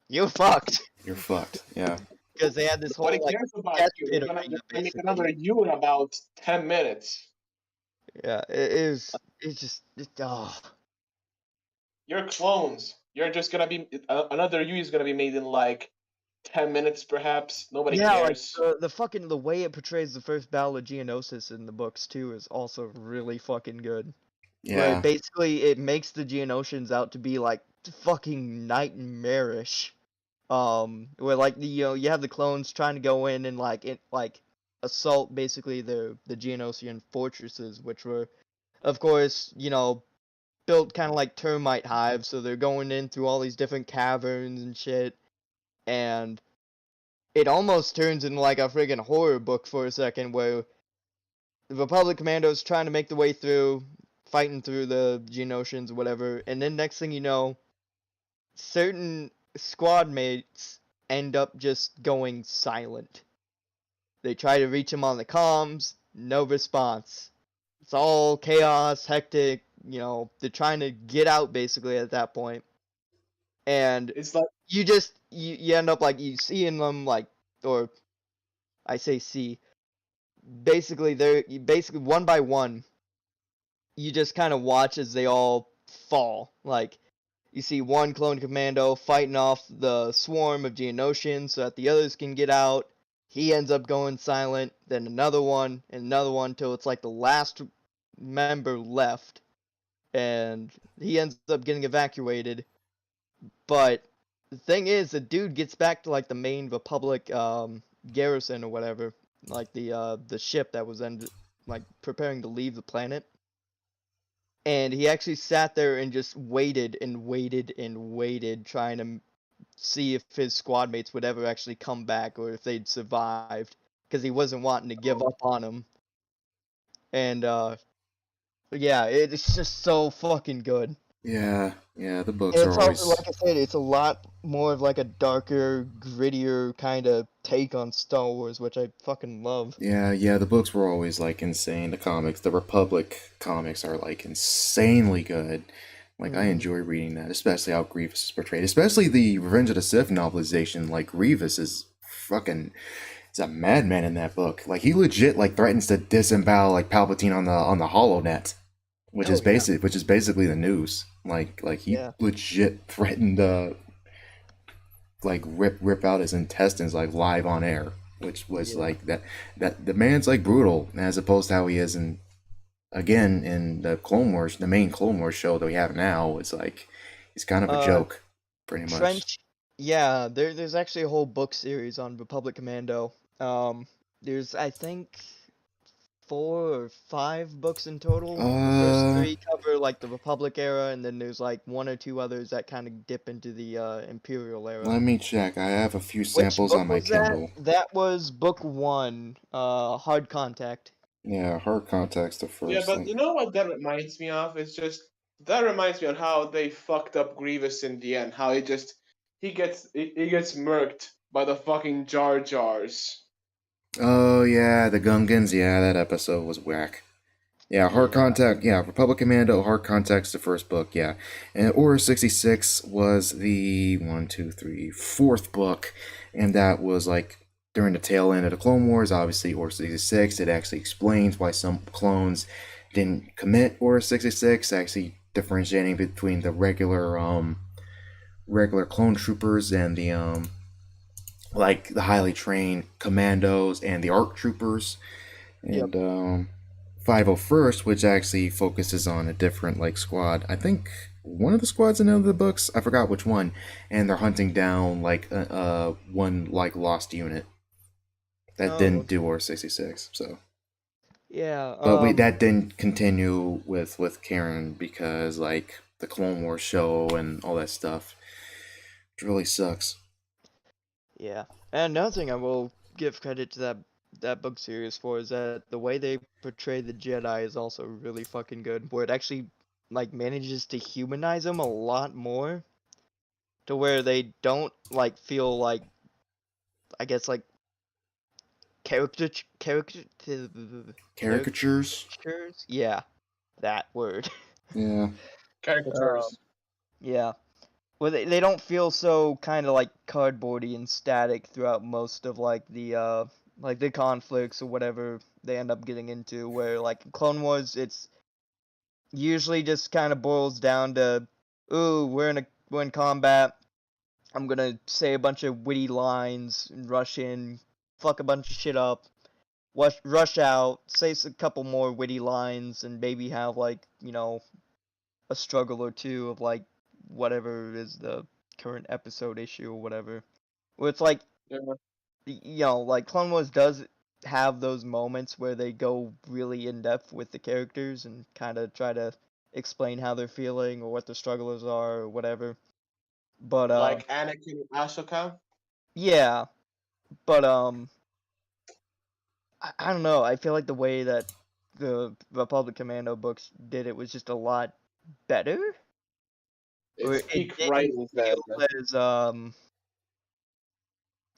you're fucked. You're fucked. Yeah. because they had this whole Nobody like cares about death you. pit They're arena, gonna make basically. another you in about 10 minutes. Yeah, it is. It's just You're clones. You're just gonna be another you is gonna be made in like 10 minutes, perhaps. Nobody yeah, like cares. the way it portrays the first battle of Geonosis in the books too is also really fucking good. Where Yeah. basically it makes the Geonosians out to be like fucking nightmarish. Where like you have the clones trying to go in and like assault basically the Geonosian fortresses, which were, of course, built kind of like termite hives, so they're going in through all these different caverns and shit, and it almost turns into like a friggin' horror book for a second, where the Republic commandos trying to make the way through, fighting through the Geonosians or whatever, and then next thing you know, certain squad mates end up just going silent. They try to reach him on the comms, no response. It's all chaos, hectic, they're trying to get out basically at that point. And It's like you end up like you seeing them like, or I say see, basically they're basically one by one, you just kind of watch as they all fall. Like, you see one clone commando fighting off the swarm of Geonosians so that the others can get out. He ends up going silent, then another one, and another one, till it's like the last member left. And he ends up getting evacuated. But the thing is, the dude gets back to like the main Republic garrison or whatever, like the ship that was like preparing to leave the planet. And he actually sat there and just waited and waited and waited, trying to see if his squad mates would ever actually come back or if they'd survived, because he wasn't wanting to give up on them. And yeah, it's just so fucking good. Yeah, the books And are it's always. also, like I said, it's a lot more of like a darker, grittier kind of take on Star Wars, which I fucking love. Yeah, the books were always like insane. The comics, the Republic comics are like insanely good. Like I enjoy reading that, especially how Grievous is portrayed. Especially the Revenge of the Sith novelization. Like Grievous is fucking, he's a madman in that book. Like he legit like threatens to disembowel like Palpatine on the HoloNet, which is basically the news. Like he legit threatened to like rip out his intestines like live on air, which was like that the man's like brutal as opposed to how he is in the Clone Wars, the main Clone Wars show that we have now. It's like he's kind of a joke, pretty much. Trench, there's actually a whole book series on Republic Commando. There's I think 4 or 5 books in total. The first 3 cover like the Republic era, and then there's like 1 or 2 others that kind of dip into the Imperial era. Let me check. I have a few samples on my Kindle. That was book 1, Hard Contact. Yeah, Hard Contact's the first. Yeah, but you know what that reminds me of? It's just that reminds me of how they fucked up Grievous in the end. How he gets murked by the fucking Jar Jars. Oh yeah, the Gungans. Yeah, that episode was whack. Yeah, Hard Contact. Yeah, Republic Commando. Hard Contact's the first book. Yeah, and Order 66 was the 4th book, and that was like during the tail end of the Clone Wars. Obviously, Order 66. It actually explains why some clones didn't commit Order 66. Actually, differentiating between the regular clone troopers and the like the highly trained commandos and the ARC troopers, and 501st, which actually focuses on a different like squad. I think one of the squads in one of the books, I forgot which one, and they're hunting down like one like lost unit that didn't do Order 66. So yeah, but that didn't continue with Karen because like the Clone Wars show and all that stuff, which really sucks. Yeah, and another thing I will give credit to that book series for is that the way they portray the Jedi is also really fucking good, where it actually like manages to humanize them a lot more, to where they don't like feel like, I guess, like caricatures. Yeah, that word. Yeah. Caricatures. Yeah. well, they don't feel so kind of like cardboardy and static throughout most of like the conflicts or whatever they end up getting into. Where like in Clone Wars, it's usually just kind of boils down to, ooh, we're in combat. I'm gonna say a bunch of witty lines and rush in, fuck a bunch of shit up, rush out, say a couple more witty lines, and maybe have like a struggle or two of like whatever is the current episode issue or whatever. Where it's like like Clone Wars does have those moments where they go really in depth with the characters and kind of try to explain how they're feeling or what the strugglers are or whatever. But like Anakin and Ahsoka. yeah, but I don't know. I feel like the way that the Republic Commando books did it was just a lot better. Or It's it peak didn't writing then. feel as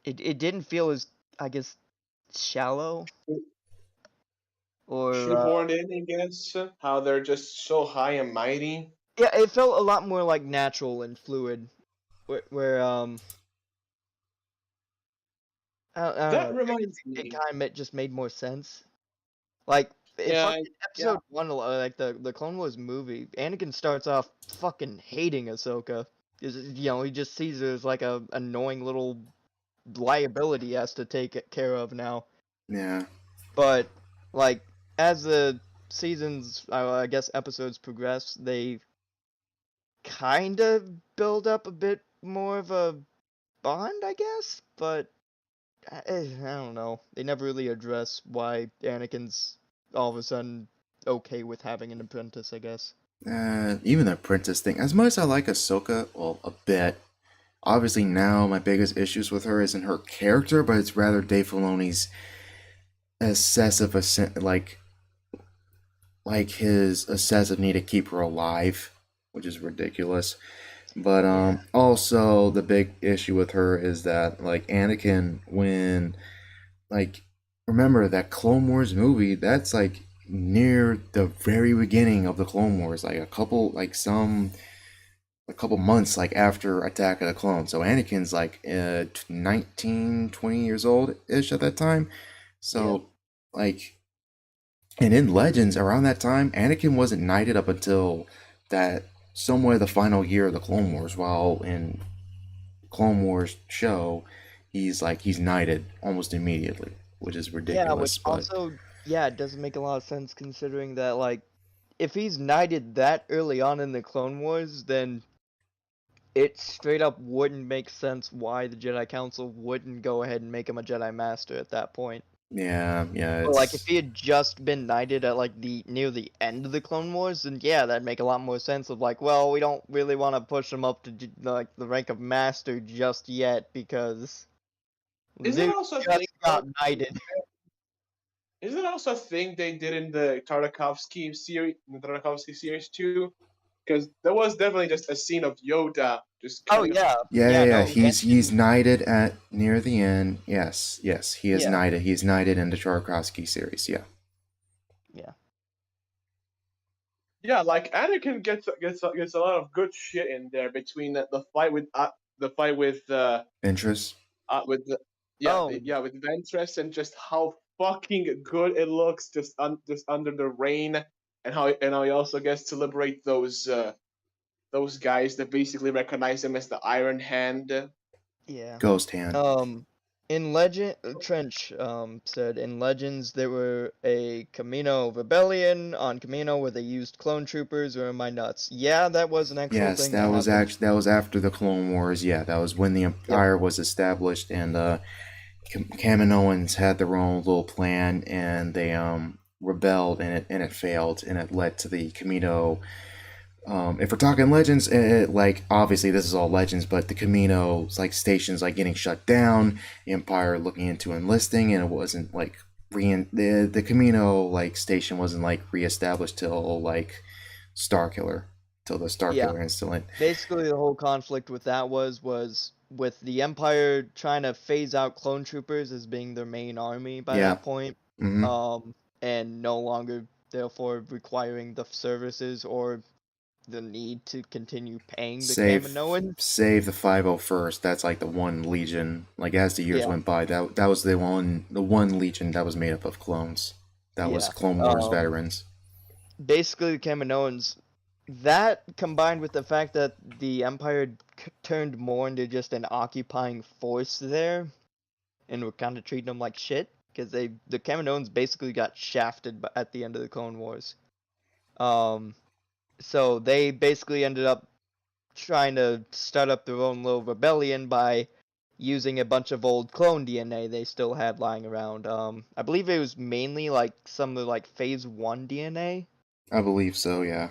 it didn't feel as, I guess, shallow or Shoehorned in, I guess. How they're just so high and mighty. yeah, it felt a lot more like natural and fluid. Where I don't That know. reminds It me. kind of just made more sense. Like in Yeah, fucking episode 1, like the Clone Wars movie, Anakin starts off fucking hating Ahsoka. He just sees her as like a annoying little liability he has to take care of now. Yeah. But like as the seasons, I guess episodes progress, they kind of build up a bit more of a bond, I guess. But I don't know. They never really address why Anakin's all of a sudden okay with having an apprentice, I guess. Even the apprentice thing. As much as I like Ahsoka, well, a bit. Obviously, now my biggest issues with her isn't her character, but it's rather Dave Filoni's excessive, his excessive need to keep her alive, which is ridiculous. But also the big issue with her is that like Anakin, when like remember that Clone Wars movie, that's like near the very beginning of the Clone Wars, like a couple months like after Attack of the Clones. So Anakin's like 19, 20 years old ish at that time. So like, and in Legends around that time, Anakin wasn't knighted up until that somewhere the final year of the Clone Wars. While in Clone Wars show, he's knighted almost immediately, which is Yeah, which ridiculous. But also, it doesn't make a lot of sense considering that, like, if he's knighted that early on in the Clone Wars, then it straight up wouldn't make sense why the Jedi Council wouldn't go ahead and make him a Jedi Master at that point. yeah, But like if he had just been knighted at like near the end of the Clone Wars, then yeah, that'd make a lot more sense of like, well, we don't really want to push him up to like the rank of Master just yet because Is they it also a just thing? got knighted. Is it also a thing they did in the Tartakovsky series too? Because there was definitely just a scene of Yoda just Oh kind of. yeah, yeah, no, he's knighted at near the end. Yes, he is Yeah. knighted. He's knighted in the Tarkovsky series. Yeah. Yeah, like Anakin gets a lot of good shit in there between the fight with Interest. with the Oh. with Ventress and just how fucking good it looks just under the rain and how he also gets to liberate those guys that basically recognize him as the Iron Hand. Yeah. Ghost Hand. In Legend, Trench said in Legends there were a Camino rebellion on Camino where they used clone troopers. Or am I nuts? Yeah, that was an actual Yes, thing that was happened. actually that was after the Clone Wars. Yeah, that was when the Empire was established, and Kaminoans had their own little plan, and they rebelled, and it failed, and it led to the Camino. If we're talking Legends, like obviously this is all Legends, but the Camino's like stations like getting shut down, the Empire looking into enlisting, and it wasn't like the Camino like station wasn't like reestablished till like Starkiller, till the Starkiller incident. Basically, the whole conflict with that was with the Empire trying to phase out clone troopers as being their main army by that point, Mm-hmm. and no longer therefore requiring the services or the need to continue paying the Save Kaminoans. save the 501st. That's like the one legion. Like as the years Yeah. went by, that was the one legion that was made up of clones. That was Yeah. Clone Wars veterans. Basically, the Kaminoans, that combined with the fact that the Empire turned more into just an occupying force there, and were kind of treating them like shit, because the Kaminoans basically got shafted at the end of the Clone Wars. So they basically ended up trying to start up their own little rebellion by using a bunch of old clone DNA they still had lying around. I believe it was mainly like some of the like Phase 1 DNA. I believe so, yeah.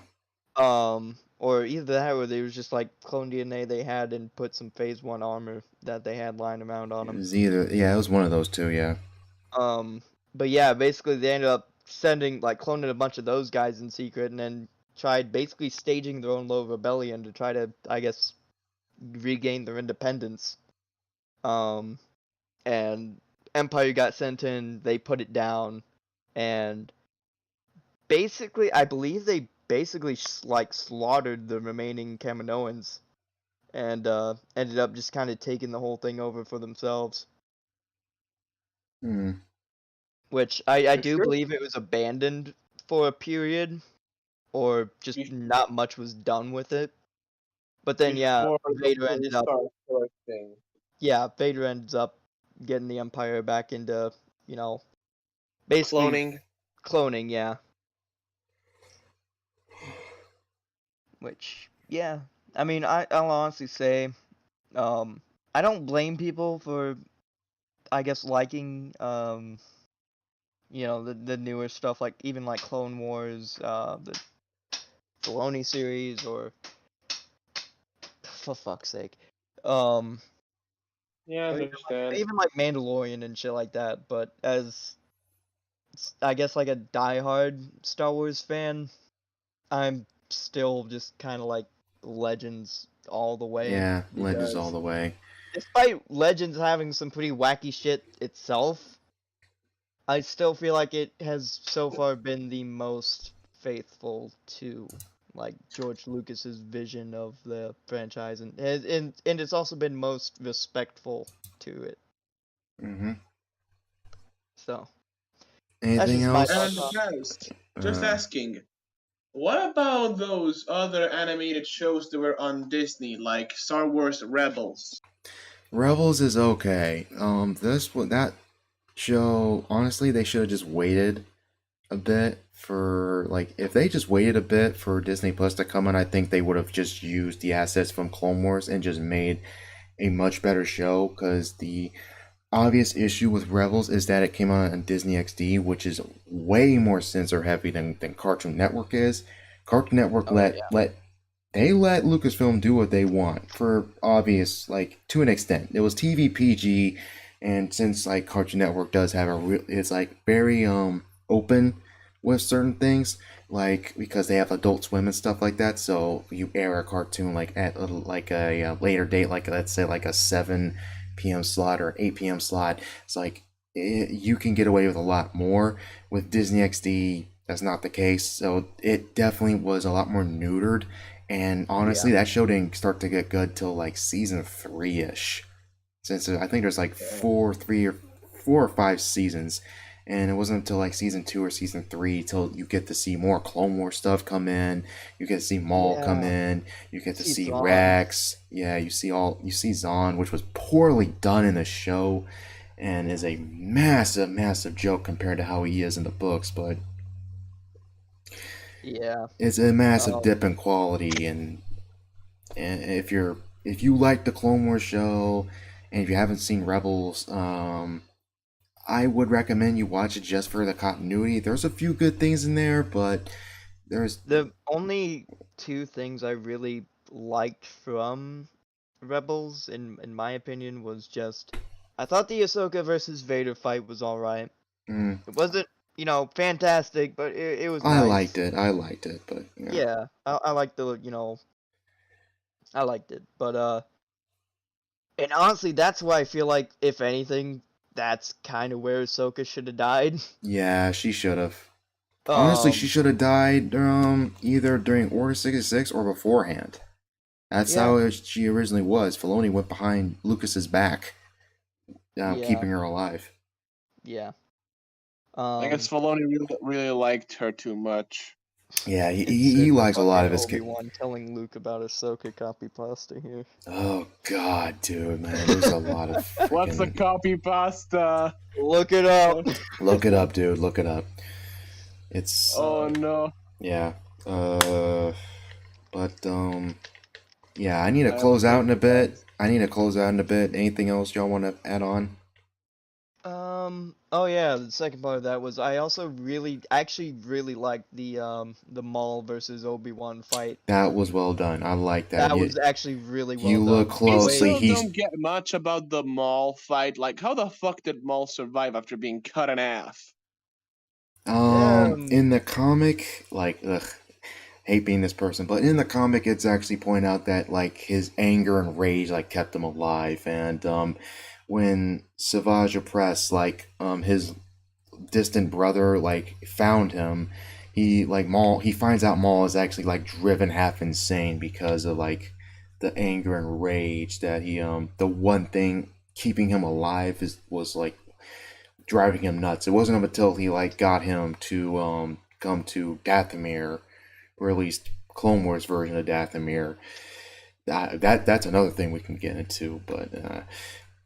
Or either that or they was just like clone DNA they had and put some Phase 1 armor that they had lying around on It them. was it was one of those two, yeah. But yeah, basically they ended up cloning a bunch of those guys in secret and then tried basically staging their own little rebellion to try to, I guess, regain their independence. And Empire got sent in, they put it down, and basically, I believe they basically slaughtered the remaining Kaminoans, and ended up just kind of taking the whole thing over for themselves. Which I do believe it was abandoned for a period, or just not much was done with it. But then Vader ended up. Yeah, Vader ends up getting the Empire back into, basically cloning, yeah. Which, yeah, I mean, I'll honestly say, I don't blame people for, I guess, liking, the newer stuff, like even like Clone Wars, the Filoni series, or for fuck's sake, Yeah, I understand. even like Mandalorian and shit like that. But as I guess like a diehard Star Wars fan, I'm still just kind of like Legends all the way. Yeah, Legends all the way. Despite Legends having some pretty wacky shit itself, I still feel like it has so far been the most faithful to like George Lucas's vision of the franchise, and it's also been most respectful to it. So, anything else? Just asking, what about those other animated shows that were on Disney, like Star Wars Rebels? Rebels is okay. That show, honestly, they should have just waited a bit for, like, if they just waited a bit for Disney Plus to come in, I think they would have just used the assets from Clone Wars and just made a much better show, because the obvious issue with Rebels is that it came out on Disney XD, which is way more censor heavy than Cartoon Network is. Cartoon Network let Lucasfilm do what they want, for obvious, like, to an extent. It was TV PG, and since like Cartoon Network does have it's like very open with certain things, like because they have Adult Swim and stuff like that. So you air a cartoon like at a later date, like let's say like a 7 p.m. slot or 8 p.m. slot. It's like you can get away with a lot more. With Disney XD, that's not the case. So it definitely was a lot more neutered. And honestly, that show didn't start to get good till like season 3-ish. Since I think there's like 4 or 5 seasons. And it wasn't until like season 2 or season 3 till you get to see more Clone Wars stuff come in. You get to see Maul come in. You get to see Rex. Yeah, you see Zahn, which was poorly done in the show, and is a massive, massive joke compared to how he is in the books. But yeah, it's a massive dip in quality. And if you like the Clone Wars show, and if you haven't seen Rebels, I would recommend you watch it just for the continuity. There's a few good things in there, but there's the only 2 things I really liked from Rebels, in my opinion, was just I thought the Ahsoka versus Vader fight was all right. It wasn't, fantastic, but it was nice. I liked it, but yeah, I liked I liked it, but and honestly, that's why I feel like, if anything, that's kind of where Ahsoka should have died. Yeah, she should have. Honestly, she should have died either during Order 66 or beforehand. That's how she originally was. Filoni went behind Lucas's back, keeping her alive. Yeah. I guess Filoni really liked her too much. Yeah, he likes a lot of his Obi-Wan telling Luke about Ahsoka copy pasta here. Oh god, dude, man, there's a lot of freaking... What's the copy pasta? Look it up. Look it up, dude. Look it up. It's... Oh no. Yeah. But yeah, I need to close out in a bit. Anything else y'all want to add on? Oh yeah, the second part of that was I also actually really liked the Maul versus Obi-Wan fight. That was well done. I like that. That was actually really well done. You look closely. I still don't get much about the Maul fight. Like, how the fuck did Maul survive after being cut in half? In the comic, like, hate being this person, but in the comic, it's actually point out that like his anger and rage like kept him alive, and when Savage Opress, like his distant brother, like found him, he finds out Maul is actually like driven half insane because of like the anger and rage that he the one thing keeping him alive was like driving him nuts. It wasn't until he like got him to come to Dathomir, or at least Clone Wars version of Dathomir. That's another thing we can get into, but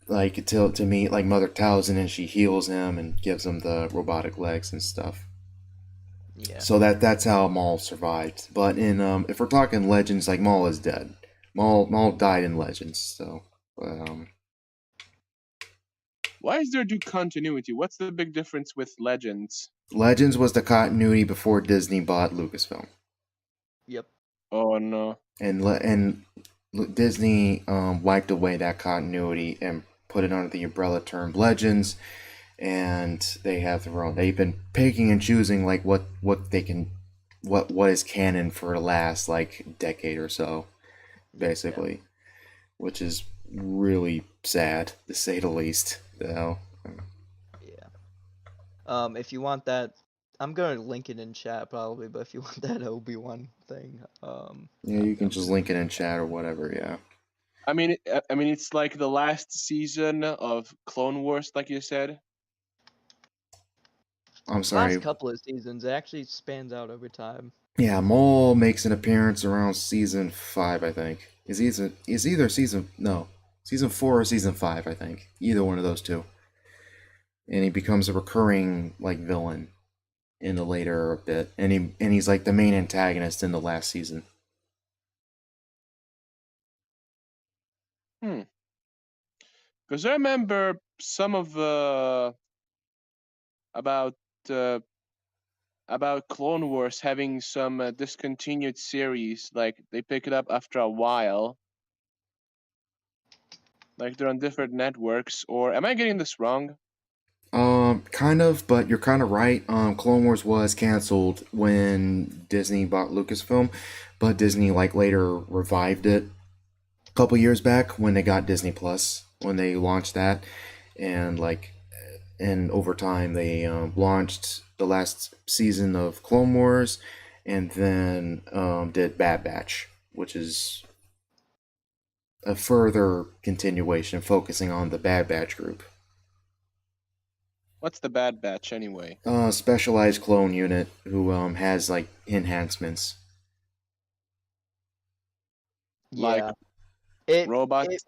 like to meet like Mother Talzin, and she heals him and gives him the robotic legs and stuff. Yeah. So that's how Maul survived. But in if we're talking Legends, like Maul is dead. Maul died in Legends. So why is there continuity? What's the big difference with Legends? Legends was the continuity before Disney bought Lucasfilm. Yep. Oh no. And Disney wiped away that continuity and put it under the umbrella term Legends, and they have their own. They've been picking and choosing like what is canon for the last like decade or so, basically, which is really sad to say the least. Yeah. If you want that, I'm gonna link it in chat probably, but if you want that Obi-Wan thing, yeah, you can just link it in chat or whatever. Yeah. I mean, it's like the last season of Clone Wars, like you said. I'm sorry. Last couple of seasons, it actually spans out over time. Yeah, Maul makes an appearance around season 5, I think. Is either season 4 or season 5, I think. Either one of those two. And he becomes a recurring like villain in the later bit, and he's like the main antagonist in the last season. Because I remember some of about Clone Wars having some discontinued series, like they pick it up after a while, like they're on different networks. Or am I getting this wrong? Kind of, but you're kind of right. Clone Wars was canceled when Disney bought Lucasfilm, but Disney like later revived it a couple years back when they got Disney Plus, when they launched that, and over time they launched the last season of Clone Wars, and then did Bad Batch, which is a further continuation focusing on the Bad Batch group. What's the Bad Batch anyway? Specialized clone unit who has like enhancements. Like robots?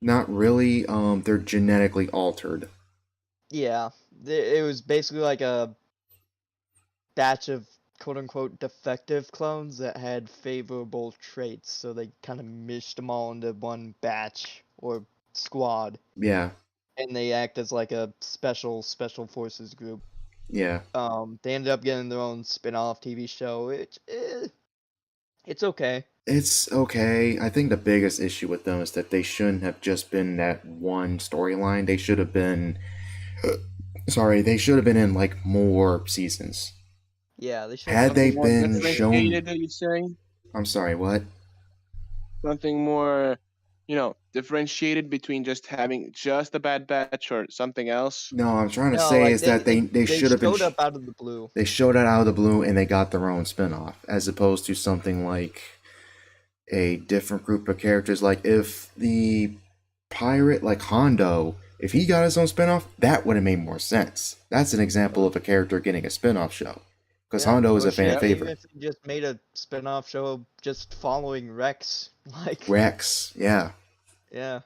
Not really. They're genetically altered. Yeah, it was basically like a batch of quote-unquote defective clones that had favorable traits, so they kind of meshed them all into one batch or squad. Yeah. And they act as like a special forces group. Yeah. They ended up getting their own spin-off TV show. It's okay. It's okay. I think the biggest issue with them is that they shouldn't have just been that one storyline. They should have been they should have been in like more seasons. Yeah, they should have. Had they been shown... You say? I'm sorry, what? Something more, differentiated between just having just a Bad Batch or something else? No, I'm trying to No, say like is that they should have been. showed up out of the blue. They showed it out of the blue and they got their own spinoff, as opposed to something like a different group of characters. Like if the pirate, like Hondo, if he got his own spinoff, that would have made more sense. That's an example of a character getting a spinoff show. Because Hondo is a fan favorite. Even if he just made a spinoff show just following Rex, like Rex, yeah. Yeah.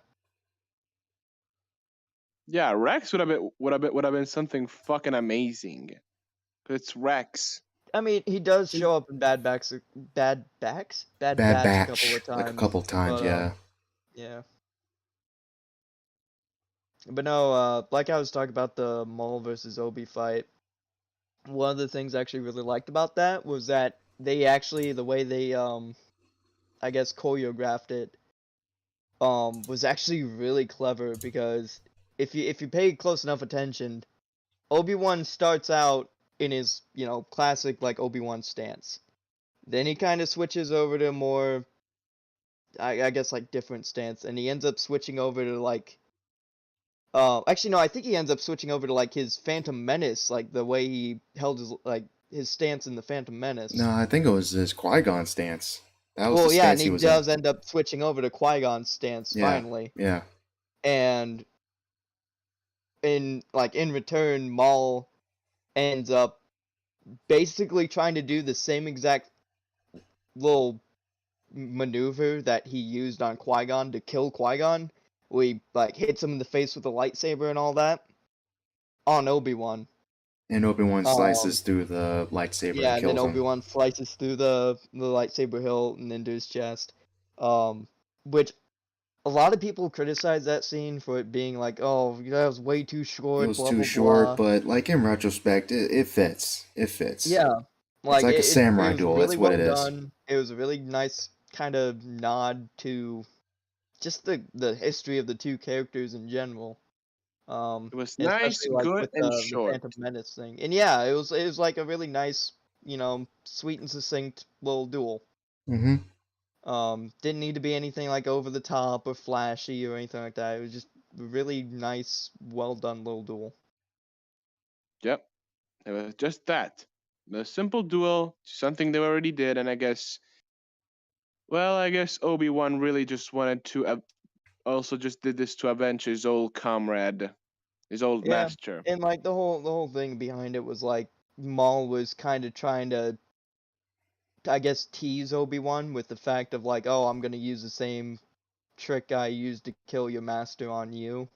Yeah, Rex would have been something fucking amazing. It's Rex. I mean, he does show up in Bad Batch a couple of times. Like a couple times, but, yeah. Yeah. But no, like I was talking about the Maul versus Obi fight, one of the things I actually really liked about that was that they actually, the way they, I guess choreographed it, was actually really clever, because if you pay close enough attention, Obi-Wan starts out in his, classic, like, Obi-Wan stance. Then he kind of switches over to more, I guess, like, different stance, and he ends up switching over to, like, actually, no, I think he ends up switching over to, like, his Phantom Menace, like, the way he held his, like, his stance in the Phantom Menace. No, I think it was his Qui-Gon stance. That was well, the yeah, stance and he was does in. end up switching over to Qui-Gon's stance, finally. Yeah. And in return, Maul ends up basically trying to do the same exact little maneuver that he used on Qui-Gon to kill Qui-Gon, where he hits him in the face with a lightsaber and all that, on Obi-Wan. And Obi-Wan slices through the lightsaber and kills him. Yeah, and then Obi-Wan slices through the lightsaber hilt and into his chest. Which a lot of people criticize that scene for it being like, oh, that was way too short. It was blah, too blah, short, blah. but in retrospect, it fits. It fits. Yeah, it's like a samurai duel. Really That's what it is. Done. It was a really nice kind of nod to just the history of the two characters in general. It was nice, good, with and the short. Phantom Menace thing, and yeah, it was like a really nice, sweet and succinct little duel. Mm-hmm. Didn't need to be anything like over the top or flashy or anything like that. It was just a really nice, well done little duel. Yep, it was just that. A simple duel, something they already did, and I guess Obi-Wan really just wanted to also just did this to avenge his old comrade, his old master. And the whole thing behind it was like Maul was kind of trying to, I guess, tease Obi-Wan with the fact of like, oh, I'm gonna use the same trick I used to kill your master on you,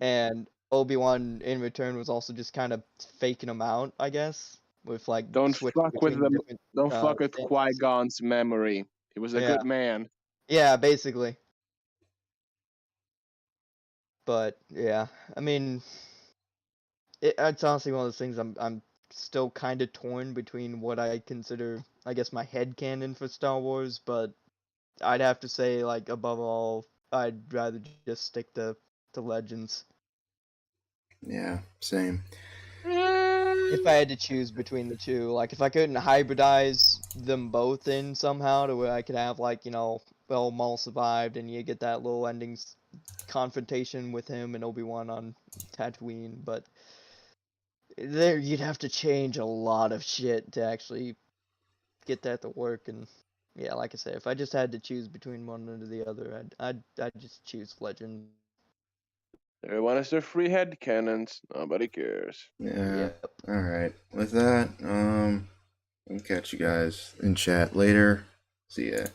and Obi-Wan in return was also just kind of faking him out, I guess, with don't fuck with them. Don't fuck with Qui-Gon's memory. He was a good man. Yeah, basically. But yeah, I mean, it's honestly one of those things I'm still kind of torn between what I consider, I guess, my headcanon for Star Wars, but I'd have to say, like, above all, I'd rather just stick to Legends. Yeah, same. If I had to choose between the two, like, if I couldn't hybridize them both in somehow to where I could have, like, Maul survived and you get that little ending confrontation with him and Obi-Wan on Tatooine, but there you'd have to change a lot of shit to actually get that to work. And yeah, like I said, if I just had to choose between one or the other, I'd just choose Legend. Everyone has their free head cannons. Nobody cares. Yeah. Yep. All right. With that, I'll catch you guys in chat later. See ya.